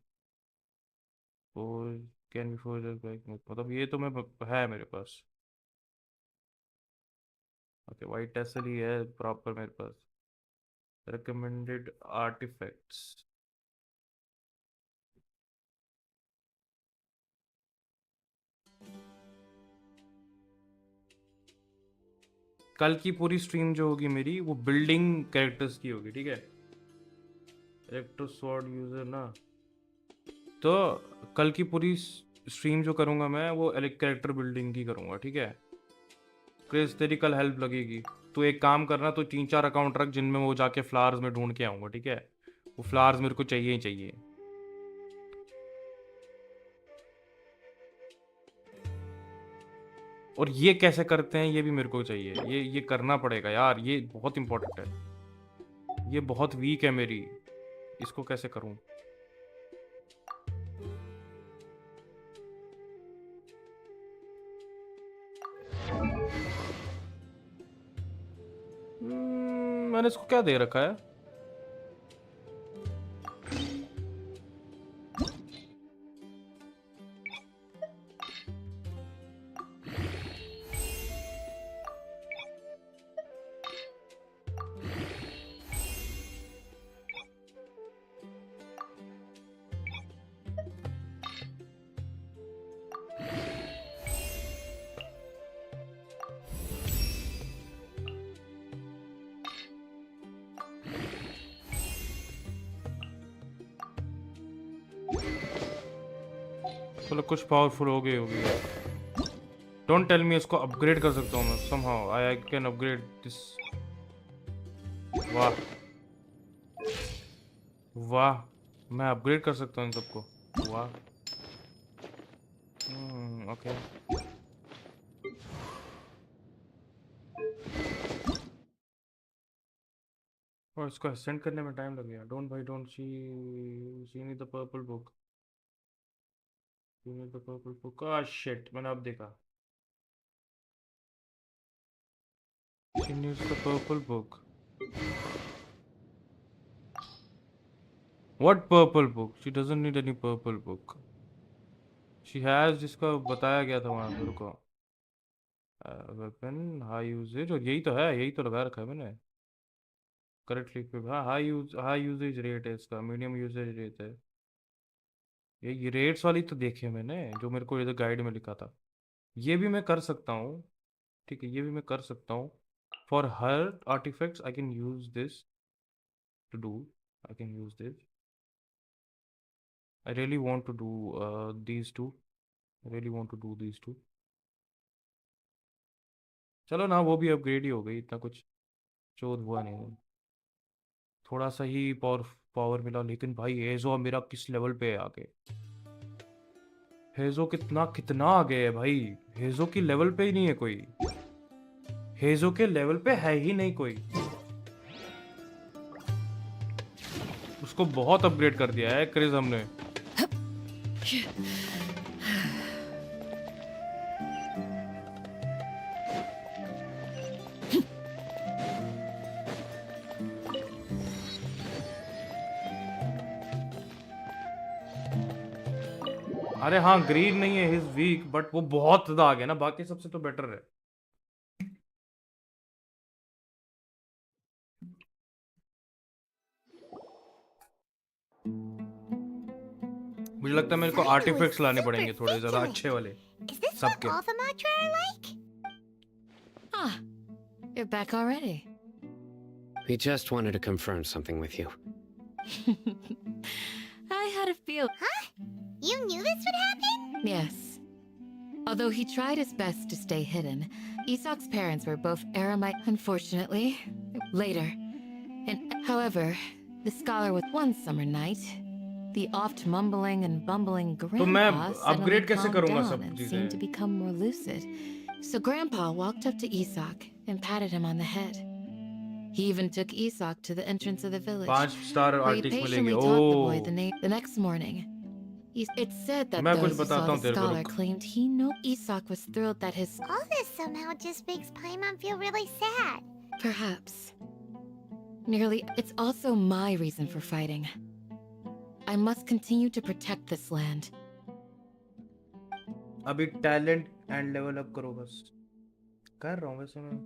Forge can be forged by मतलब ये तो मैं है मेरे पास। ओके वाइट टेसल ही है प्रॉपर मेरे पास। recommended artifacts, कल की पूरी स्ट्रीम जो होगी मेरी वो बिल्डिंग कैरेक्टर्स की होगी, ठीक है? इलेक्ट्रो स्वॉर्ड यूजर ना, तो कल की पूरी स्ट्रीम जो करूंगा मैं वो कैरेक्टर बिल्डिंग की करूंगा, ठीक है? क्रिस तेरी कल हेल्प लगेगी। तू एक काम करना, तो 3-4 अकाउंट रख जिनमें वो जाके फ्लावर्स में ढूंढ के आऊंगा, ठीक है? वो फ्लावर्स मेरे को चाहिए ही चाहिए। और ये कैसे करते हैं ये भी मेरे को चाहिए। ये करना पड़ेगा यार, ये बहुत इंपॉर्टेंट है। ये बहुत वीक है मेरी, इसको कैसे करूं? मैंने इसको क्या दे रखा है? चलो कुछ पावरफुल हो गई होगी। डोंट टेल मी इसको अपग्रेड कर सकता हूँ मैं somehow I can upgrade this। वाह वाह, मैं अपग्रेड कर सकता हूँ इन सबको। वाह ओके। और इसको असेंड करने में टाइम लगेगा। डोंट भाई don't she need the purple book, she need the purple book. ah shit, मैंने अब देखा। She needs the purple book. What purple book? She doesn't need any purple book. She has जिसका बताया गया था वहाँ मेरे को. Weapon, high usage, और यही तो है, यही तो लगा रखा है मैंने. Correctly equipped. हाँ, high usage rate है इसका, medium usage rate है. ये रेट्स वाली तो देखी है मैंने, जो मेरे को इधर गाइड में लिखा था. ये भी मैं कर सकता हूँ. ठीक है, ये भी मैं कर सकता हूँ. For her artifacts I can use this to do. I can use this. I really want to do these two. I really want to do these two. चलो ना, वो भी अपग्रेड ही हो गई, इतना कुछ चोद हुआ नहीं. थोड़ा सा ही पावर मिला, लेकिन भाई हेजो मेरा किस लेवल पे है आगे. हेजो कितना कितना आगे है भाई. हेजो की लेवल पे ही नहीं है कोई. हेजो के लेवल पे है ही नहीं कोई. उसको बहुत अपग्रेड कर दिया है क्रिस हमने. अरे हाँ, ग्रीन नहीं है, हिज वीक, बट वो बहुत ज्यादा आ गया ना, बाकी सबसे तो बेटर है. मुझे लगता है मेरे को आर्टिफैक्ट्स लाने पड़ेंगे थोड़े ज्यादा अच्छे वाले सबके. All the mantra are like? Ah, you're back already. We just wanted to confirm something with you. I had a feel. Huh? You knew this would happen? Yes. Although he tried his best to stay hidden, Isak's parents were both Aramite, unfortunately. Later. And however, the scholar with one summer night, the oft mumbling and bumbling grandpa suddenly calmed down and seemed to become more lucid. So Grandpa walked up to Isak and patted him on the head. He even took Isak to the entrance of the village, 5-star where he article patiently मिलेंगे. taught the boy the next morning. It's said that मैं those कुछ who saw बताता the हूँ तेरे को, scholar रुक. claimed he knew Isak was thrilled that his... All this somehow just makes Paimon feel really sad. Perhaps. Merely, it's also my reason for fighting. I must continue to protect this land. अभी talent and level up करो बस. कर रहा हूँ वैसे मैं.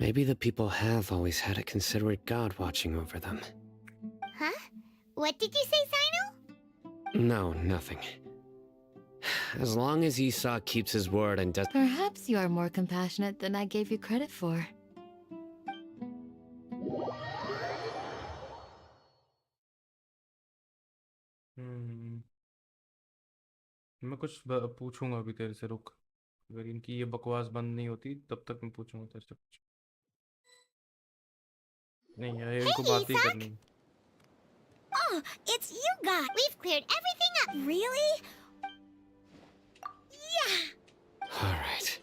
Maybe the people have always had a considerate god watching over them. Huh? What did you say, Sino? No, nothing. As long as Isak keeps his word and does... Perhaps you are more compassionate than I gave you credit for. मैं कुछ पूछूंगा अभी तेरे से, रुक. अगर इनकी ये बकवास बंद नहीं होती तब तक मैं पूछूंगा तेरे से कुछ. नहीं यार, इनको बात ही करनी. Oh, it's you guys. We've cleared everything up. Really? Yeah. All right.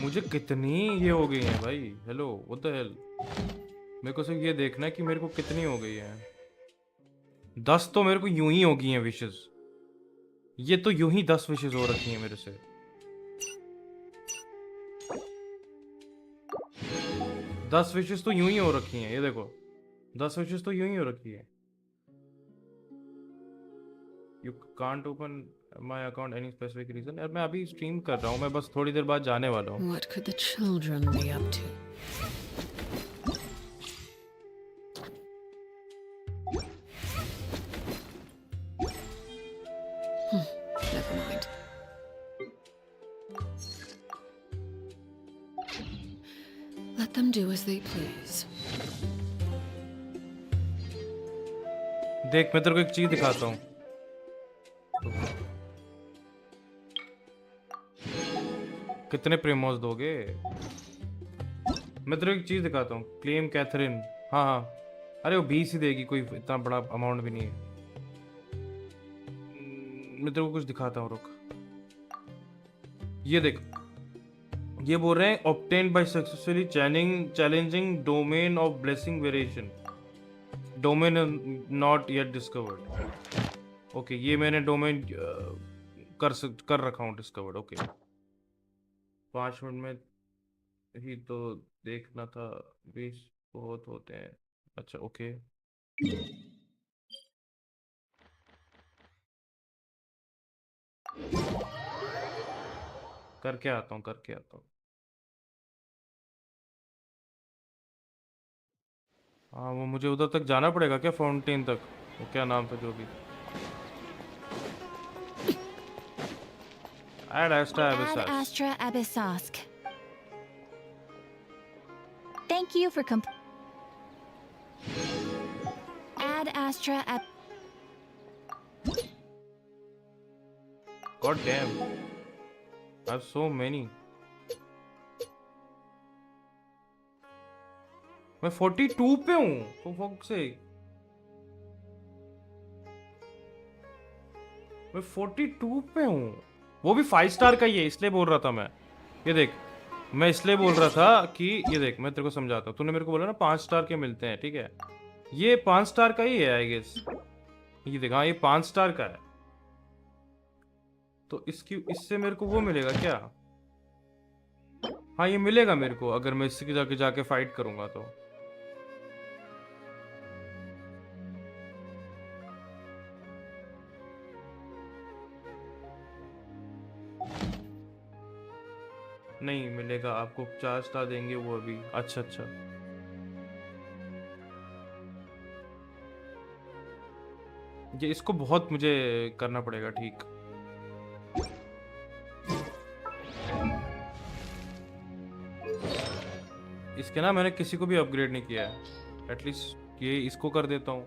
मुझे कितनी ये हो गई है भाई. Hello, what the hell. मेरे को सिर्फ ये देखना है कि मेरे को कितनी हो गई है. 10 तो मेरे को यूं ही हो गई हैं विशेस. ये तो यूं ही 10 विशेस हो रखी हैं मेरे से. 10 विशेस तो यूं ही हो रखी हैं. ये देखो, 10 विशेस तो यूं ही हो रखी है. You can't open my account any specific reason. यार मैं अभी स्ट्रीम कर रहा हूँ, मैं बस थोड़ी देर बाद जाने वाला हूँ. What could the children be up to? Never mind. Let them do as they please. देख, मैं तेरे को एक चीज दिखाता हूँ. कितने प्रेमोस दोगे? मैं तेरे को एक चीज दिखाता हूँ. Claim Catherine. हाँ हाँ, अरे वो 20 ही देगी, कोई इतना बड़ा अमाउंट भी नहीं है. मैं तेरे को कुछ दिखाता हूँ, रुक। ये देख, ये बोल रहे हैं obtained by successfully challenging domain of blessing variation, domain not yet discovered. Okay, ये मैंने डोमेन कर रखा हूँ डिस्कवर्ड। ओके, 5 मिनट में ही तो देखना था, 20 बहुत होते हैं। अच्छा ओके, करके आता हूँ, करके आता हूँ। हाँ, वो मुझे उधर तक जाना पड़ेगा क्या, फाउंटेन तक? वो क्या नाम था जो भी, Ad Astra Ad Abyssas. Astra Abyssask. Thank you for Ad Astra Ab... God damn, I have so many. मैं 42 पे हूँ, तो fuck से मैं 42 पे हूँ। वो भी 5 स्टार का ही है, इसलिए बोल रहा था मैं। ये देख, मैं इसलिए बोल रहा था कि ये देख, मैं तेरे को समझाता हूँ। तूने मेरे को बोला ना 5 स्टार के मिलते हैं, ठीक है? ये 5 स्टार का ही है आई गेस। ये देख, हाँ ये 5 स्टार का है। तो इससे मेरे को वो मिलेगा क्या? हाँ ये मिलेगा मेरे को, अगर मैं इससे जाके फाइट करूंगा तो। नहीं मिलेगा आपको, 4 स्टार देंगे वो अभी। अच्छा अच्छा, ये इसको बहुत मुझे करना पड़ेगा, ठीक। इसके ना मैंने किसी को भी अपग्रेड नहीं किया है, एटलीस्ट ये इसको कर देता हूँ।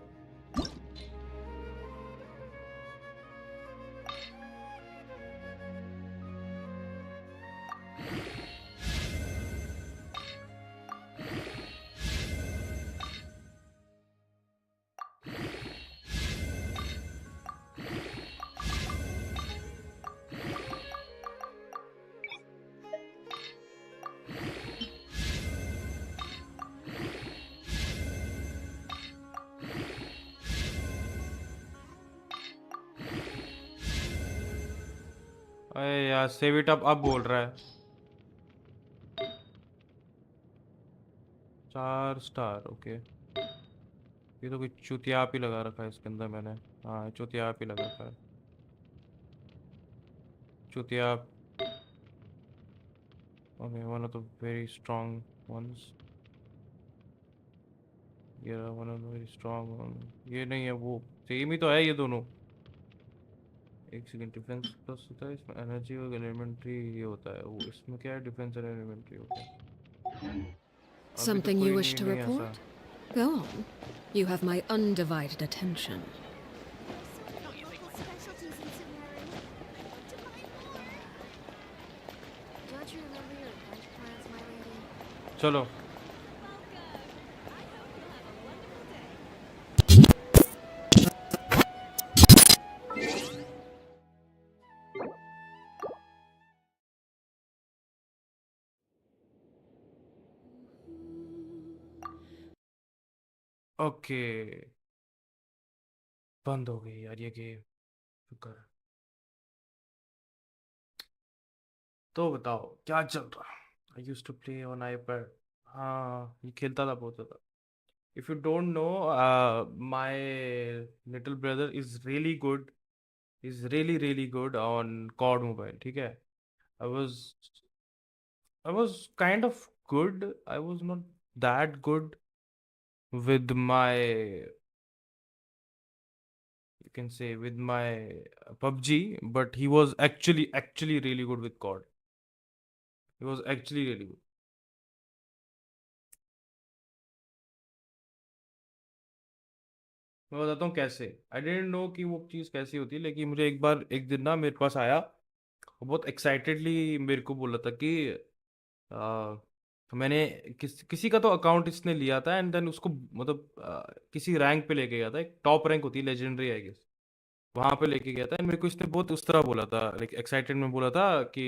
अरे यार, सेव इट अप अब बोल रहा है 4 स्टार। ओके, ये तो कोई चुतिया ही लगा रखा है इसके अंदर मैंने। हाँ चुतिया ही लगा रखा है, चुतिया। Okay, one of the very strong ones. ये one of the very strong one. ये नहीं है, वो सेम ही तो है ये दोनों। एक सेकंड, डिफेंस प्लस होता है इसमें, एनर्जी और एलिमेंट्री ये होता है। वो इसमें क्या है, डिफेंस और एलिमेंट्री होता है। अभी तो Something कोई you wish to नहीं ऐसा। report? Go on. You have my undivided attention. Don't you remember your French plans, my lady? चलो ओके, बंद हो गई यार ये गेम। शुक्र। तो बताओ क्या चल रहा। I used to play on iPad. हाँ ये खेलता था बहुत ज़्यादा। If you don't know, my little brother is really good, is really good on COD mobile, ठीक है? I was I was kind of good, I was not that good with my, you can say with my PUBG, but he was actually really good with COD. He was actually really good. मैं बताता हूँ कैसे। आई dent no कि वो चीज़ कैसी होती है, लेकिन मुझे एक बार एक दिन ना मेरे पास आया, वो बहुत एक्साइटेडली मेरे को बोला था कि तो मैंने किसी का तो अकाउंट इसने लिया था, एंड देन उसको मतलब किसी रैंक पे लेके गया था। एक टॉप रैंक होती है, लेजेंडरी आई गेस। वहां पे लेके गया था एंड मेरे को इसने बहुत उस तरह बोला था, लाइक एक्साइटेड में बोला था कि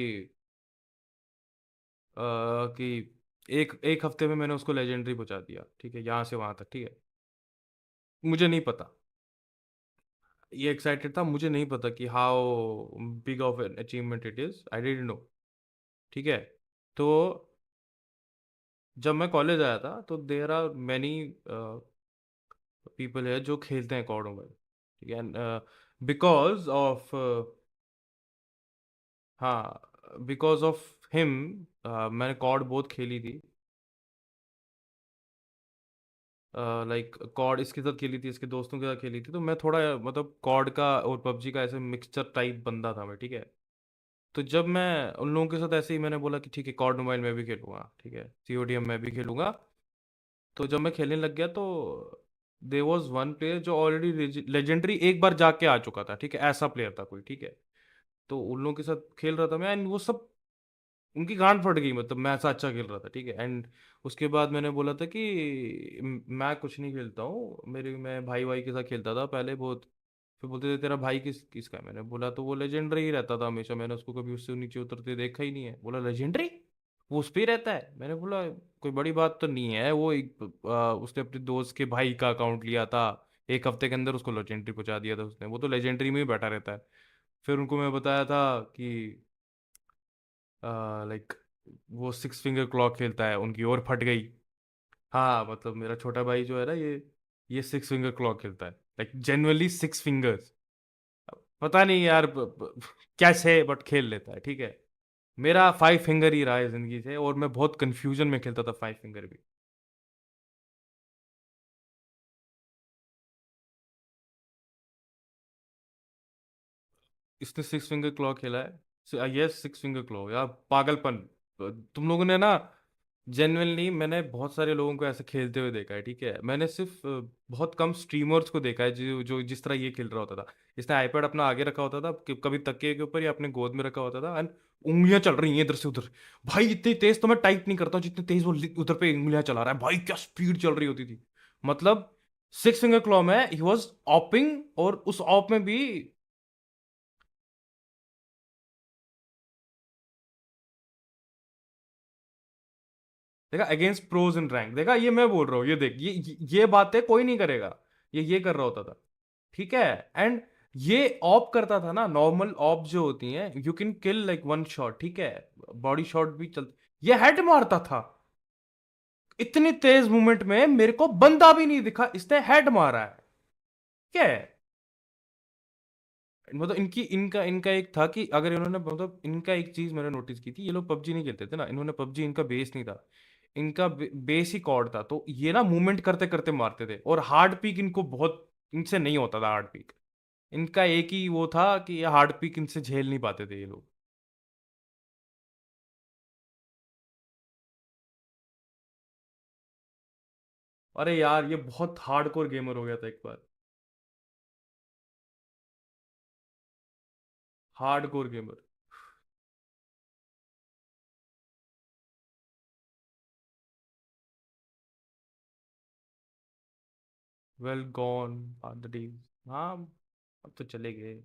एक एक हफ्ते में मैंने उसको लेजेंडरी पहुंचा दिया, ठीक है, यहाँ से वहां तक, ठीक है। मुझे नहीं पता, ये एक्साइटेड था, मुझे नहीं पता कि how big of an achievement it is, I didn't know, ठीक है। तो जब मैं कॉलेज आया था तो देर आर मैनी पीपल है जो खेलते हैं कॉर्ड मोबाइल, ठीक है, बिकॉज ऑफ, हाँ, बिकॉज ऑफ हिम मैंने कॉर्ड बहुत खेली थी, लाइक कॉर्ड इसके साथ खेली थी, इसके दोस्तों के साथ खेली थी, तो मैं थोड़ा मतलब कॉर्ड का और पबजी का ऐसे मिक्सचर टाइप बंदा था मैं, ठीक है। तो जब मैं उन लोगों के साथ ऐसे ही मैंने बोला कि ठीक है कॉर्ड मोबाइल मैं भी खेलूंगा, ठीक है, सीओडीएम मैं भी खेलूंगा। तो जब मैं खेलने लग गया तो देर वॉज वन प्लेयर जो ऑलरेडी लेजेंडरी एक बार जाके आ चुका था, ठीक है, ऐसा प्लेयर था कोई, ठीक है। तो उन लोगों के साथ खेल रहा था मैं एंड वो सब, उनकी गांड फट गई, मतलब मैं ऐसा अच्छा खेल रहा था, ठीक है। एंड उसके बाद मैंने बोला था कि मैं कुछ नहीं खेलता हूँ, मेरे मैं भाई भाई के साथ खेलता था पहले बहुत। फिर बोलते थे तेरा भाई किसका है, मैंने बोला तो वो लेजेंडरी ही रहता था हमेशा, मैंने उसको कभी उससे नीचे उतरते देखा ही नहीं है। बोला लेजेंडरी, वो उस पे ही रहता है। मैंने बोला कोई बड़ी बात तो नहीं है, वो एक उसने अपने दोस्त के भाई का अकाउंट लिया था, एक हफ्ते के अंदर उसको लेजेंडरी पहुंचा दिया था उसने, वो तो लेजेंडरी में ही बैठा रहता है। फिर उनको मैं बताया था कि लाइक वो सिक्स फिंगर क्लॉक खेलता है, उनकी और फट गई। हाँ मतलब मेरा छोटा भाई जो है ना, ये सिक्स फिंगर क्लॉक खेलता है, लाइक जेन्युइनली सिक्स फिंगर्स। पता नहीं यार कैसे, बट खेल लेता है, ठीक है। मेरा फाइव फिंगर ही रहा है जिंदगी से, और मैं बहुत कंफ्यूजन में खेलता था फाइव फिंगर भी। इसने सिक्स फिंगर क्लॉ खेला है, यस सिक्स फिंगर क्लॉ, यार पागलपन। तुम लोगों ने ना, जेन्युइनली मैंने बहुत सारे लोगों को ऐसे खेलते हुए देखा है, ठीक है। मैंने सिर्फ बहुत कम स्ट्रीमर्स को देखा है जो जो जिस तरह ये खेल रहा होता था। इसने आईपैड अपना आगे रखा होता था, कभी तकिए के ऊपर या अपने गोद में रखा होता था, एंड उंगलियां चल रही हैं इधर से उधर। भाई इतनी तेज तो मैं टाइप नहीं करता हूँ जितनी तेज वो उधर पे उंगलियां चला रहा है, भाई क्या स्पीड चल रही होती थी। मतलब सिक्स फिंगर क्लॉ में ही वॉज ऑपिंग, और उस ऑप में भी देखा अगेंस्ट प्रोज इन रैंक, देखा ये मैं बोल रहा हूँ, ये देख ये बातें कोई नहीं करेगा, ये कर रहा होता था, ठीक है। एंड ये ऑप करता था ना, नॉर्मल ऑप जो होती हैं you can kill like one shot, ठीक है, बॉडी शॉट भी चल, ये हेड मारता था इतनी तेज मूवमेंट में, मेरे को बंदा भी नहीं दिखा, इसने हेड मारा है, क्या है। मतलब इनकी इनका इनका एक था कि अगर इन्होंने, मतलब इनका एक चीज मैंने नोटिस की थी, ये लोग पबजी नहीं खेलते थे ना, इन्होंने पबजी, इनका बेस नहीं था, इनका बेस ही कॉर्ड था, तो ये ना मूवमेंट करते करते मारते थे, और हार्ड पीक इनको बहुत, इनसे नहीं होता था हार्ड पीक। इनका एक ही वो था कि ये हार्ड पीक इनसे झेल नहीं पाते थे ये लोग। अरे यार ये बहुत हार्डकोर गेमर हो गया था एक बार, hardcore gamer. Well gone are the days. हाँ, अब तो चले गए।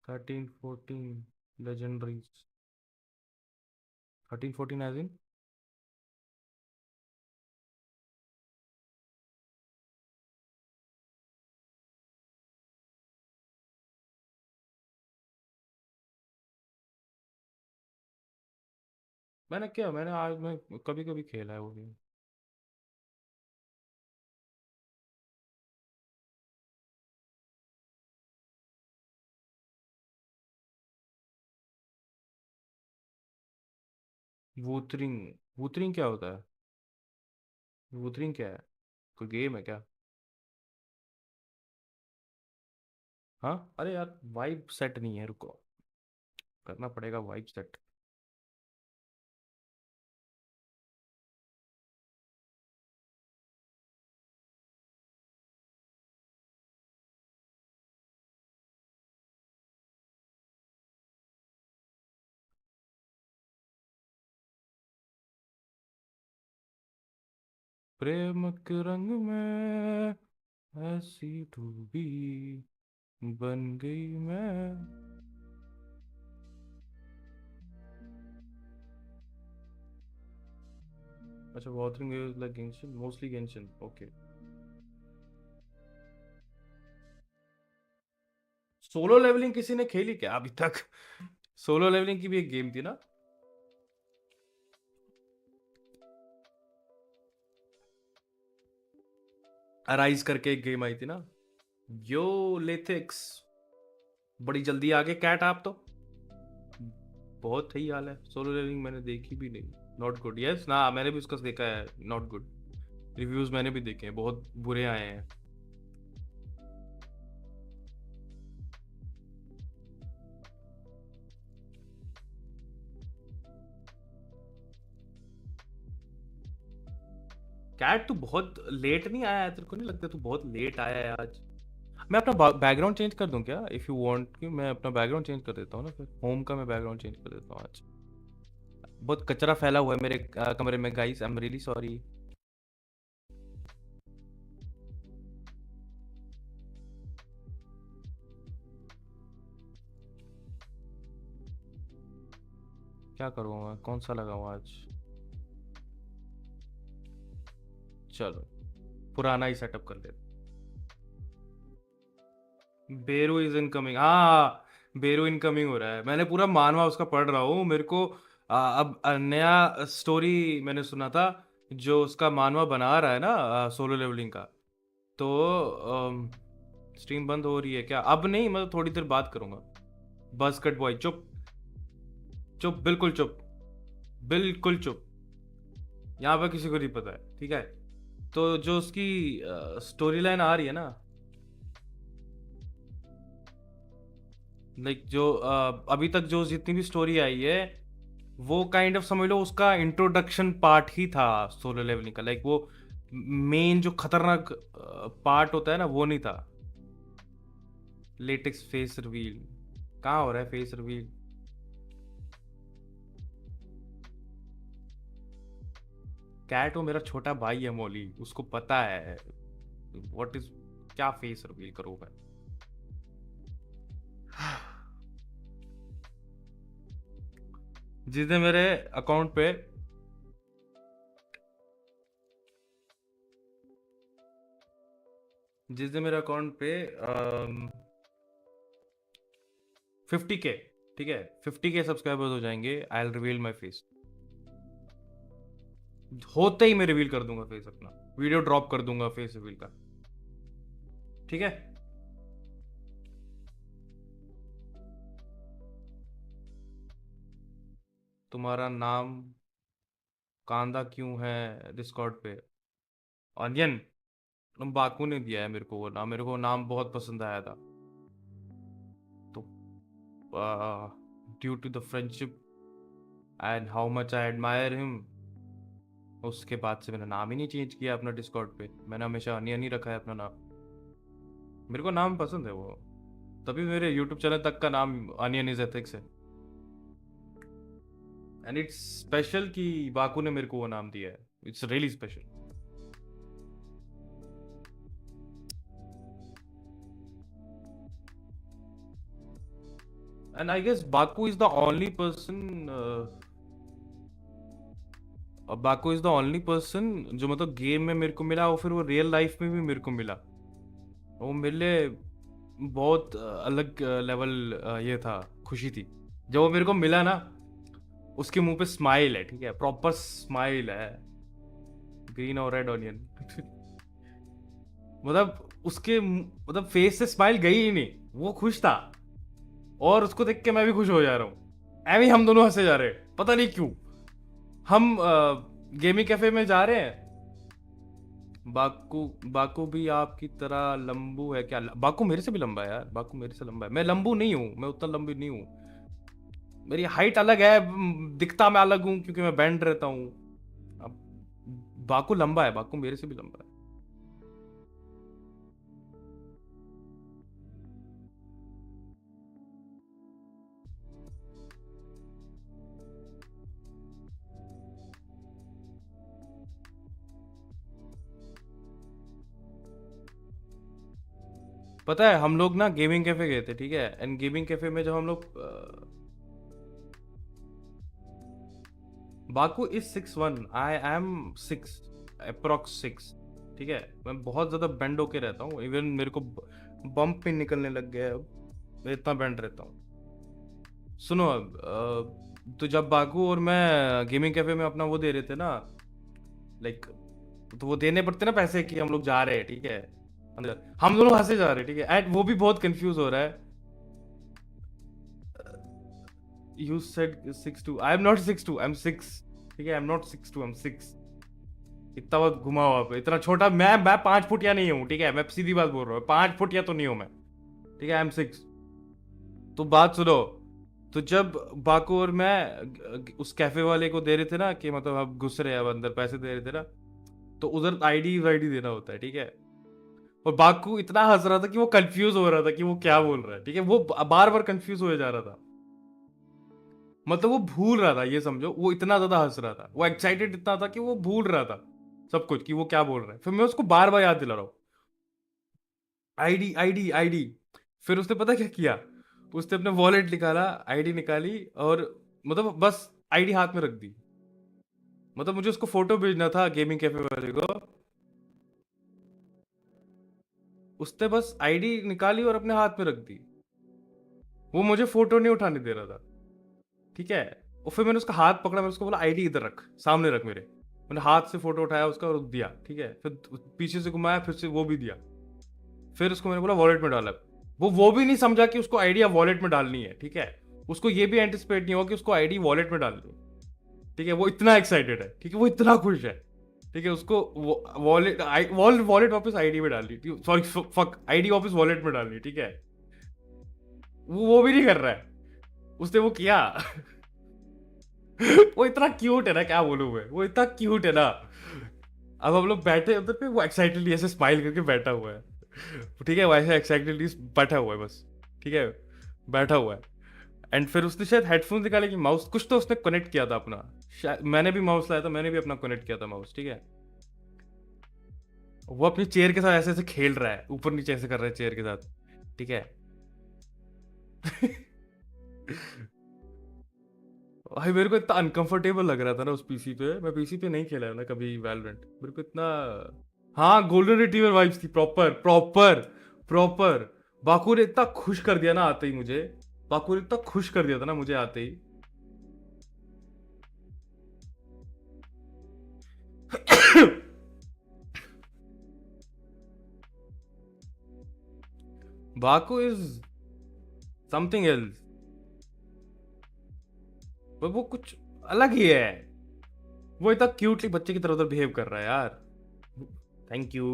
13 14 लेजेंडरीज। 13 14 एज इन, मैंने क्या, मैंने आज मैं कभी कभी खेला है वो गेम। वूथरिंग, वूथरिंग क्या होता है? वूथरिंग क्या है, कोई गेम है क्या? हाँ, अरे यार वाइब सेट नहीं है, रुको। करना पड़ेगा वाइब सेट। प्रेम के रंग में ऐसी डूबी बन गई मैं। अच्छा, Wuthering Waves like Genshin, mostly Genshin, okay. Solo leveling किसी ने खेली क्या अभी तक? सोलो लेवलिंग की भी एक गेम थी ना? अराइज करके एक गेम आई थी ना। यो लेथेक्स, बड़ी जल्दी आ गए कैट आप तो। बहुत सही हाल है। सोलो लेवलिंग मैंने देखी भी नहीं। Not good. यस ना, मैंने भी उसका देखा है, नॉट गुड। रिव्यूज मैंने भी देखे हैं, बहुत बुरे आए हैं। कैट, तू बहुत लेट नहीं आया है? तेरे को नहीं लगता तू बहुत लेट आया है आज? मैं अपना बैकग्राउंड चेंज कर दूं क्या? इफ़ यू वांट कि मैं अपना बैकग्राउंड चेंज कर देता हूँ ना, फिर होम का मैं बैकग्राउंड चेंज कर देता हूँ आज। बहुत कचरा फैला हुआ है मेरे कमरे में guys, I am really sorry. क्या करूँ मैं, कौन सा लगाऊँ आज? चलो पुराना ही सेटअप कर लेते। बेरू इज इनकमिंग, हाँ बेरू इनकमिंग हो रहा है। मैंने पूरा मानवा उसका पढ़ रहा हूँ। मेरे को अब नया स्टोरी मैंने सुना था, जो उसका मानवा बना रहा है ना सोलो लेवलिंग का। तो स्ट्रीम बंद हो रही है क्या? अब नहीं, मैं थोड़ी देर बात करूंगा। बस कट बॉय चुप, चुप, बिल्कुल चुप, बिल्कुल चुप। यहाँ पर किसी को नहीं पता है, ठीक है? तो जो उसकी स्टोरी लाइन आ रही है ना, लाइक जो अभी तक जो जितनी भी स्टोरी आई है, वो काइंड ऑफ समझ लो उसका इंट्रोडक्शन पार्ट ही था सोलो लेवलिंग का। लाइक वो मेन जो खतरनाक पार्ट होता है ना, वो नहीं था। लेटेक्स फेस रिवील कहाँ हो रहा है? फेस रिवील कैट वो मेरा छोटा भाई है मोली, उसको पता है व्हाट इज, क्या फेस रिवील करूँ मैं? जिसने मेरे अकाउंट पे जिसने मेरे अकाउंट पे 50K, ठीक है, 50K सब्सक्राइबर्स हो जाएंगे, I will reveal my face. होते ही मैं रिवील कर दूंगा फेस अपना, वीडियो ड्रॉप कर दूंगा फेस रिवील का, ठीक है? तुम्हारा नाम कांदा क्यों है डिस्कॉर्ड पे? ऑनियन, बाकू ने दिया है मेरे को वो नाम, मेरे को नाम बहुत पसंद आया था। तो due to the friendship and how much I admire him, उसके बाद से मैंने नाम ही नहीं चेंज किया अपना डिस्कॉर्ड पे। मैंने हमेशा अनियन ही रखा है अपना नाम। मेरे को नाम पसंद है वो, तभी मेरे यूट्यूब चैनल तक का नाम अनियन इज एथिक्स है। एंड इट्स स्पेशल कि बाकू ने मेरे को वो नाम दिया है। It's really special. And I guess Baku is the only person Baku is the only person जो मतलब गेम में मेरे को मिला, और फिर वो रियल लाइफ में भी मेरे को मिला। वो मेरे लिए बहुत अलग लेवल ये था, खुशी थी जब वो मेरे को मिला ना। उसके मुंह पे स्माइल है, ठीक है, प्रॉपर स्माइल है, ग्रीन और रेड ऑनियन। मतलब उसके मतलब फेस से स्माइल गई ही नहीं, वो खुश था, और उसको देख के मैं भी खुश हो जा रहा हूँ। एवं हम दोनों हंसे जा रहे हैं, पता नहीं क्यों। हम गेमिंग कैफे में जा रहे हैं। बाकू भी आपकी तरह लंबू है क्या? बाकू मेरे से भी लंबा है यार, बाकू मेरे से लंबा है। मैं लंबू नहीं हूँ, मैं उतना लंबी नहीं हूँ। मेरी हाइट अलग है, दिखता मैं अलग हूँ क्योंकि मैं बैंड रहता हूँ। अब बाकू लंबा है, बाकू मेरे से भी लंबा है। पता है हम लोग ना गेमिंग कैफे गए थे, ठीक है, एंड गेमिंग कैफे में जब हम लोग Baku is 6'1", I am 6, approx 6, ठीक है। मैं बहुत ज्यादा बेंड होके रहता हूँ, इवन मेरे को बम्प भी निकलने लग गया है अब, मैं इतना बेंड रहता हूँ। सुनो अब तो जब बाकू और मैं गेमिंग कैफे में अपना वो दे रहे थे ना, लाइक, तो वो देने पड़ते ना पैसे कि हम लोग जा रहे हैं, ठीक है, अंदर हम दोनों हंसे जा रहे हैं, ठीक है, एंड वो भी बहुत कंफ्यूज हो रहा है। You said 6'2", I am not 6'2", I'm 6, ठीक है, I am not 6'2", I'm 6। इतना बहुत घुमा हुआ पे, इतना छोटा मैं 5 फुटिया नहीं हूँ, ठीक है, मैं सीधी बात बोल रहा हूँ, 5 फुटिया तो नहीं हूँ मैं, ठीक है, I am 6। तो बात सुनो, तो जब बाकू और मैं उस कैफे वाले को दे रहे थे ना कि मतलब आप घुस रहे हैं, अब अंदर पैसे दे रहे थे ना, तो उधर आईडी वाईडी देना होता है, ठीक है। और बाकू इतना हंस रहा था कि वो कंफ्यूज हो रहा था कि वो क्या बोल रहा है, ठीक है, वो बार बार कंफ्यूज हो जा रहा था, मतलब वो भूल रहा था, ये समझो, वो इतना ज्यादा हंस रहा था, वो एक्साइटेड इतना था कि वो भूल रहा था सब कुछ कि वो क्या बोल रहा है। फिर मैं उसको बार बार याद दिला रहा हूँ, आईडी आईडी आईडी। फिर उसने पता क्या किया, उसने अपना वॉलेट निकाला, आईडी निकाली, और मतलब बस आईडी हाथ में रख दी, मतलब मुझे उसको फोटो भेजना था गेमिंग कैफे वाले को, उसने बस आईडी निकाली और अपने हाथ में रख दी, वो मुझे फोटो नहीं उठाने दे रहा था, ठीक है। और फिर मैंने उसका हाथ पकड़ा, मैंने उसको बोला आईडी इधर रख, सामने रख मेरे, मैंने हाथ से फोटो उठाया उसका और दिया, ठीक है, फिर पीछे से घुमाया, फिर से वो भी दिया, फिर उसको मैंने बोला वॉलेट में डाला। वो भी नहीं समझा कि उसको आईडी वॉलेट में डालनी है, ठीक है, उसको ये भी एंटिसिपेट नहीं हुआ कि उसको आईडी वॉलेट में डालनी है, ठीक है, वो इतना एक्साइटेड है, ठीक है, वो इतना खुश है, ठीक है, उसको वॉलेट वॉलेट वापस आईडी में डालनी, सॉरी फक, आईडी वापस वॉलेट में डालनी, ठीक है, वो भी नहीं कर रहा है, उसने वो किया। वो इतना क्यूट है ना, क्या बोलूं मैं, वो इतना क्यूट है ना। अब हम लोग बैठे उधर पे, वो एक्साइटेडली ऐसे स्माइल करके बैठा हुआ है, ठीक है, वो ऐसे एक्साइटेडली बैठा हुआ है बस, ठीक है, बैठा हुआ है। एंड फिर उसने शायद हेडफोन निकाले कि माउस कुछ तो उसने कनेक्ट किया था अपना, शायद मैंने भी माउस लाया था, मैंने भी अपना कनेक्ट किया था माउस, ठीक है। वो अपनी चेयर के साथ ऐसे ऐसे खेल रहा है, ऊपर नीचे ऐसे कर रहा है चेयर के साथ, ठीक है। भाई मेरे को इतना अनकंफर्टेबल लग रहा था ना उस पीसी पे, मैं पीसी पे नहीं खेला है ना कभी वैलोरेंट, मेरे को इतना, हाँ गोल्डन रिट्रीवर वाइब्स थी, प्रॉपर प्रॉपर प्रॉपर। बाकू ने इतना खुश कर दिया ना आते ही मुझे, बाकू ने इतना खुश कर दिया था ना मुझे आते ही। बाकू इज समथिंग एल्स, वो कुछ अलग ही है, वो इतना क्यूटली बच्चे की तरह उधर बिहेव कर रहा है यार, थैंक यू।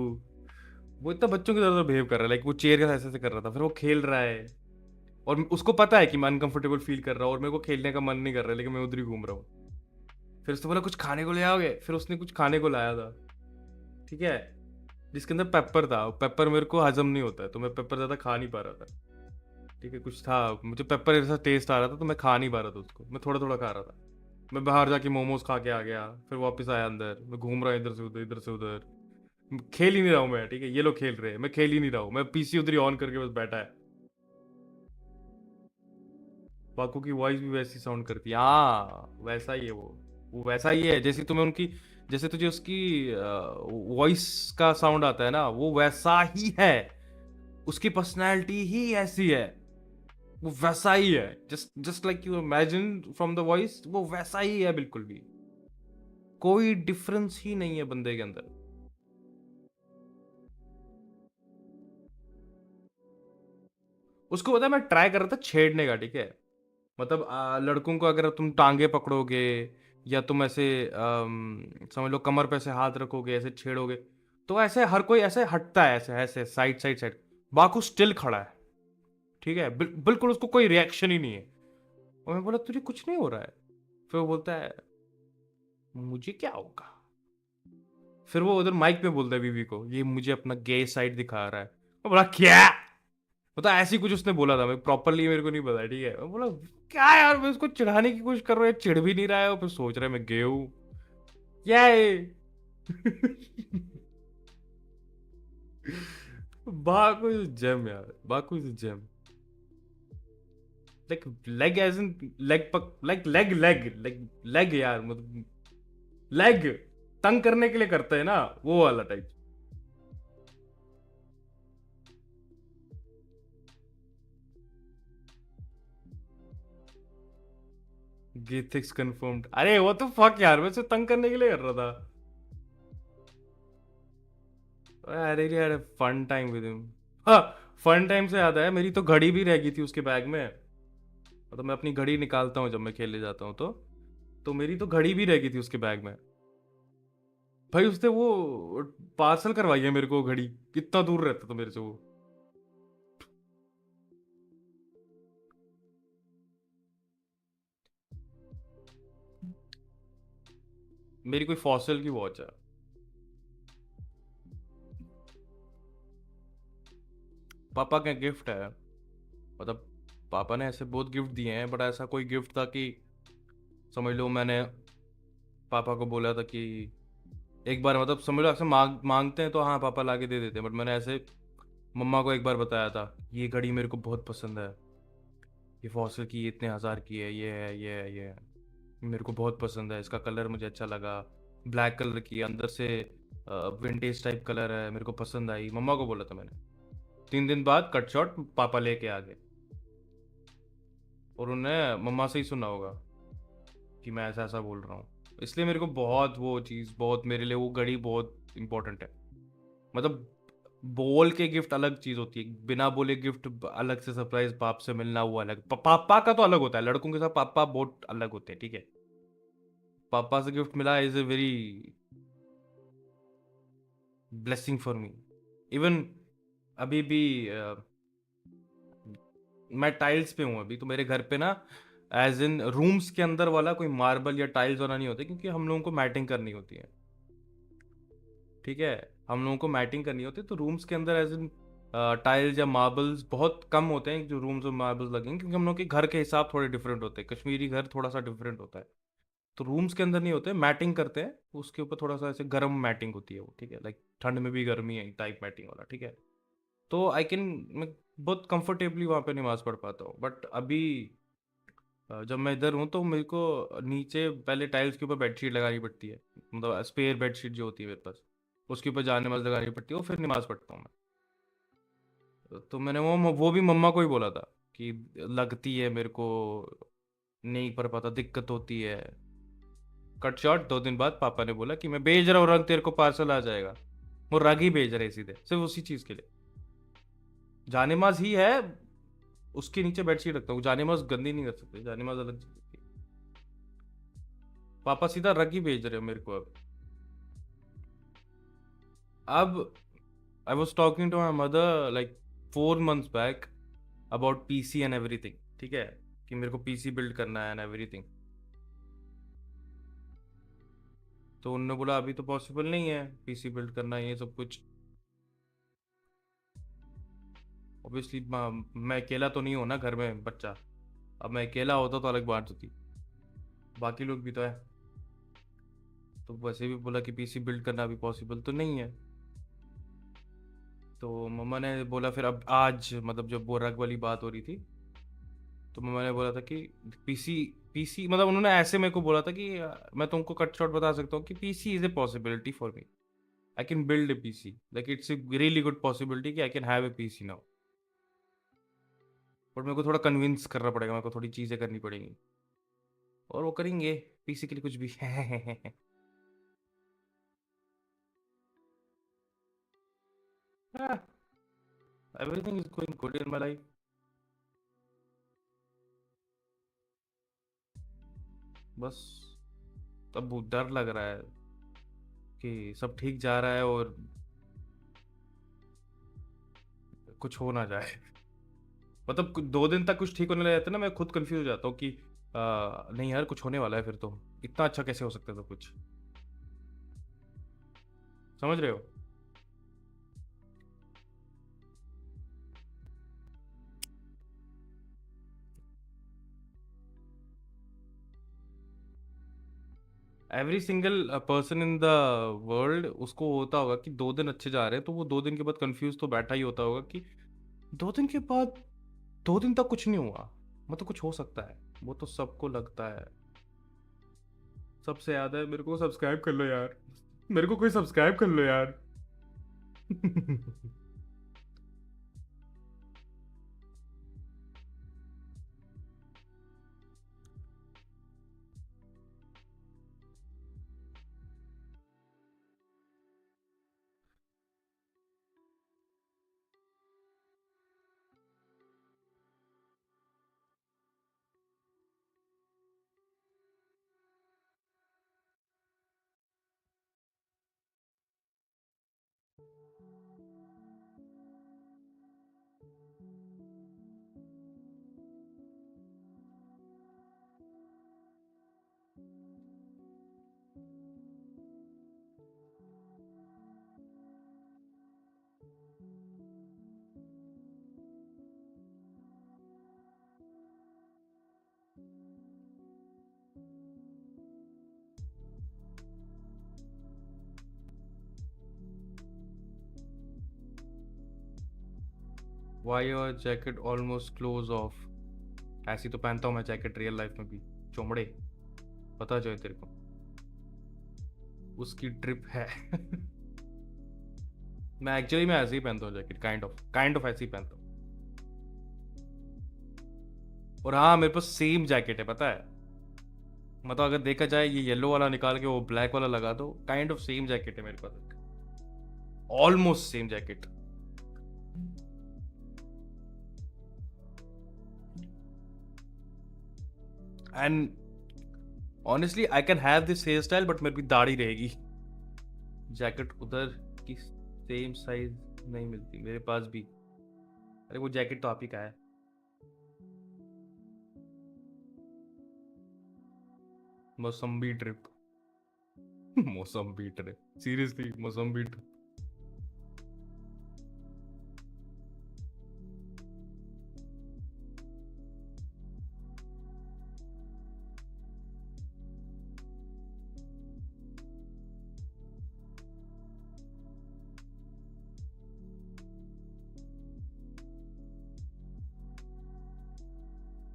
वो इतना बच्चों की तरह उधर बिहेव कर रहा है, लाइक वो चेयर के साथ ऐसे ऐसे कर रहा था, फिर वो खेल रहा है, और उसको पता है कि मैं अनकंफर्टेबल फील कर रहा हूँ और मेरे को खेलने का मन नहीं कर रहा है, लेकिन मैं उधर ही घूम रहा हूँ। फिर उसने बोला कुछ खाने को ले आओगे, फिर उसने कुछ खाने को लाया था, ठीक है, जिसके अंदर पेपर था, पेपर मेरे को हजम नहीं होता है, तो मैं पेपर ज़्यादा खा नहीं पा रहा था, ठीक है, कुछ था मुझे पेपर ऐसा टेस्ट आ रहा था, तो मैं खा नहीं पा रहा था उसको, मैं थोड़ा थोड़ा खा रहा था। मैं बाहर जाके मोमोज खा के आ गया, फिर वापस आया अंदर, मैं घूम रहा इधर से उधर, इधर से उधर, खेल ही नहीं रहा हूँ मैं, ठीक है, ये लोग खेल रहे हैं, मैं खेल ही नहीं रहा हूँ, मैं पीसी उधर ही ऑन करके बस बैठा है। बाकू की वॉइस भी वैसी साउंड करती है, हाँ वैसा ही है वो वैसा ही है, जैसे तुम्हें उनकी, जैसे तुझे उसकी वॉइस का साउंड आता है ना, वो वैसा ही है, उसकी पर्सनैलिटी ही ऐसी है, वो वैसा ही है, just like you imagine from the voice, वो वैसा ही है बिल्कुल भी, कोई डिफरेंस ही नहीं है बंदे के अंदर। उसको पता है मैं ट्राई कर रहा था छेड़ने का, ठीक है, मतलब लड़कों को अगर तुम टांगे पकड़ोगे या तुम ऐसे समझ लो कमर पे ऐसे हाथ रखोगे, ऐसे छेड़ोगे, तो ऐसे हर कोई ऐसे हटता है, ऐसे ऐसे side side side, Baku still खड़ा है, ठीक है, बिल्कुल उसको कोई रिएक्शन ही नहीं है, और मैं बोला तुझे कुछ नहीं हो रहा है। फिर वो बोलता है मुझे क्या होगा। फिर वो उधर माइक पे बोलता है बीवी को, ये मुझे अपना गे साइड दिखा रहा है। मैं बोला क्या, मतलब ऐसी कुछ उसने बोला था, मैं प्रॉपरली मेरे को नहीं पता, ठीक है। मैं बोला क्या यार, मैं उसको चिढ़ाने की कोशिश कर रहा हूँ, चिढ़ भी नहीं रहा है, और फिर सोच रहा है मैं गे हूँ। क्या है बाकू इज जेम यार, Baku is gem. Like leg as in leg पक, like leg leg leg leg यार, मतलब लेग तंग करने के लिए करते हैं ना, वो वाला टाइप। गेथिक्स कंफर्म्ड, अरे वो तो फक यार, मैं उसे तंग करने के लिए कर रहा था। अरे यार फन टाइम विद हिम। हाँ, फन टाइम से याद आया, मेरी तो घड़ी भी रह गई थी उसके बैग में। मतलब मैं अपनी घड़ी निकालता हूँ जब मैं खेलने जाता हूँ तो मेरी तो घड़ी भी रह गई थी उसके बैग में। भाई उसने वो पार्सल करवाई है मेरे को घड़ी, कितना दूर रहता था मेरे से वो। मेरी कोई फॉसिल की वॉच है। पापा का गिफ्ट है, मतलब पापा ने ऐसे बहुत गिफ्ट दिए हैं, बट ऐसा कोई गिफ्ट था कि समझ लो मैंने पापा को बोला था कि एक बार, मतलब समझ लो अक्सर मांगते हैं तो हाँ पापा ला के दे देते हैं, बट मैंने ऐसे मम्मा को एक बार बताया था ये घड़ी मेरे को बहुत पसंद है, ये फॉसिल की, ये इतने हज़ार की है, ये है ये है ये है, मेरे को बहुत पसंद है, इसका कलर मुझे अच्छा लगा, ब्लैक कलर की अंदर से विंटेज टाइप कलर है, मेरे को पसंद आई, मम्मा को बोला था मैंने। 3 दिन बाद कट शॉट पापा लेके आ गए, और उन्हें मम्मा से ही सुना होगा कि मैं ऐसा ऐसा बोल रहा हूँ। इसलिए मेरे को बहुत वो चीज़, बहुत मेरे लिए वो घड़ी बहुत इंपॉर्टेंट है। मतलब बोल के गिफ्ट अलग चीज़ होती है, बिना बोले गिफ्ट अलग से, सरप्राइज बाप से मिलना वो अलग, पापा का तो अलग होता है, लड़कों के साथ पापा बहुत अलग होते हैं, ठीक है। पापा से गिफ्ट मिला is a very blessing for me. Even अभी भी मैं टाइल्स पे हूँ अभी, तो मेरे घर पे ना एज इन रूम्स के अंदर वाला कोई मार्बल या टाइल्स वाला नहीं होता, क्योंकि हम लोगों को मैटिंग करनी होती है, ठीक है। हम लोगों को मैटिंग करनी होती है, तो रूम्स के अंदर एज इन टाइल्स या मार्बल्स बहुत कम होते हैं जो रूम्स में मार्बल्स लगेंगे, क्योंकि हम लोग के घर के हिसाब थोड़े डिफरेंट होते हैं, कश्मीरी घर थोड़ा सा डिफरेंट होता है। तो रूम्स के अंदर नहीं होते, मैटिंग करते हैं उसके ऊपर, थोड़ा सा ऐसे गर्म मैटिंग होती है वो, ठीक है, लाइक ठंड में भी गर्मी है टाइप मैटिंग वाला, ठीक है। तो आई कैन, मैं बहुत कंफर्टेबली वहाँ पे नमाज पढ़ पाता हूँ। बट अभी जब मैं इधर हूँ तो मेरे को नीचे पहले टाइल्स के ऊपर बेडशीट लगानी पड़ती है, मतलब स्पेयर बेडशीट जो होती है मेरे पास, उसके ऊपर जान नमाज लगानी पड़ती है, और फिर नमाज पढ़ता हूँ मैं। तो मैंने वो भी मम्मा को ही बोला था कि लगती है मेरे को, नहीं पढ़ पाता, दिक्कत होती है। कट शॉट 2 दिन बाद पापा ने बोला कि मैं भेज रहा हूँ रंग, तेरे को पार्सल आ जाएगा। वो रग ही भेज रहे सीधे, सिर्फ उसी चीज़ के लिए। जानेमाज ही है, उसके नीचे बेडशीट रखता हूँ, जानेमाज गंदी नहीं कर सकते, जानेमाज अलग चीज़ होती है। पापा सीधा रग ही भेज रहे हो मेरे को अब I was talking to my mother like 4 months back about PC and everything, ठीक है, कि मेरे को पीसी बिल्ड करना है एंड एवरीथिंग। तो उन्होंने बोला अभी तो पॉसिबल नहीं है पीसी बिल्ड करना, ये सब कुछ। ऑब्वियसली मैं अकेला तो नहीं हूँ ना घर में बच्चा, अब मैं अकेला होता तो अलग बात होती, बाकी लोग भी तो है। तो वैसे भी बोला कि पीसी बिल्ड करना अभी पॉसिबल तो नहीं है। तो मम्मा ने बोला फिर, अब आज मतलब जब वो रग वाली बात हो रही थी, तो मम्मा ने बोला था कि पीसी पीसी, मतलब उन्होंने ऐसे मेरे को बोला था कि मैं तुमको कट शॉट बता सकता हूँ कि PC is a possibility for me, I can build a PC, like it's a really good possibility कि I can have a PC now. But मेरे को थोड़ा कन्विंस करना पड़ेगा, मेरे को थोड़ी चीज़ें करनी पड़ेंगी, और वो करेंगे पीसी के लिए कुछ भी everything is going good in my life. बस अब बहुत डर लग रहा है कि सब ठीक जा रहा है और कुछ हो ना जाए। मतलब 2 दिन तक कुछ ठीक होने लग जाता है ना, मैं खुद कंफ्यूज हो जाता हूँ कि नहीं यार, कुछ होने वाला है फिर तो। इतना अच्छा कैसे हो सकता है तो कुछ, समझ रहे हो? Every single person in the world, उसको होता होगा कि 2 दिन अच्छे जा रहे हैं, तो वो 2 दिन के बाद कंफ्यूज तो बैठा ही होता होगा कि 2 दिन के बाद, 2 दिन तक कुछ नहीं हुआ, मतलब कुछ हो सकता है। वो तो सबको लगता है। सबसे याद है, मेरे को सब्सक्राइब कर लो यार, मेरे को कोई सब्सक्राइब कर लो यार। Why your jacket almost close of? ऐसी तो पहनता हूँ मैं जैकेट रियल लाइफ में भी, चोमड़े, पता जो है तेरे को, उसकी ट्रिप है। मैं एक्चुअली मैं ऐसे ही पहनता हूँ जैकेट, काइंड ऑफ ऐसे ही पहनता हूँ। और हाँ, मेरे पास सेम जैकेट है, पता है, मतलब अगर देखा जाए ये येलो वाला निकाल के वो ब्लैक वाला लगा दो, काइंड ऑफ सेम जैकेट है मेरे पास, almost same jacket. And honestly I can have this hair style, but मेरी भी दाढ़ी रहेगी। जैकेट उधर की सेम साइज नहीं मिलती मेरे पास भी। अरे वो जैकेट तो आप ही का है। मौसम्बी ट्रिप। मौसम्बी ट्रिप, सीरियसली मौसम्बी ट्रिप।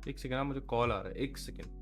एक सेकेंड, मुझे कॉल आ रहा है, एक सेकेंड।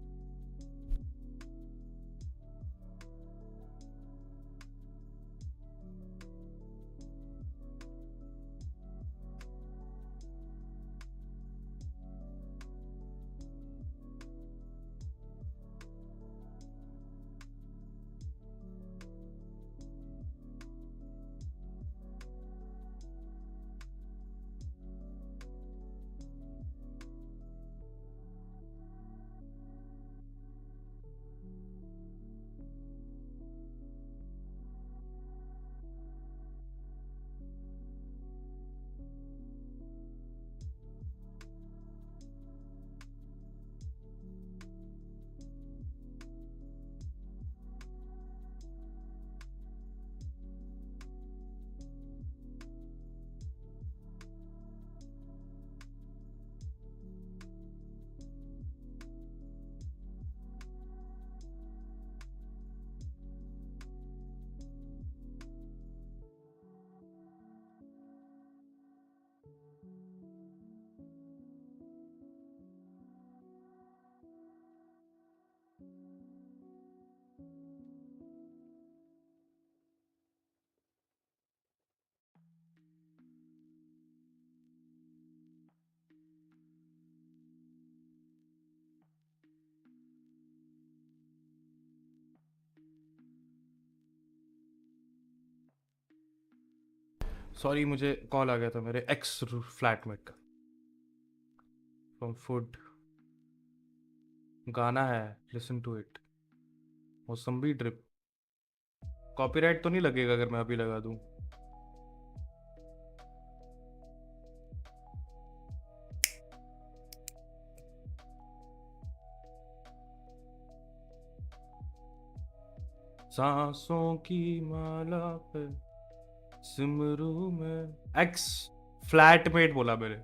सॉरी, मुझे कॉल आ गया था मेरे एक्स फ्लैटमेट का, फ्रॉम फूड। गाना है, listen to it, mosambi drip. Copyright तो नहीं लगेगा अगर मैं अभी लगा दूं? सांसों की माला पे सिमरू में एक्स फ्लैटमेट बोला मैंने,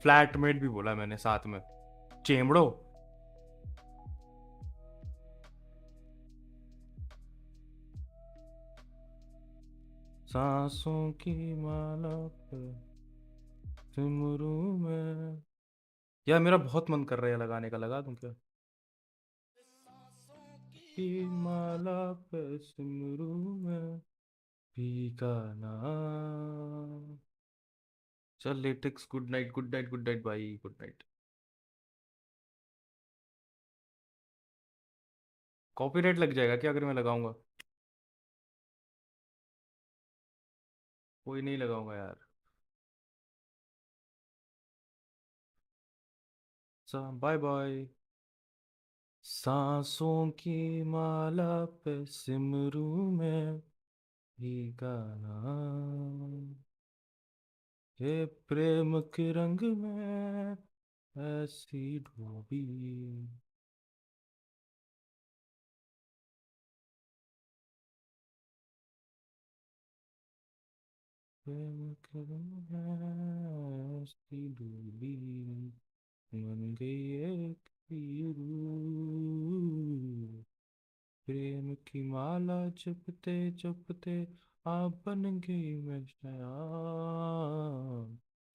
फ्लैटमेट भी बोला मैंने साथ में, चेमड़ो। सांसों की माला पे सिमरू में। यार मेरा बहुत मन कर रहा है लगाने का, लगा दूं क्या? की माला पे सिमरू में भीगा नाम। चल latex, good night good night good night भाई, गुड नाइट। कॉपीराइट लग जाएगा क्या अगर मैं लगाऊंगा? कोई नहीं लगाऊंगा यार। Bye bye. सांसों की माला पे सिमरू में भीगा नाम, हे प्रेम के रंग में ऐसी डूबी। प्रेम के रंग में ऐसी डूबी, बन गई एक पीरू। प्रेम की माला जपते जपते आप बन गई मैं शयान।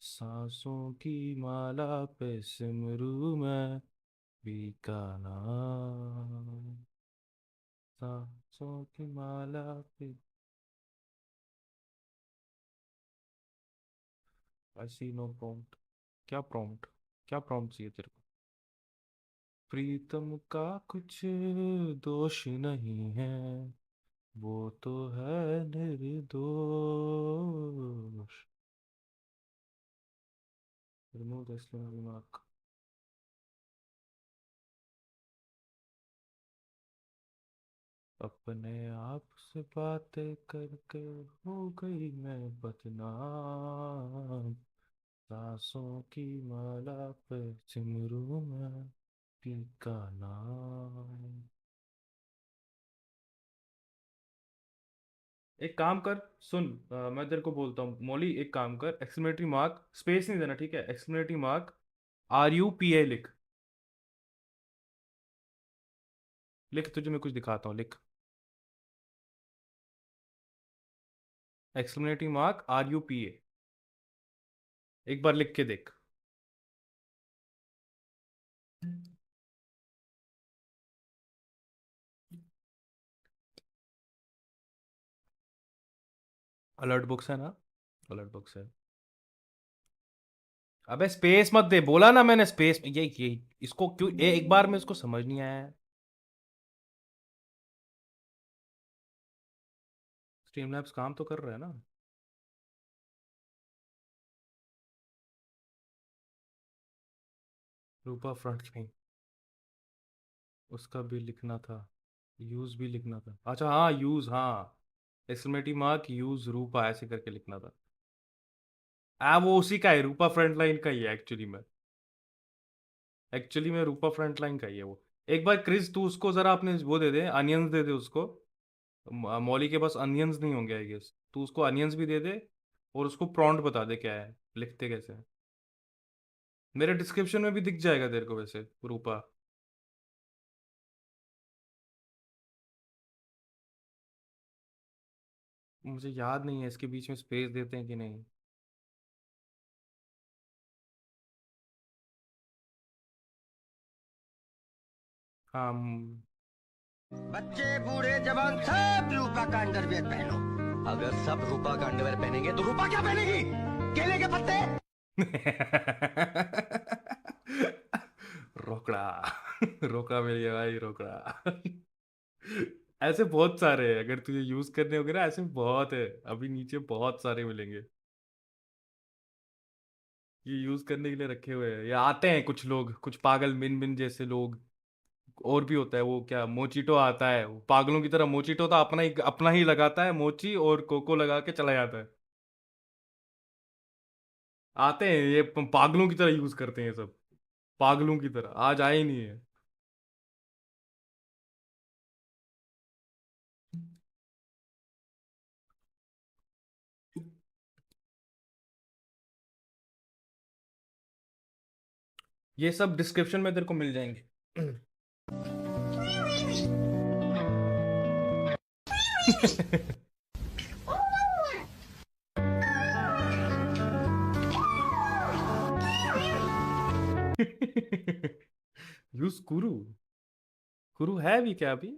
सांसों की माला पे सिमरू में भीगा नाम। सांसों की माला पे। आई सी नो प्रॉम्प्ट। क्या प्रॉम्प्ट? क्या प्रॉम्प्ट चाहिए तेरे को? प्रीतम का कुछ दोष नहीं है, वो तो है निर्दोष। Remove the remark. अपने आप से बातें करके हो गई मैं बदनाम। सांसों की माला पे सिमरू में का नाम। एक काम कर, सुन, मैं तेरे को बोलता हूँ मौली, एक काम कर, एक्सक्लेमेटरी मार्क स्पेस नहीं देना, ठीक है? एक्सक्लेमेटरी मार्क RUPA लिख। लिख, तुझे मैं कुछ दिखाता हूँ, लिख। एक्सक्लेमेटरी मार्क RUPA एक बार लिख के देख। अलर्ट बुक्स है ना? अलर्ट बुक्स है। अबे स्पेस मत दे, बोला ना मैंने स्पेस, ये इसको क्यों एक बार में इसको समझ नहीं आया है। स्ट्रीमलैब्स काम तो कर रहा है ना? रूपा फ्रंट लाइन, उसका भी लिखना था, यूज भी लिखना था। अच्छा हाँ यूज, हाँ एक्सक्लेमेटरी मार्क यूज रूपा ऐसे करके लिखना था। वो उसी का है, रूपा फ्रंट लाइन का ही है एक्चुअली में रूपा फ्रंट लाइन का ही है वो। एक बार क्रिस तू उसको जरा अपने वो दे दे, अनियंस दे दे उसको। मौली के पास अनियंस नहीं होंगे आई गेस, तू उसको अनियंस भी दे दे और उसको प्रॉन्ट बता दे क्या है, लिखते कैसे हैं। मेरे डिस्क्रिप्शन में भी दिख जाएगा तेरे को वैसे रूपा। मुझे याद नहीं है इसके बीच में स्पेस देते हैं कि नहीं। हाँ बच्चे बूढ़े जवान सब रूपा का अंडरवियर पहनो। अगर सब रूपा का अंडरवियर पहनेंगे तो रूपा क्या पहनेगी? केले के पत्ते। रोकड़ा। रोका मेरी भाई, रोकड़ा। ऐसे बहुत सारे हैं, अगर तुझे यूज करने होंगे ना, ऐसे बहुत है, अभी नीचे बहुत सारे मिलेंगे। ये यूज करने के लिए रखे हुए हैं, या आते हैं कुछ लोग, कुछ पागल मिन मिन जैसे लोग। और भी होता है वो, क्या मोचिटो आता है, वो पागलों की तरह मोचिटो तो अपना ही लगाता है मोची और कोको लगा के चला जाता है। आते हैं ये पागलों की तरह यूज करते हैं सब, पागलों की तरह। आज आए ही नहीं है। ये सब डिस्क्रिप्शन में तेरे को मिल जाएंगे। यूज कुरु। कुरु है भी क्या अभी?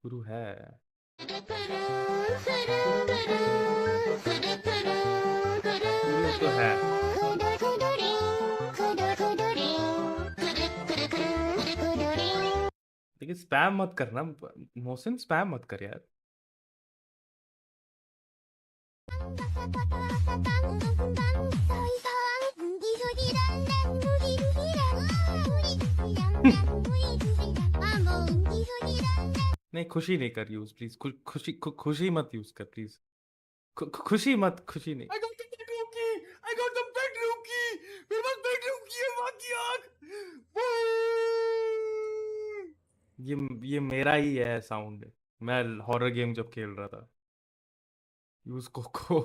कुरु है। कुरु तो है। लेकिन स्पैम मत करना मोहसिन, स्पैम मत कर यार। नहीं खुशी नहीं कर यूज प्लीज। खुशी मत यूज कर प्लीज। खुशी मत, खुशी नहीं। I got the bedroom key. मेरे पास bedroom key है, वहाँ की आग। ये मेरा ही है साउंड। मैं हॉरर गेम जब खेल रहा था। Use cocoa.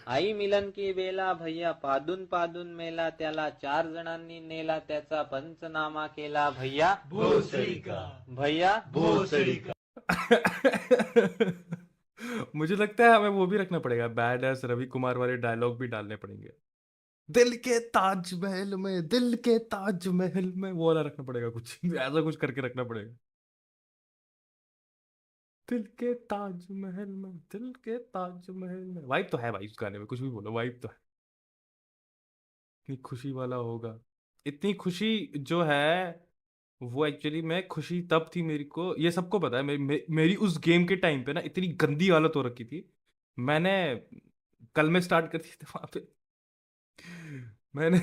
आई मिलन की बेला भैया पादून पादून मेला त्याला 4 जणांनी नेला त्याचा पंचनामा केला भैया भोसड़ी का भैया भोसड़ी का। मुझे लगता है हमें वो भी रखना पड़ेगा, बैड एस रवि कुमार वाले डायलॉग भी डालने पड़ेंगे। दिल के ताजमहल में, दिल के ताजमहल में, वो वाला रखना पड़ेगा कुछ। ऐसा कुछ करके रखना पड़ेगा। दिल के ताजमहल में, दिल के ताजमहल में। वाइब तो है भाई उस गाने में, कुछ भी बोलो वाइब तो है। इतनी खुशी वाला होगा। इतनी खुशी जो है वो एक्चुअली मैं खुशी तब थी मेरे को, ये सबको पता है। मेरी उस गेम के टाइम पे ना इतनी गंदी हालत हो रखी थी। मैंने कल में स्टार्ट कर दी थी वहां पे। मैंने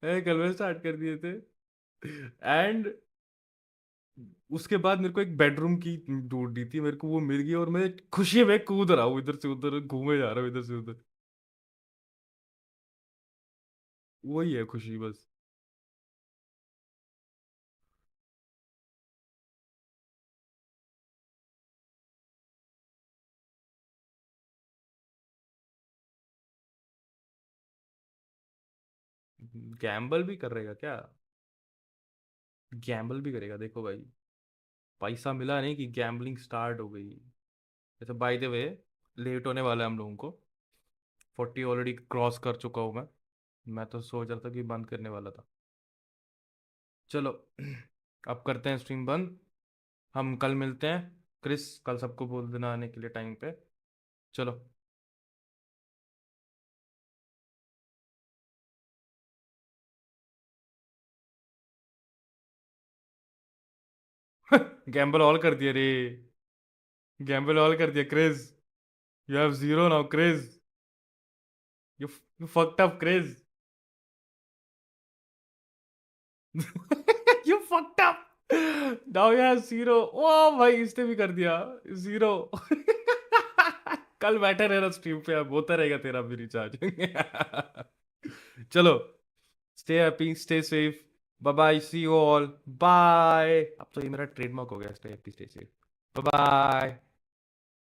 मैंने कल में स्टार्ट कर दिए थे। एंड उसके बाद मेरे को एक बेडरूम की ढूंढनी थी, मेरे को वो मिल गई और मैं खुशी में कूद रहा हूँ, इधर से उधर घूमे जा रहा हूँ, इधर से उधर। वही है खुशी बस। गैम्बल भी करेगा क्या? गैम्बल भी करेगा देखो भाई। पैसा मिला नहीं कि गैम्बलिंग स्टार्ट हो गई। अच्छा बाय द वे, लेट होने वाला है हम लोगों को। 40 ऑलरेडी क्रॉस कर चुका हूँ मैं तो सोच रहा था कि बंद करने वाला था। चलो अब करते हैं स्ट्रीम बंद। हम कल मिलते हैं। क्रिस कल सबको बोल देना आने के लिए टाइम पे। चलो। गैम्बल ऑल कर दिया रे। गैम्बल ऑल कर दिया Chris. You have zero now Chris. You fucked up Chris. You fucked up. Now you have zero. ओ भाई इसने भी कर दिया जीरो। कल बैठे रहना स्ट्रीम पे, अब होता रहेगा तेरा भी रिचार्ज। चलो stay happy, stay safe, bye bye, see you all, bye. अब तो ये मेरा ट्रेडमार्क हो गया, stay happy stay safe, bye bye.